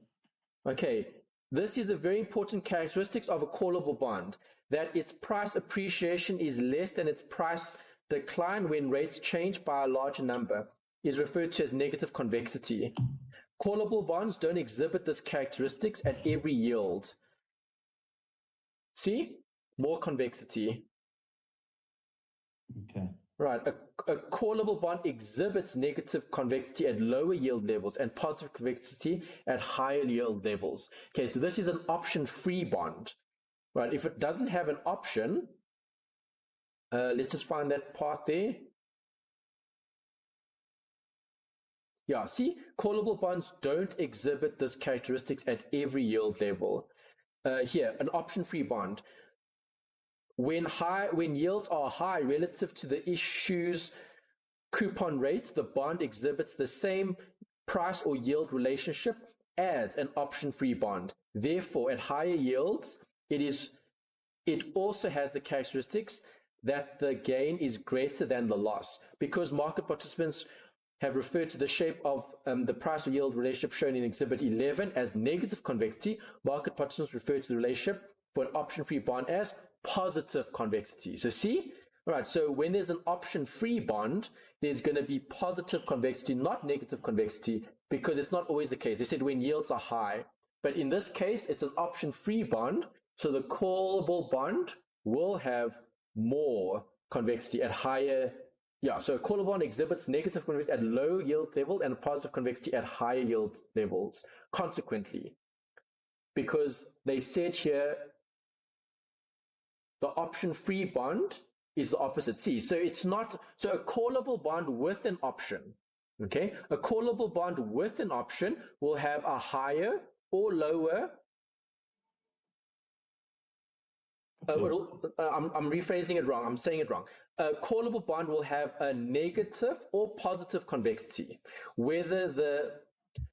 Speaker 1: Okay, this is a very important characteristic of a callable bond, that its price appreciation is less than its price decline when rates change by a larger number, is referred to as negative convexity. Callable bonds don't exhibit this characteristics at every yield. See? More convexity.
Speaker 2: Okay.
Speaker 1: Right, a callable bond exhibits negative convexity at lower yield levels and positive convexity at higher yield levels. Okay, so this is an option-free bond. Right, if it doesn't have an option, let's just find that part there. Yeah, see, callable bonds don't exhibit this characteristics at every yield level. Here, an option-free bond. When yields are high relative to the issue's coupon rate, the bond exhibits the same price or yield relationship as an option-free bond. Therefore, at higher yields, it also has the characteristics that the gain is greater than the loss. Because market participants have referred to the shape of the price or yield relationship shown in Exhibit 11 as negative convexity, market participants refer to the relationship for an option-free bond as positive convexity. So see, all right, so when there's an option-free bond, there's going to be positive convexity, not negative convexity, because it's not always the case. They said when yields are high, but in this case, it's an option-free bond, so the callable bond will have more convexity at higher. Yeah, so a callable bond exhibits negative convexity at low yield level and positive convexity at higher yield levels. Consequently, because they said here the option-free bond is the opposite. See, so it's not, so a callable bond with an option, okay? A callable bond with an option will have a higher or lower, I'm rephrasing it wrong, I'm saying it wrong. A callable bond will have a negative or positive convexity, whether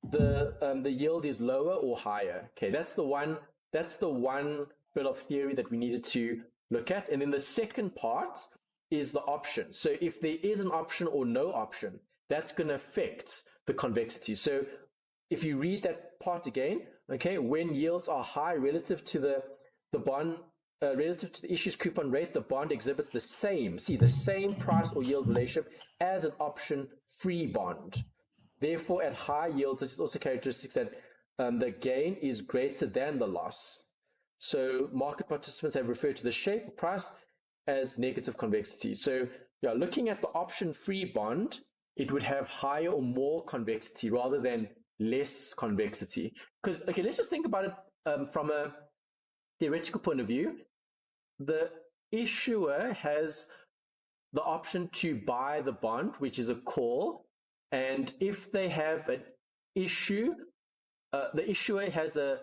Speaker 1: the yield is lower or higher. Okay, that's the one bit of theory that we needed to look at. And then the second part is the option. So if there is an option or no option, that's going to affect the convexity. So if you read that part again, okay, when yields are high relative to the bond, relative to the issue's coupon rate, the bond exhibits the same price or yield relationship as an option-free bond. Therefore, at high yields, this is also characteristics that the gain is greater than the loss. So market participants have referred to the shape of price as negative convexity. So yeah, looking at the option-free bond, it would have higher or more convexity rather than less convexity. Because, okay, let's just think about it from a theoretical point of view. The issuer has the option to buy the bond, which is a call, and if they have an issue, the issuer has an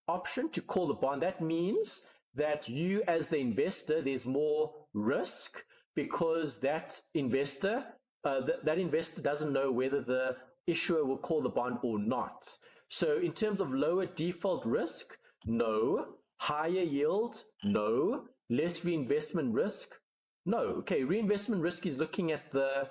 Speaker 1: option to call the bond. That means that you, as the investor, there's more risk because that investor doesn't know whether the issuer will call the bond or not. So in terms of lower default risk, no. Higher yield, no. Less reinvestment risk, no. Okay, reinvestment risk is looking at the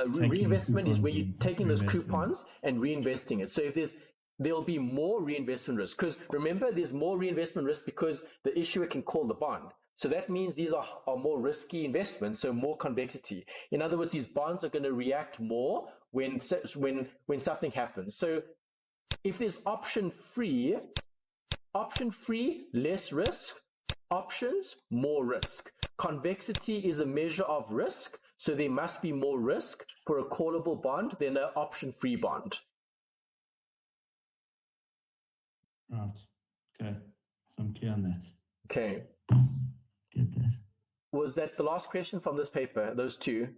Speaker 1: reinvestment is where you're taking those coupons and reinvesting it. So if there'll be more reinvestment risk, because remember, there's more reinvestment risk because the issuer can call the bond. So that means these are more risky investments, so more convexity. In other words, these bonds are going to react more when something happens. So if there's option free, less risk, options, more risk. Convexity is a measure of risk, so there must be more risk for a callable bond than an option-free bond.
Speaker 2: Right. Okay. So I'm clear on that.
Speaker 1: Okay.
Speaker 2: Get that.
Speaker 1: Was that the last question from this paper, those two?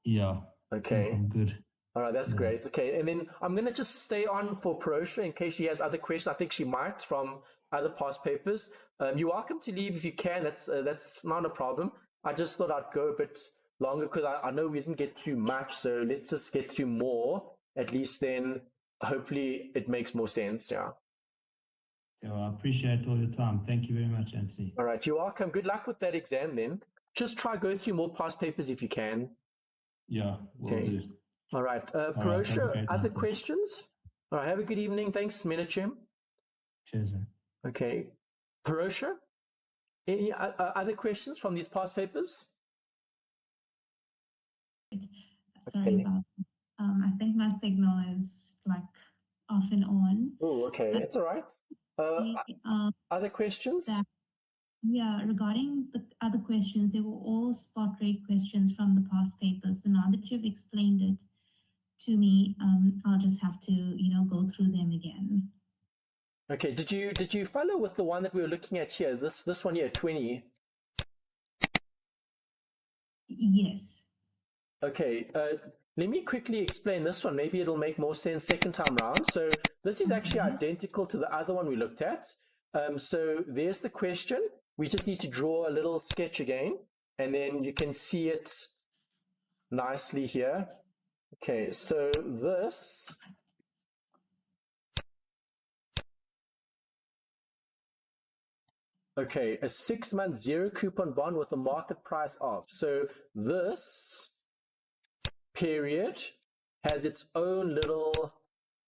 Speaker 2: Yeah.
Speaker 1: Okay.
Speaker 2: I'm good.
Speaker 1: All right, that's great. Okay, and then I'm going to just stay on for Parosha in case she has other questions. I think she might from other past papers. You're welcome to leave if you can. That's not a problem. I just thought I'd go a bit longer because I know we didn't get through much, so let's just get through more. At least then, hopefully, it makes more sense. Yeah.
Speaker 2: Yeah, well, I appreciate all your time. Thank you very much, Anthony.
Speaker 1: All right, you're welcome. Good luck with that exam then. Just try go through more past papers if you can.
Speaker 2: Yeah, we'll do.
Speaker 1: All right, Parosha, other questions? All right, have a good evening. Thanks, Menachem.
Speaker 2: Cheers.
Speaker 1: Okay, Parosha, any other questions from these past papers?
Speaker 3: Sorry about that. I think my signal is like off and on.
Speaker 1: Oh, okay, it's all right. Other questions?
Speaker 3: Yeah, regarding the other questions, they were all spot rate questions from the past papers. So now that you've explained it to me, I'll just have to, go through them again.
Speaker 1: Okay, did you follow with the one that we were looking at here? This one here, 20.
Speaker 3: Yes.
Speaker 1: Okay, let me quickly explain this one. Maybe it'll make more sense second time round. So this is actually
Speaker 3: Okay.
Speaker 1: identical to the other one we looked at. So there's the question. We just need to draw a little sketch again, and then you can see it nicely here. Okay, so this okay, a 6-month zero coupon bond with a market price of. So this period has its own little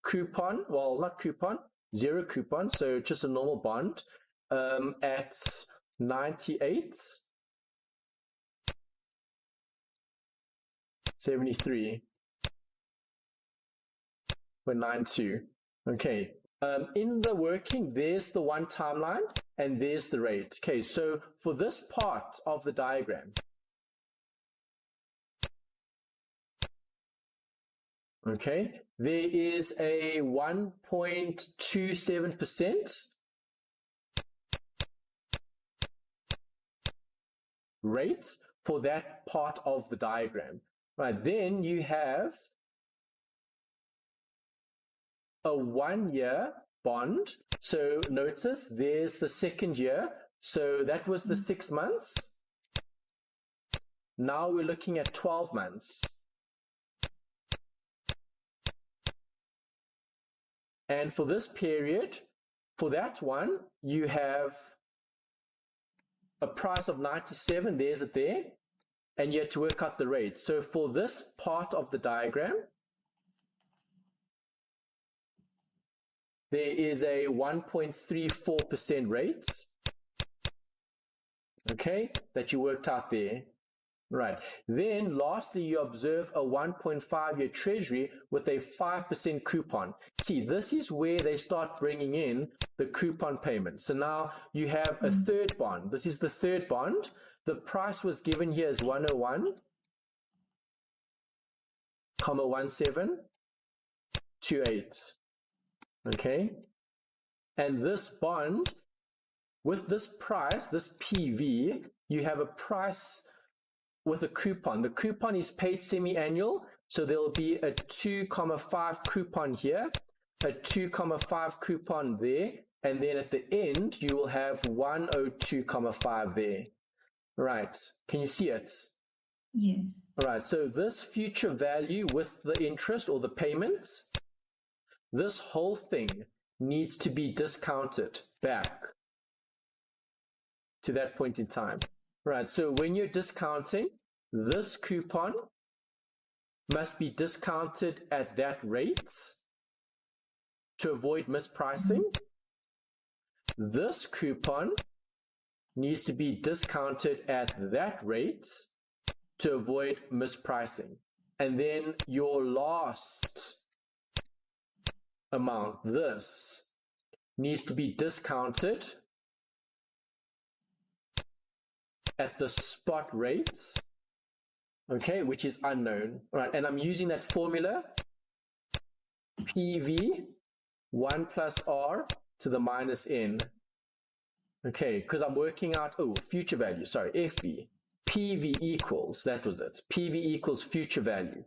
Speaker 1: coupon, well, not coupon, zero coupon, so just a normal bond at 98.73.92. Okay, in the working, there's the one timeline and there's the rate. Okay, so for this part of the diagram, okay, there is a 1.27% rate for that part of the diagram. Right, then you have a 1-year bond. So notice there's the second year. So that was the 6 months. Now we're looking at 12 months. And for this period, for that one, you have a price of 97, there's it there, and you had to work out the rate. So for this part of the diagram, there is a 1.34% rate, okay, that you worked out there. Right. Then lastly, you observe a 1.5-year treasury with a 5% coupon. See, this is where they start bringing in the coupon payment. So now you have a third bond. This is the third bond. The price was given here as 101,1728. Okay. And this bond, with this price, this PV, you have a price with a coupon. The coupon is paid semi-annual, so there will be a 2,5 coupon here, a 2,5 coupon there, and then at the end you will have 102,5 there. Right, can you see it?
Speaker 3: Yes.
Speaker 1: All right, so this future value with the interest or the payments, this whole thing needs to be discounted back to that point in time. Right, so when you're discounting, this coupon must be discounted at that rate to avoid mispricing. This coupon needs to be discounted at that rate to avoid mispricing. And then your last amount, this, needs to be discounted at the spot rate, okay, which is unknown. All right, and I'm using that formula, PV 1 plus R to the minus N. Okay, because I'm working out, future value, sorry, FV. PV equals, that was it, PV equals future value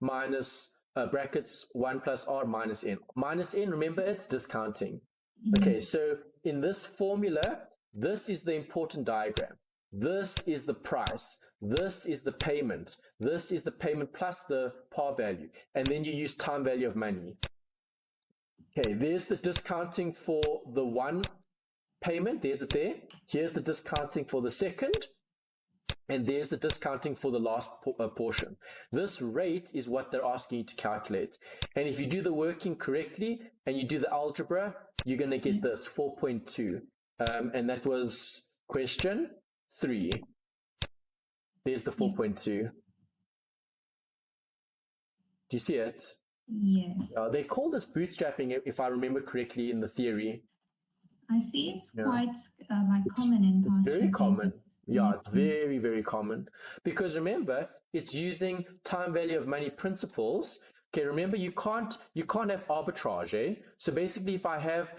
Speaker 1: minus brackets 1 plus R minus N. Minus N, remember, it's discounting. Okay, so in this formula, this is the important diagram. This is the price. This is the payment. This is the payment plus the par value. And then you use time value of money. Okay, there's the discounting for the one payment. There's it there. Here's the discounting for the second. And there's the discounting for the last portion. This rate is what they're asking you to calculate. And if you do the working correctly and you do the algebra, you're going to get this 4.2. And that was question 3. There's the 4.2. Do you see it?
Speaker 3: Yes.
Speaker 1: They call this bootstrapping, if I remember correctly, in the theory.
Speaker 3: I see it's
Speaker 1: Yeah.
Speaker 3: quite like common in past
Speaker 1: Very
Speaker 3: reviews.
Speaker 1: common. Yeah, it's very, very common. Because remember, it's using time value of money principles. Okay, remember you can't have arbitrage, eh? So basically if I have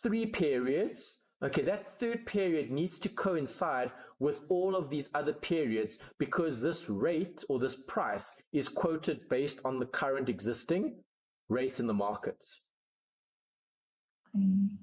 Speaker 1: 3 periods, okay, that third period needs to coincide with all of these other periods because this rate or this price is quoted based on the current existing rates in the markets.
Speaker 3: Okay.